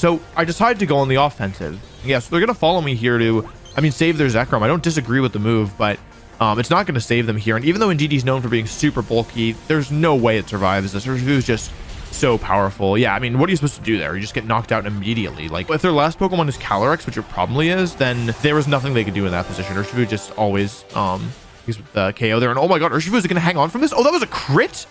So I decided to go on the offensive. Yeah, so they're going to follow me here to, save their Zekrom. I don't disagree with the move, but it's not going to save them here. And even though Indeedee is known for being super bulky, there's no way it survives this. Urshifu is just so powerful. Yeah, what are you supposed to do there? You just get knocked out immediately. Like, if their last Pokemon is Calyrex, which it probably is, then there was nothing they could do in that position. Urshifu just always he's with the KO there. And oh my god, Urshifu is going to hang on from this? Oh, that was a crit?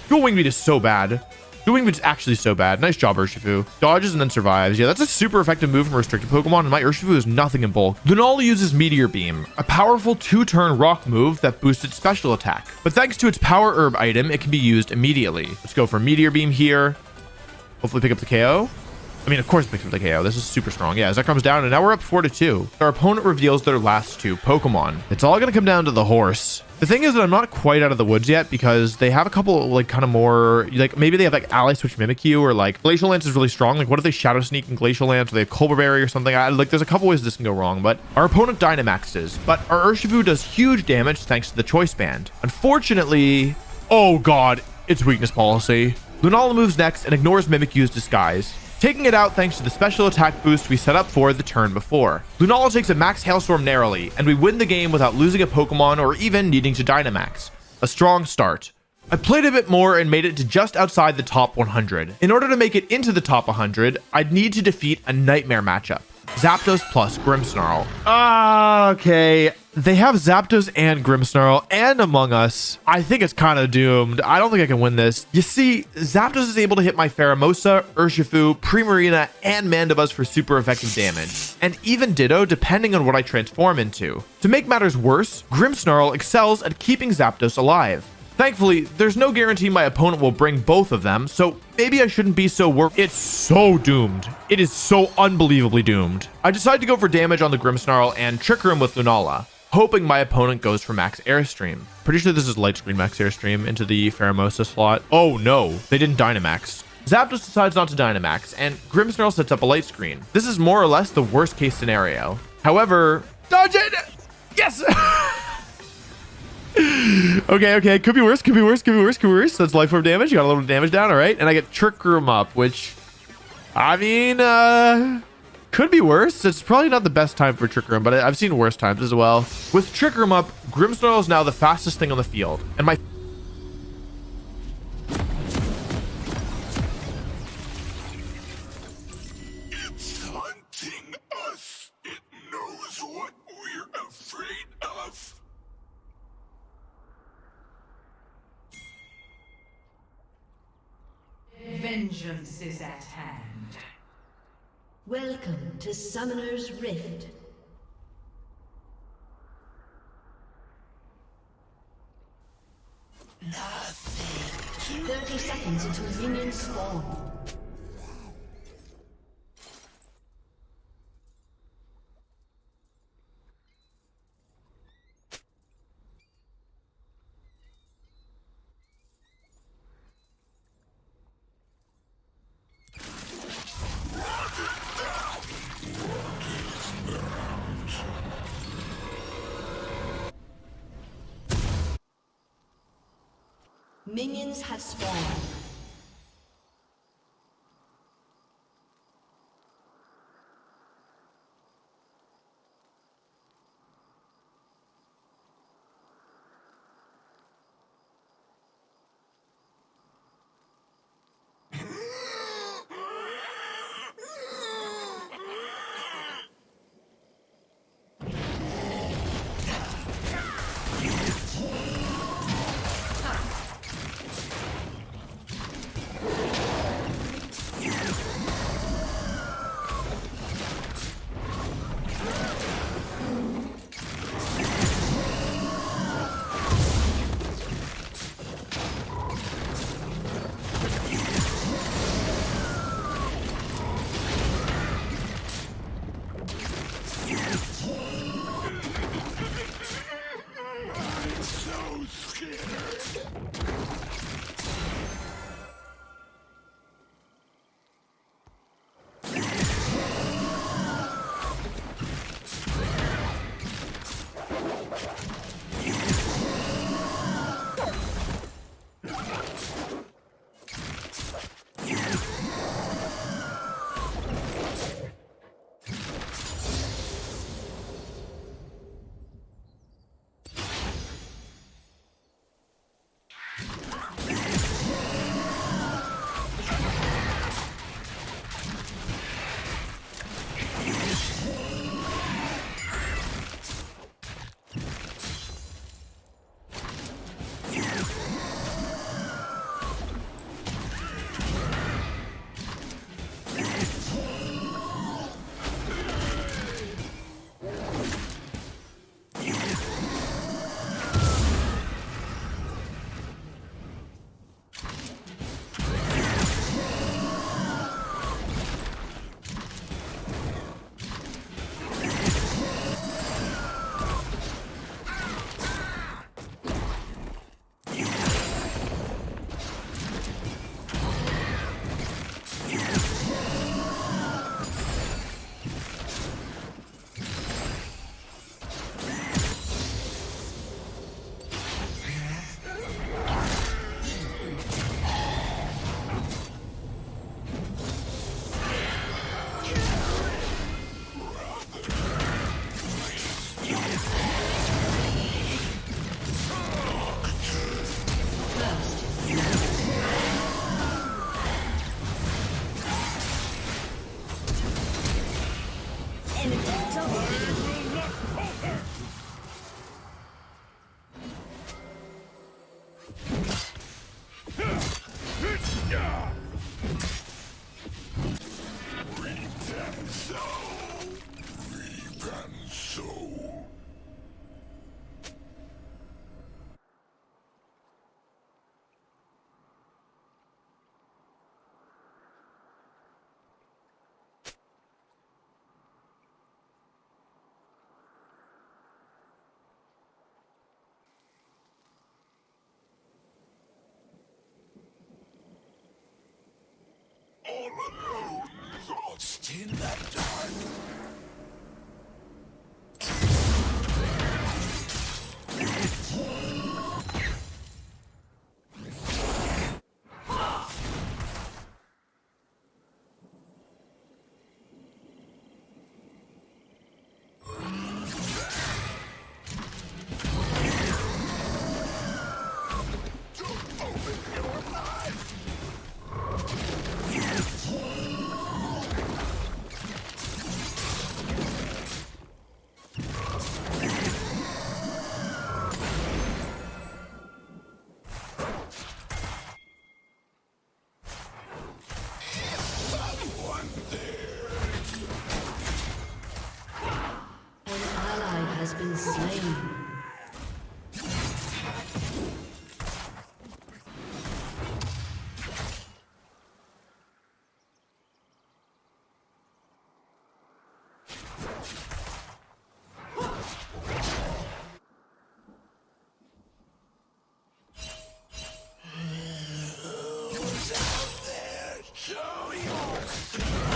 Dual Wing Beat is so bad. Dual Wing Beat is actually so bad. Nice job, Urshifu. Dodges and then survives. Yeah, that's a super effective move from restricted Pokemon, and my Urshifu is nothing in bulk. Lunala uses Meteor Beam, a powerful 2-turn rock move that boosts its special attack. But thanks to its Power Herb item, it can be used immediately. Let's go for Meteor Beam here. Hopefully pick up the KO. Of course it picks up the KO. This is super strong. Yeah, Zekrom's down, and now we're up 4-2. Our opponent reveals their last 2 Pokemon. It's all going to come down to the horse. The thing is that I'm not quite out of the woods yet because they have a couple kind of more, maybe they have Ally Switch Mimikyu, or Glacial Lance is really strong. What if they Shadow Sneak in Glacial Lance, or they have Colbur Berry or something? There's a couple ways this can go wrong, but our opponent Dynamaxes. But our Urshifu does huge damage thanks to the Choice Band. Unfortunately, oh god, it's weakness policy. Lunala moves next and ignores Mimikyu's disguise, taking it out thanks to the special attack boost we set up for the turn before. Lunala takes a Max Hailstorm narrowly, and we win the game without losing a Pokemon or even needing to Dynamax. A strong start. I played a bit more and made it to just outside the top 100. In order to make it into the top 100, I'd need to defeat a nightmare matchup. Zapdos plus Grimmsnarl. Okay. They have Zapdos and Grimmsnarl and Among Us. I think it's kind of doomed. I don't think I can win this. You see, Zapdos is able to hit my Pheromosa, Urshifu, Primarina, and Mandibuzz for super effective damage. And even Ditto, depending on what I transform into. To make matters worse, Grimmsnarl excels at keeping Zapdos alive. Thankfully, there's no guarantee my opponent will bring both of them, so maybe I shouldn't be so worried. It's so doomed. It is so unbelievably doomed. I decide to go for damage on the Grimmsnarl and trigger him with Lunala, hoping my opponent goes for Max Airstream. Pretty sure this is Light Screen Max Airstream into the Pheromosa slot. Oh no, they didn't Dynamax. Zapdos decides not to Dynamax, and Grimmsnarl sets up a Light Screen. This is more or less the worst case scenario. However, dodge it! Yes! Okay, could be worse, could be worse. That's life form damage. You got a little damage down, all right? And I get Trick Room up, which, could be worse. It's probably not the best time for Trick Room, but I've seen worse times as well. With Trick Room up, Grimmsnarl is now the fastest thing on the field, and my It's hunting us. It knows what we're afraid of. Vengeance is at hand. Welcome to Summoner's Rift. Nothing. 30 seconds until minions spawn. Minions have spawned. alone, lost in the dark. Has been slain. Who's out there? Show yourself.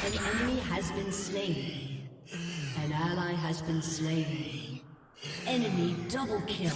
An enemy has been slain. An ally has been slain. Enemy double kill.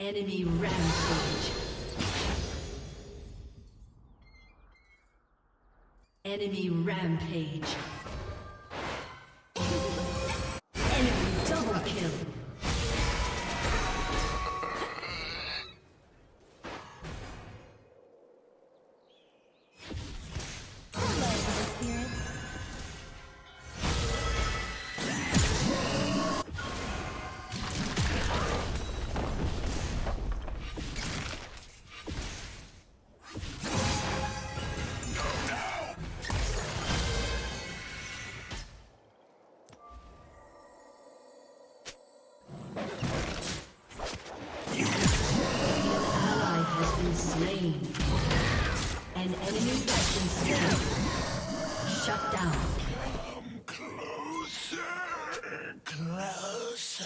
Enemy rampage. Enemy rampage. Enemy double kill. Slain. An enemy has been slain. Shut down. Come closer, closer.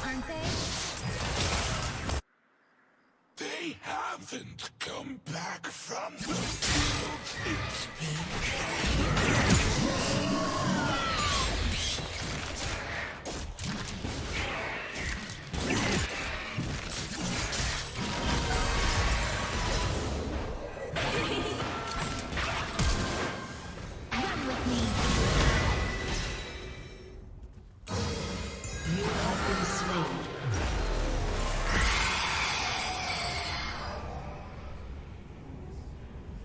Aren't they? They haven't come back from the field. It's been Run with me. You have been slain.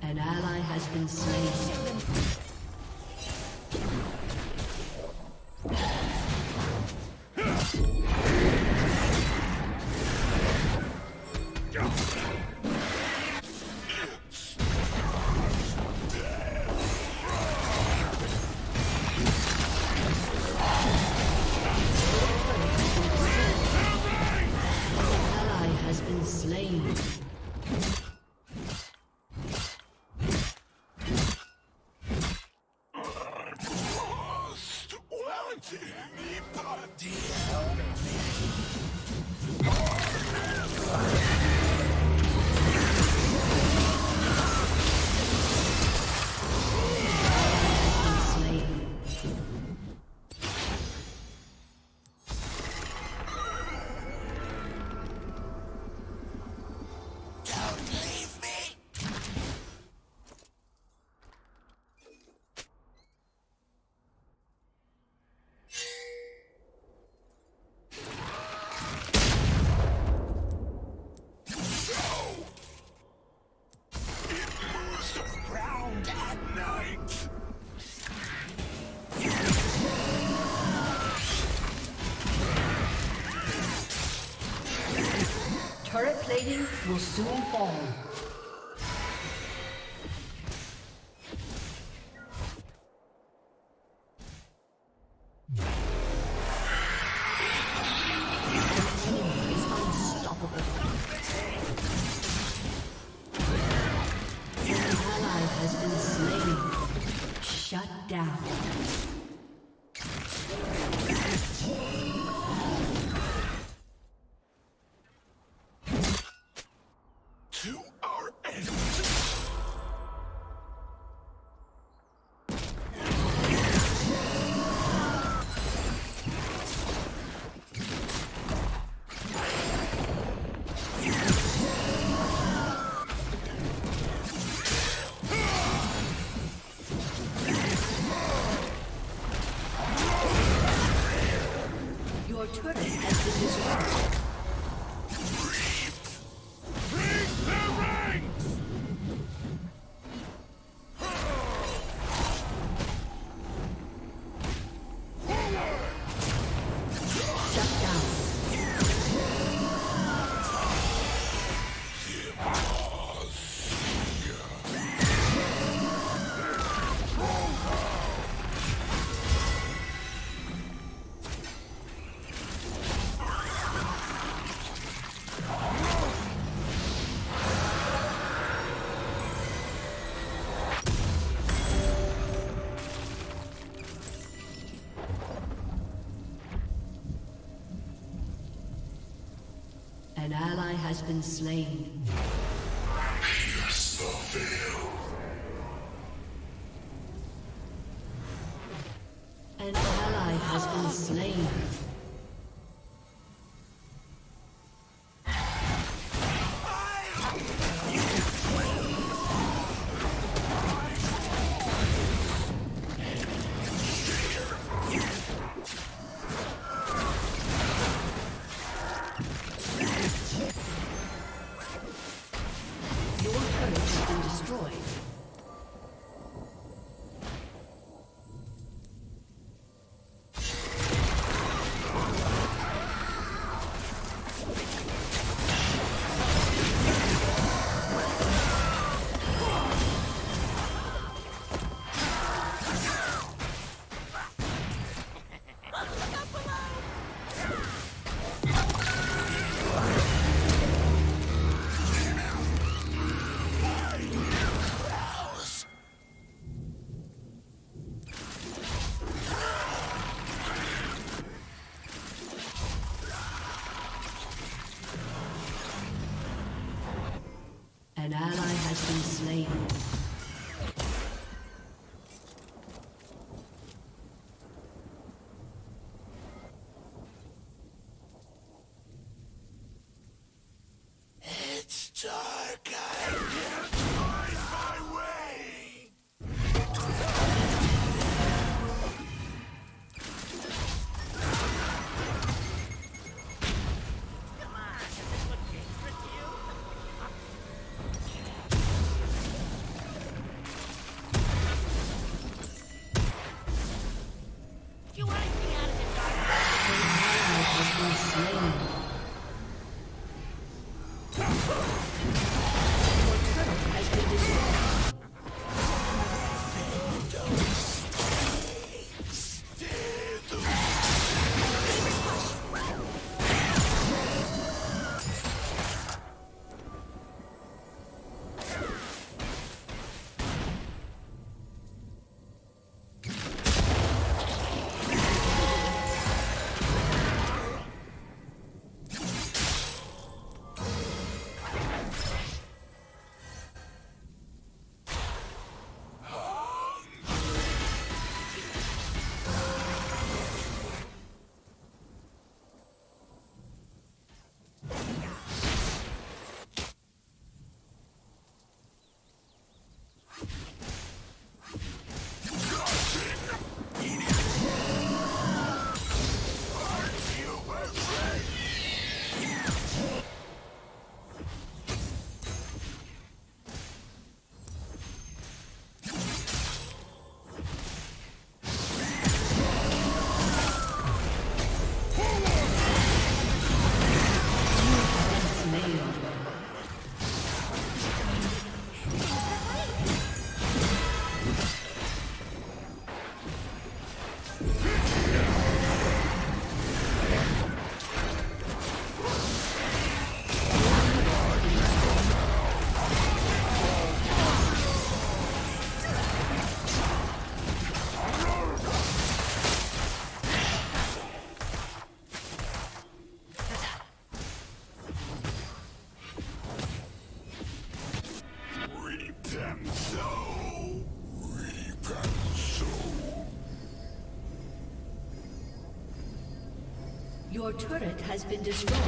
An ally has been slain. Ally has been slain. lost. Won't anybody Don't leave me. It moves around at night. Turret plating will soon fall. An enemy is unstoppable. An ally has been slain. Shut down. To our end. has been slain. Pierce the veil. An ally has been slain. Your turret has been destroyed. An ally has been slain. It's dark. I can't find my way. Your turret has been destroyed.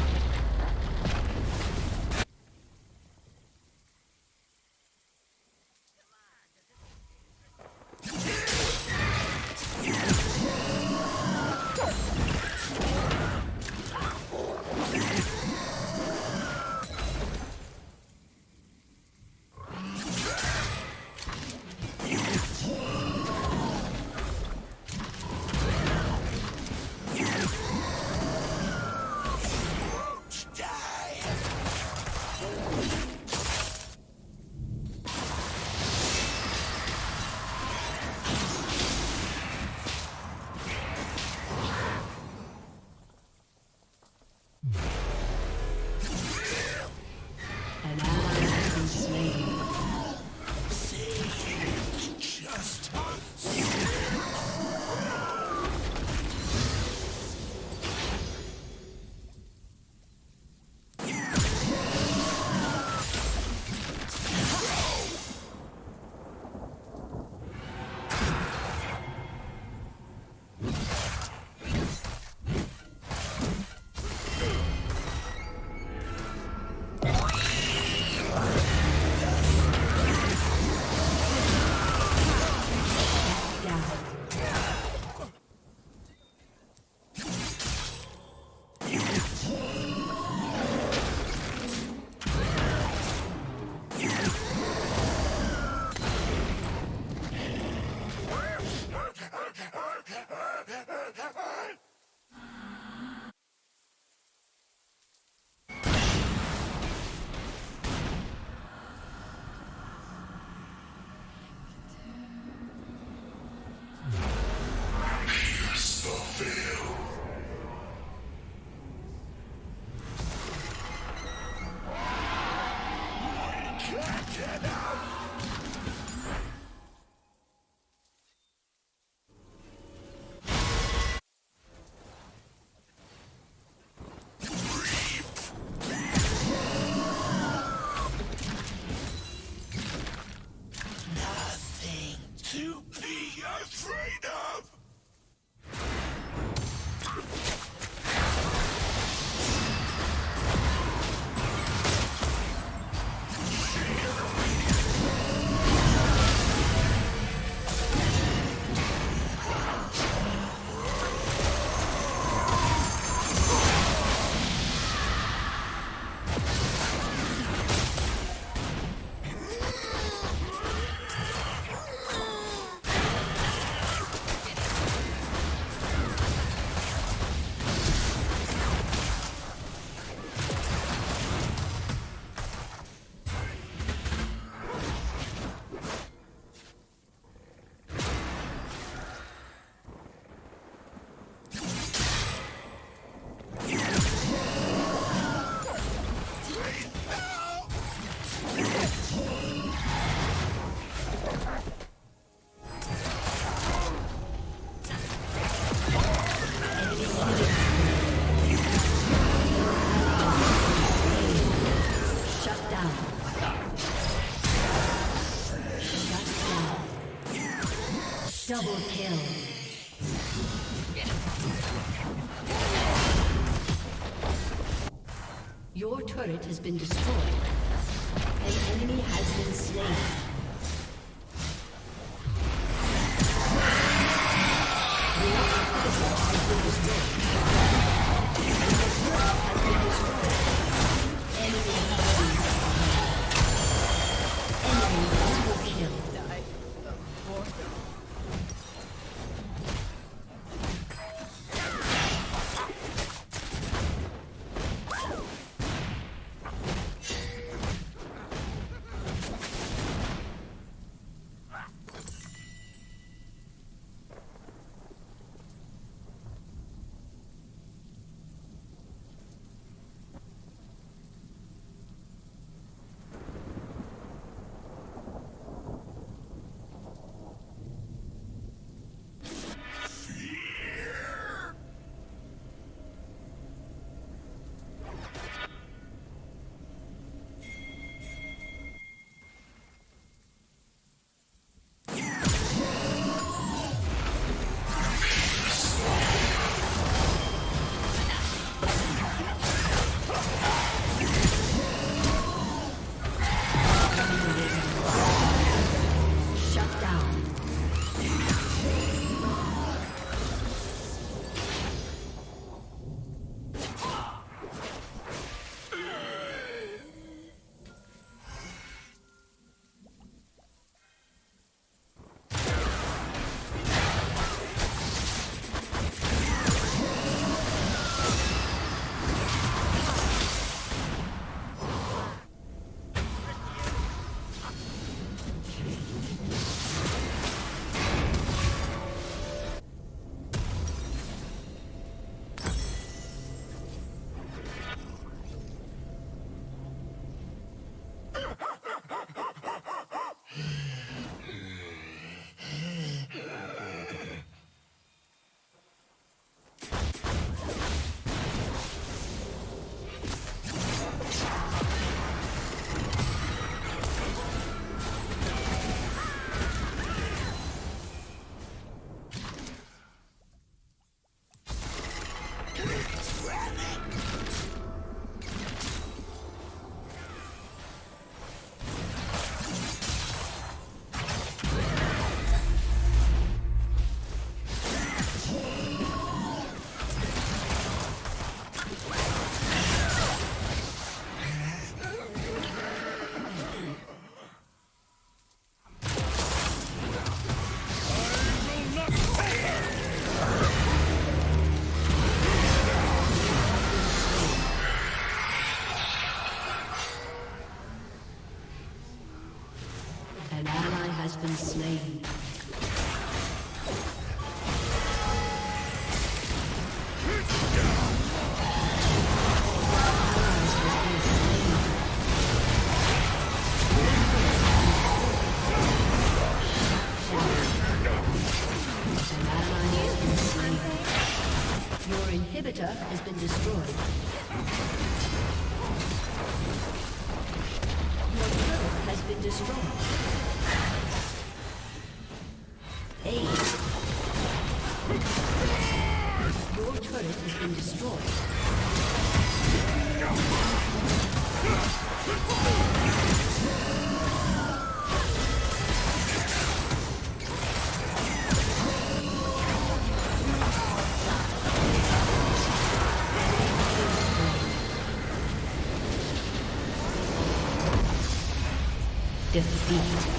to be afraid of. Double kill. Your turret has been destroyed. An enemy has been slain. Been slain. Your inhibitor has been destroyed. Your turret has been destroyed. been destroyed. Defeat.